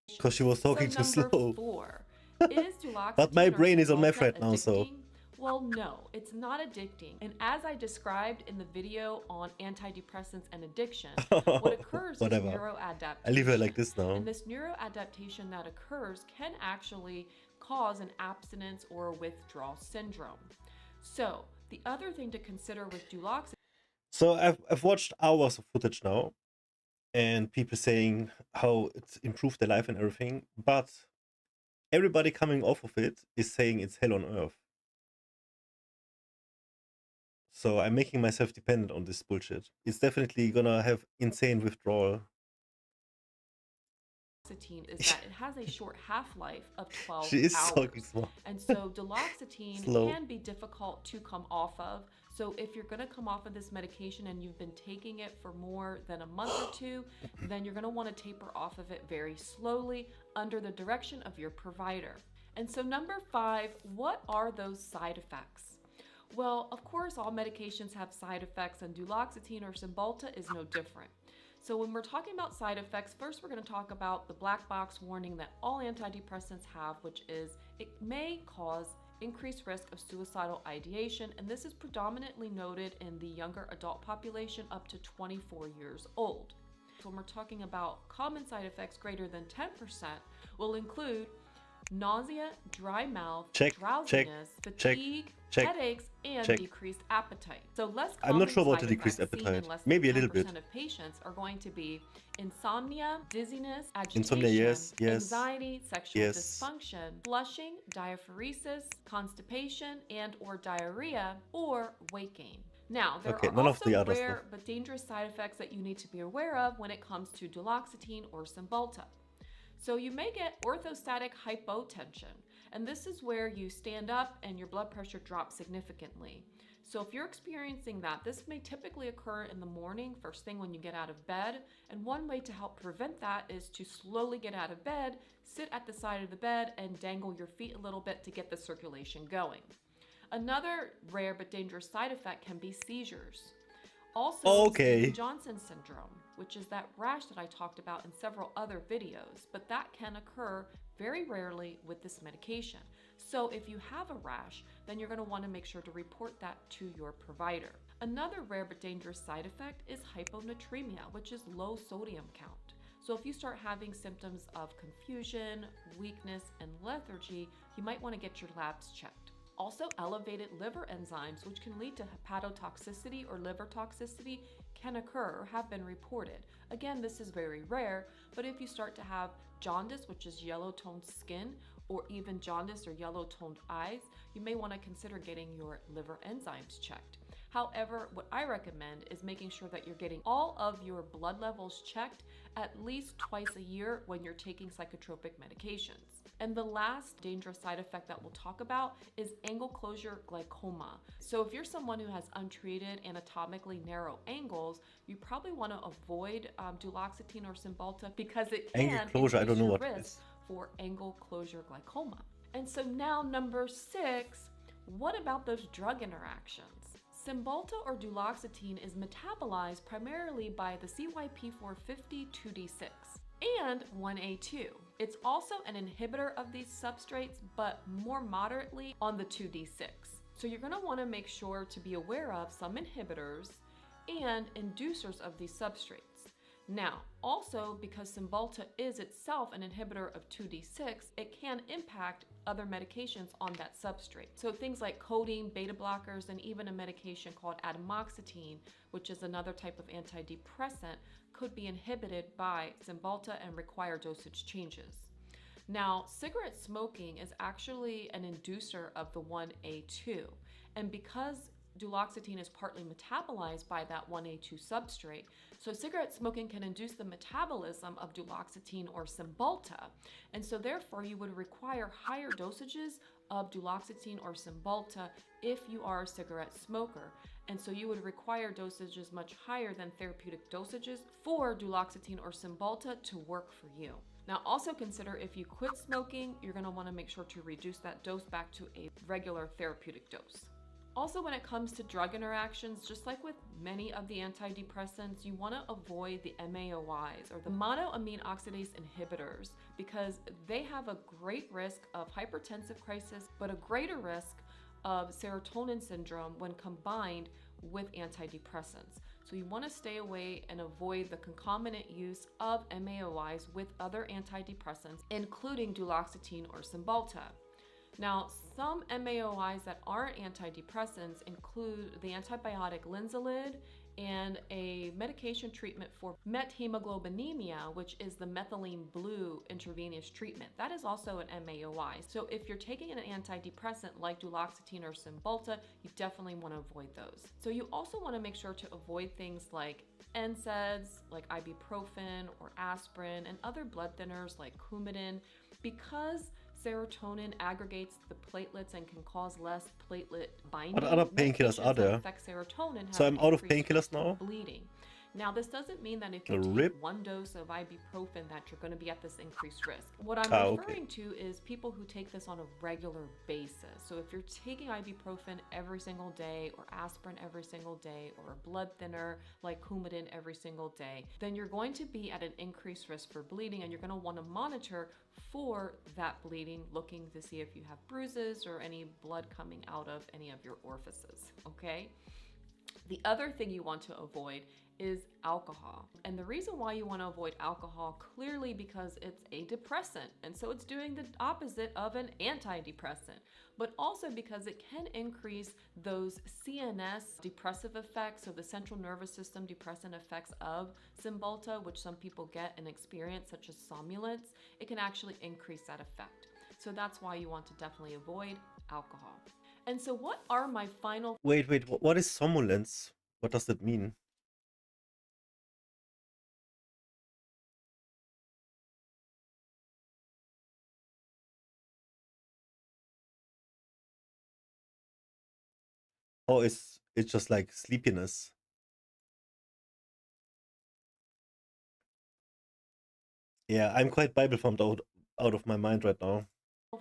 because she was talking too So number slow. 4, is duloxetine But my or brain is on meth Cymbalta right now, so. addicting? Well, no, it's not addicting. And as I described in the video on antidepressants and addiction, what occurs is Whatever. neuroadaptation. I leave her like this now. And this neuroadaptation that occurs can actually cause an abstinence or a withdrawal syndrome. So the other thing to consider with duloxetine. So I've watched hours of footage now, and people saying how it's improved their life and everything, but everybody coming off of it is saying it's hell on earth. So I'm making myself dependent on this bullshit. It's definitely gonna have insane withdrawal. Is that it has a short half-life of 12 She is hours. talking small. And so duloxetine Slow. can be difficult to come off of. So if you're going to come off of this medication and you've been taking it for more than a month or two, then you're going to want to taper off of it very slowly under the direction of your provider. And so number 5, what are those side effects? Well, of course, all medications have side effects, and duloxetine or Cymbalta is no different. So when we're talking about side effects, first we're going to talk about the black box warning that all antidepressants have, which is it may cause increased risk of suicidal ideation, and this is predominantly noted in the younger adult population up to 24 years old. When we're talking about common side effects greater than 10%, will include nausea, dry mouth, drowsiness, fatigue, headaches, and decreased appetite. So less common I'm not sure about side the decreased effects seen appetite. in less Maybe a than little 10% bit. of patients are going to be insomnia, dizziness, Insomnia, agitation, yes. anxiety, sexual Yes. dysfunction, flushing, diaphoresis, constipation, and or diarrhea, or weight gain. Now, there Okay, are none of also the other rare stuff. but dangerous side effects that you need to be aware of when it comes to duloxetine or Cymbalta. So you may get orthostatic hypotension, and this is where you stand up and your blood pressure drops significantly. So if you're experiencing that, this may typically occur in the morning, first thing when you get out of bed. And one way to help prevent that is to slowly get out of bed, sit at the side of the bed, and dangle your feet a little bit to get the circulation going. Another rare but dangerous side effect can be seizures. Also, Stevens-Johnson syndrome, which is that rash that I talked about in several other videos, but that can occur very rarely with this medication. So if you have a rash, then you're going to want to make sure to report that to your provider. Another rare but dangerous side effect is hyponatremia, which is low sodium count. So if you start having symptoms of confusion, weakness, and lethargy, you might want to get your labs checked. Also, elevated liver enzymes, which can lead to hepatotoxicity or liver toxicity, can occur or have been reported. Again, this is very rare, but if you start to have jaundice, which is yellow-toned skin, or even jaundice or yellow-toned eyes, you may want to consider getting your liver enzymes checked. However, what I recommend is making sure that you're getting all of your blood levels checked at least twice a year when you're taking psychotropic medications. And the last dangerous side effect that we'll talk about is angle closure glaucoma. So if you're someone who has untreated anatomically narrow angles, you probably want to avoid duloxetine or Cymbalta because it can Angle closure, I don't know increase what your it risk is. for angle closure glaucoma. And so now number 6, what about those drug interactions? Cymbalta or duloxetine is metabolized primarily by the CYP450 2D6 and 1A2. It's also an inhibitor of these substrates, but more moderately on the 2D6. So you're going to want to make sure to be aware of some inhibitors and inducers of these substrates. Now, also because Cymbalta is itself an inhibitor of 2D6, it can impact other medications on that substrate. So things like codeine, beta blockers, and even a medication called atomoxetine, which is another type of antidepressant, could be inhibited by Cymbalta and require dosage changes. Now, cigarette smoking is actually an inducer of the 1A2, and because duloxetine is partly metabolized by that 1A2 substrate, so cigarette smoking can induce the metabolism of duloxetine or Cymbalta, and so therefore you would require higher dosages of duloxetine or Cymbalta if you are a cigarette smoker, and so you would require dosages much higher than therapeutic dosages for duloxetine or Cymbalta to work for you. Now also consider if you quit smoking, you're going to want to make sure to reduce that dose back to a regular therapeutic dose. Also, when it comes to drug interactions, just like with many of the antidepressants, you want to avoid the MAOIs or the monoamine oxidase inhibitors because they have a great risk of hypertensive crisis, but a greater risk of serotonin syndrome when combined with antidepressants. So you want to stay away and avoid the concomitant use of MAOIs with other antidepressants, including duloxetine or Cymbalta. Now, some MAOIs that aren't antidepressants include the antibiotic linezolid and a medication treatment for methemoglobinemia, which is the methylene blue intravenous treatment. That is also an MAOI. So if you're taking an antidepressant like duloxetine or Cymbalta, you definitely want to avoid those. So you also want to make sure to avoid things like NSAIDs, like ibuprofen or aspirin, and other blood thinners like Coumadin, because serotonin aggregates the platelets and can cause less platelet binding. What other painkillers are there? Serotonin So I'm out of increased painkillers now? bleeding. Now, this doesn't mean that if A you take rip? one dose of ibuprofen that you're going to be at this increased risk. What I'm Ah, okay. referring to is people who take this on a regular basis. So if you're taking ibuprofen every single day, or aspirin every single day, or a blood thinner like Coumadin every single day, then you're going to be at an increased risk for bleeding, and you're going to want to monitor for that bleeding, looking to see if you have bruises or any blood coming out of any of your orifices, okay? The other thing you want to avoid is alcohol. And the reason why you want to avoid alcohol, clearly because it's a depressant. And so it's doing the opposite of an antidepressant, but also because it can increase those CNS depressive effects, so the central nervous system depressant effects of Cymbalta, which some people get and experience, such as somnolence. It can actually increase that effect. So that's why you want to definitely avoid alcohol. And so what are my final... Wait, what is somnolence? What does that mean? Oh, it's just like sleepiness. Yeah, I'm quite Bible thumbed out of my mind right now.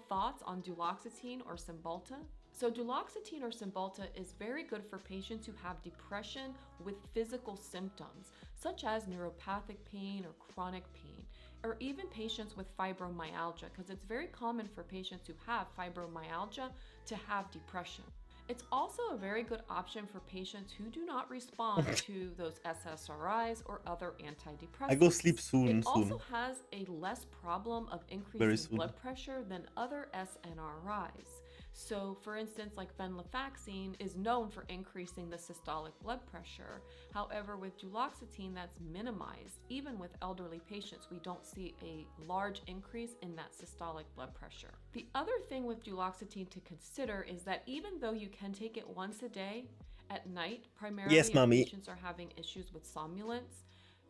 Thoughts on duloxetine or Cymbalta? So duloxetine or Cymbalta is very good for patients who have depression with physical symptoms, such as neuropathic pain or chronic pain, or even patients with fibromyalgia, because it's very common for patients who have fibromyalgia to have depression. It's also a very good option for patients who do not respond to those SSRIs or other antidepressants. I go sleep soon. It also has a less problem of increasing blood pressure than other SNRIs. So, for instance, like venlafaxine is known for increasing the systolic blood pressure. However, with duloxetine, that's minimized. Even with elderly patients, we don't see a large increase in that systolic blood pressure. The other thing with duloxetine to consider is that even though you can take it once a day at night, primarily if patients are having issues with somnolence,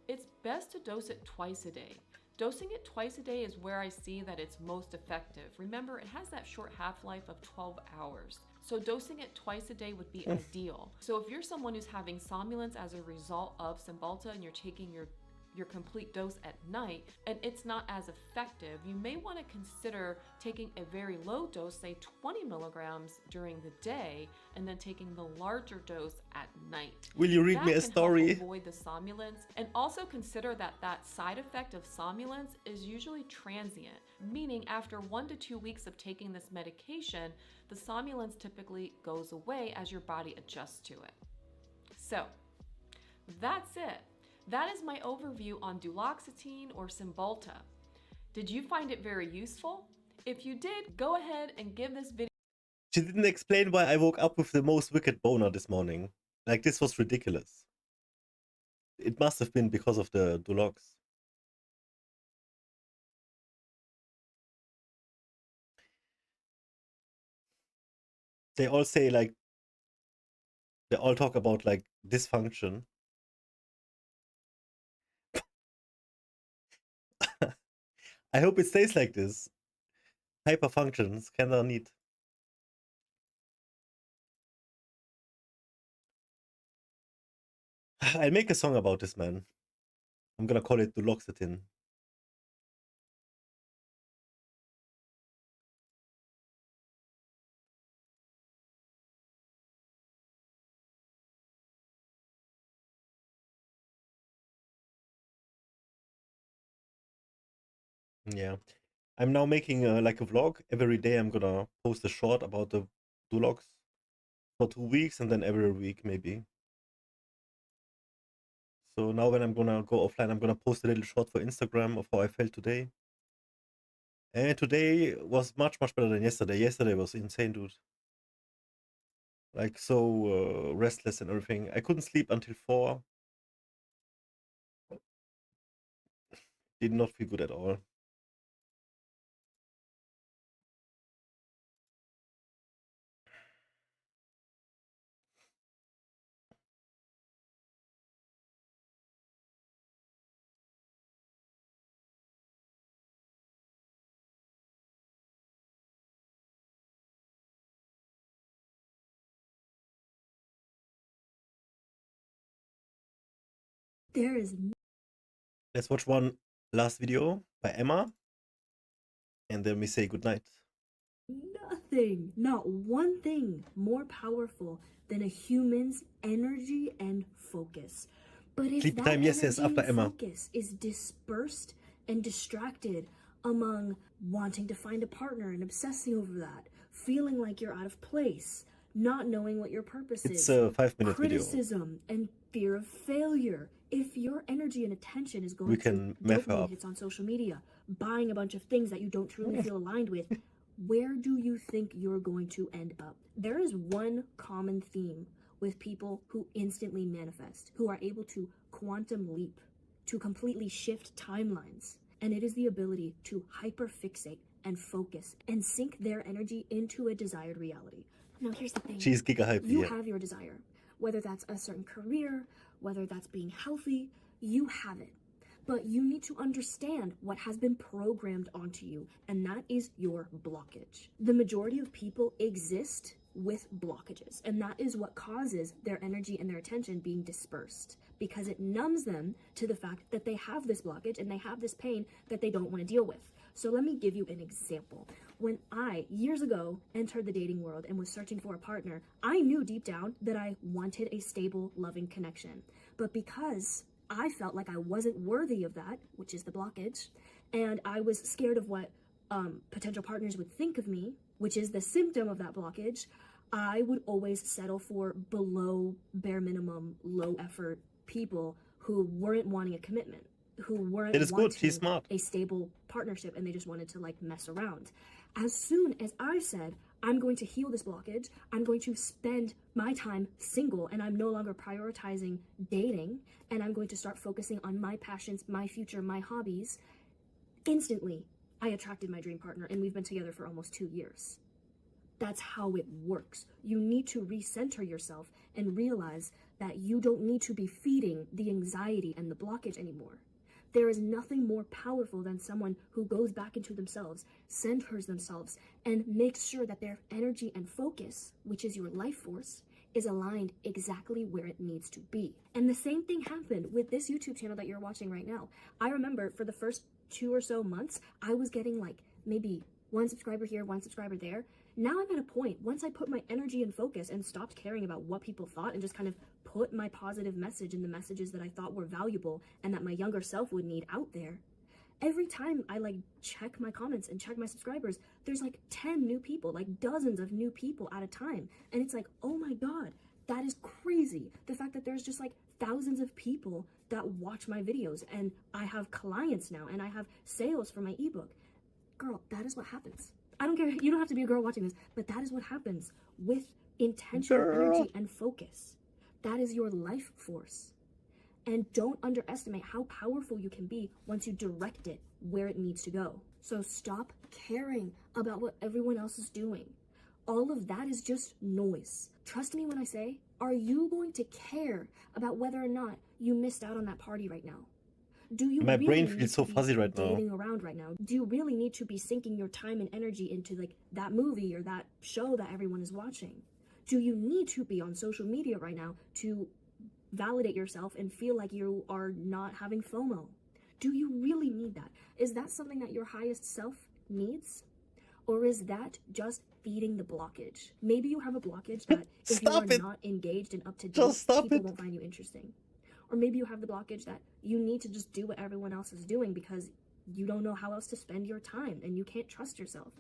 it's best to dose it twice a day. Dosing it twice a day is where I see that it's most effective. Remember, it has that short half-life of 12 hours. So dosing it twice a day would be ideal. So if you're someone who's having somnolence as a result of Cymbalta and you're taking your complete dose at night and it's not as effective, you may want to consider taking a very low dose, say 20 milligrams during the day, and then taking the larger dose at night. Will you read me a story? Help avoid the somnolence, and also consider that that side effect of somnolence is usually transient, meaning after 1 to 2 weeks of taking this medication, the somnolence typically goes away as your body adjusts to it. So that's it. That is my overview on duloxetine or Cymbalta. Did you find it very useful? If you did, go ahead and give this video... She didn't explain why I woke up with the most wicked boner this morning. Like, this was ridiculous. It must have been because of the Dulox. They all say, like, they all talk about, like, dysfunction. I hope it stays like this. Hyperfunctions, kinda neat. I'll make a song about this, man. I'm gonna call it Duloxetine. Yeah. I'm now making like a vlog. Every day I'm gonna post a short about the Dulox for 2 weeks, and then every week maybe. So now when I'm gonna go offline, I'm gonna post a little short for Instagram of how I felt today. And today was much better than yesterday. Yesterday was insane, dude. Like, so restless and everything. I couldn't sleep until 4. Did not feel good at all. There is Let's watch one last video by Emma, and then we say goodnight. nothing, not one thing more powerful than a human's energy and focus. But if Sleep that time, yes, energy after and Emma. focus is dispersed and distracted among wanting to find a partner and obsessing over that, feeling like you're out of place, not knowing what your purpose It's is, a 5-minute video. criticism and fear of failure. If your energy and attention is going We to can map her dopamine up. hits on social media, buying a bunch of things that you don't truly feel aligned with, where do you think you're going to end up? There is one common theme with people who instantly manifest, who are able to quantum leap, to completely shift timelines. And it is the ability to hyperfixate and focus and sink their energy into a desired reality. Now, here's the thing. She's giga hype, You yeah. have your desire. Whether that's a certain career, whether that's being healthy, you have it. But you need to understand what has been programmed onto you, and that is your blockage. The majority of people exist with blockages, and that is what causes their energy and their attention being dispersed, because it numbs them to the fact that they have this blockage and they have this pain that they don't want to deal with. So let me give you an example. When I, years ago, entered the dating world and was searching for a partner, I knew deep down that I wanted a stable, loving connection. But because I felt like I wasn't worthy of that, which is the blockage, and I was scared of what potential partners would think of me, which is the symptom of that blockage, I would always settle for below bare minimum, low effort people who weren't wanting a commitment, who weren't It is good. She's wanting smart. a stable partnership, and they just wanted to like mess around. As soon as I said, I'm going to heal this blockage, I'm going to spend my time single, and I'm no longer prioritizing dating, and I'm going to start focusing on my passions, my future, my hobbies, instantly I attracted my dream partner, and we've been together for almost 2 years. That's how it works. You need to recenter yourself and realize that you don't need to be feeding the anxiety and the blockage anymore. There is nothing more powerful than someone who goes back into themselves, centers themselves, and makes sure that their energy and focus, which is your life force, is aligned exactly where it needs to be. And the same thing happened with this YouTube channel that you're watching right now. I remember for the first 2 or so months, I was getting like maybe 1 subscriber here, 1 subscriber there. Now I'm at a point, once I put my energy and focus and stopped caring about what people thought and just kind of put my positive message and the messages that I thought were valuable and that my younger self would need out there, every time I like check my comments and check my subscribers, there's like 10 new people, like dozens of new people at a time. And it's like, oh my God, that is crazy. The fact that there's just like thousands of people that watch my videos, and I have clients now and I have sales for my ebook. Girl, that is what happens. I don't care, you don't have to be a girl watching this, but that is what happens with intentional energy and focus. That is your life force. And don't underestimate how powerful you can be once you direct it where it needs to go. So stop caring about what everyone else is doing. All of that is just noise. Trust me when I say, are you going to care about whether or not you missed out on that party right now? Do you My really brain need feels to so be fuzzy right now. dating around right now? Do you really need to be sinking your time and energy into like that movie or that show that everyone is watching? Do you need to be on social media right now to validate yourself and feel like you are not having FOMO? Do you really need that? Is that something that your highest self needs? Or is that just feeding the blockage? Maybe you have a blockage that if you are not engaged and up to date, people won't find you interesting. Or maybe you have the blockage that you need to just do what everyone else is doing because you don't know how else to spend your time and you can't trust yourself.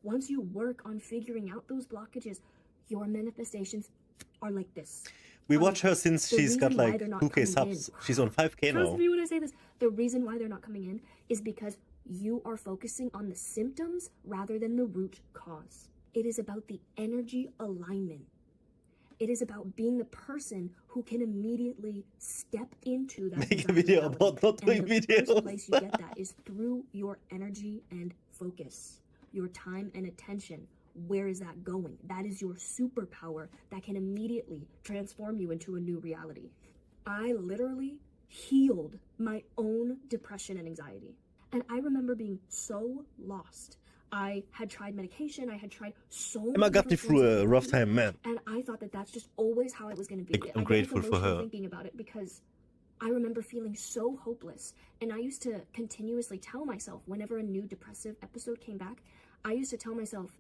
Once you work on figuring out those blockages, your manifestations are like this. We watch her since The she's got reason why like they're not 2K coming subs. in- She's on 5K Trust now. me when I say this. The reason why they're not coming in is because you are focusing on the symptoms rather than the root cause. It is about the energy alignment. It is about being the person who can immediately step into that. Make a video about not doing and the videos. first place you get that is through your energy and focus, your time and attention. Where is that going? That is your superpower that can immediately transform you into a new reality. I literally healed my own depression and anxiety. And I remember being so lost. I had tried medication. I had tried so many Emma got me different through forms of a rough therapy, time, man. and I thought that that's just always how it was going to be. I'm I get grateful for emotional her. thinking about it because I remember feeling so hopeless, and I used to continuously tell myself whenever a new depressive episode came back, I used to tell myself,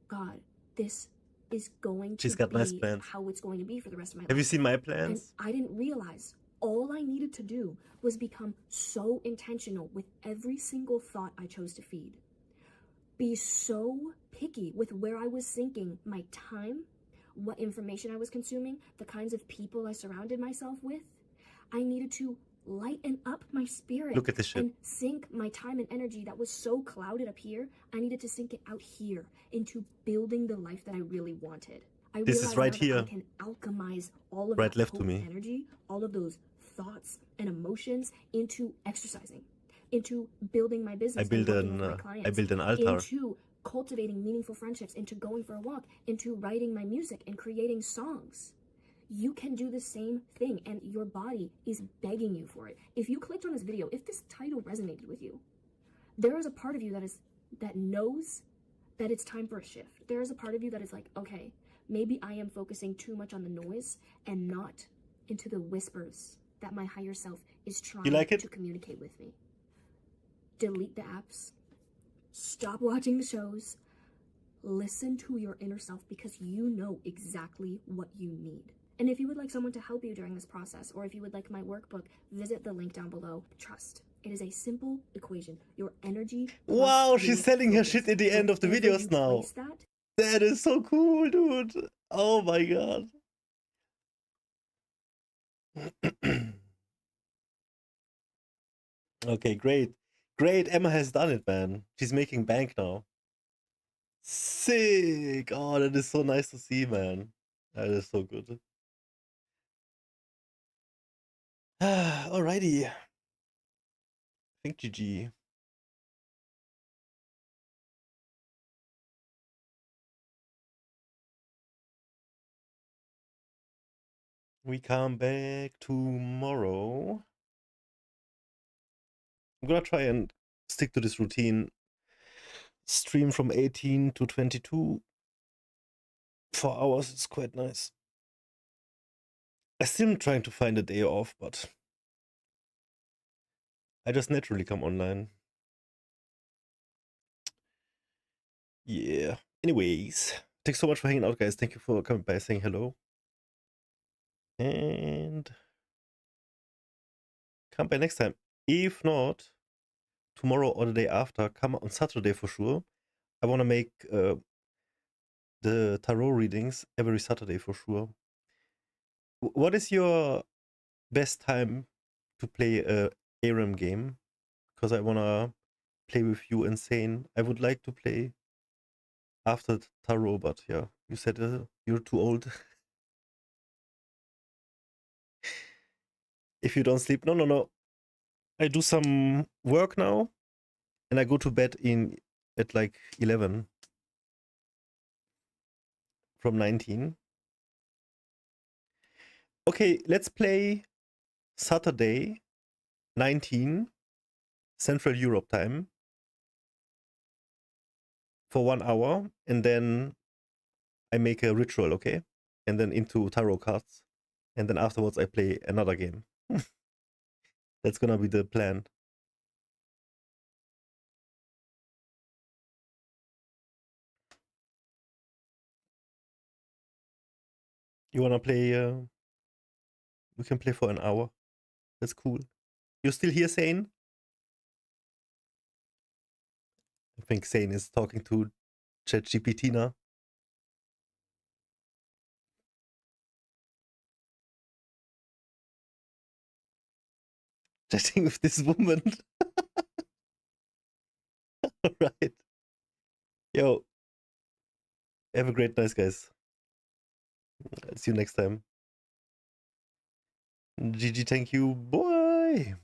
God, this is going She's to got be nice plans. how it's going to be for the rest of my life. Have you seen my And plans? I didn't realize all I needed to do was become so intentional with every single thought I chose to feed. Be so picky with where I was sinking my time, what information I was consuming, the kinds of people I surrounded myself with. I needed to lighten up my spirit. Look at this shit. And sink my time and energy that was so clouded up here. I needed to sink it out here into building the life that I really wanted. I This realized is right now that here. I can alchemize all of Right that left to potent me. energy, all of those thoughts and emotions into exercising, into building my business and working with my clients, I built an altar. into cultivating meaningful friendships, into going for a walk, into writing my music and creating songs. You can do the same thing, and your body is begging you for it. If you clicked on this video, if this title resonated with you, there is a part of you that knows that it's time for a shift. There is a part of you that is like, okay, maybe I am focusing too much on the noise and not into the whispers that my higher self is trying to communicate with me. Delete the apps. Stop watching the shows. Listen to your inner self, because you know exactly what you need. And if you would like someone to help you during this process, or if you would like my workbook, visit the link down below. Trust. It is a simple equation. Your energy. Wow, she's selling her shit at the end of the videos now. That is so cool, dude. Oh my god. Okay, great. Great, Emma has done it, man. She's making bank now. Sick. Oh, that is so nice to see, man. That is so good. Alrighty. I think GG. We come back tomorrow. I'm gonna try and stick to this routine. Stream from 18 to 22. 4 hours, it's quite nice. I'm still trying to find a day off, but I just naturally come online. Yeah. Anyways, thanks so much for hanging out, guys. Thank you for coming by, saying hello. And come by next time. If not, tomorrow or the day after, come on Saturday for sure. I want to make the tarot readings every Saturday for sure. What is your best time to play a ARAM game? Because I want to play with you, Insane. I would like to play after tarot, but yeah, you said you're too old. If you don't sleep, no. I do some work now, and I go to bed at like 11 from 19. Okay, let's play Saturday, 19 Central Europe time for 1 hour, and then I make a ritual, okay? And then into tarot cards, and then afterwards I play another game. That's gonna be the plan. You wanna play? We can play for an hour. That's cool. You're still here, Sane? I think Sane is talking to ChatGPT now. Chatting with this woman. Alright. Yo. Have a great night, guys. See you next time. GG, thank you. Bye.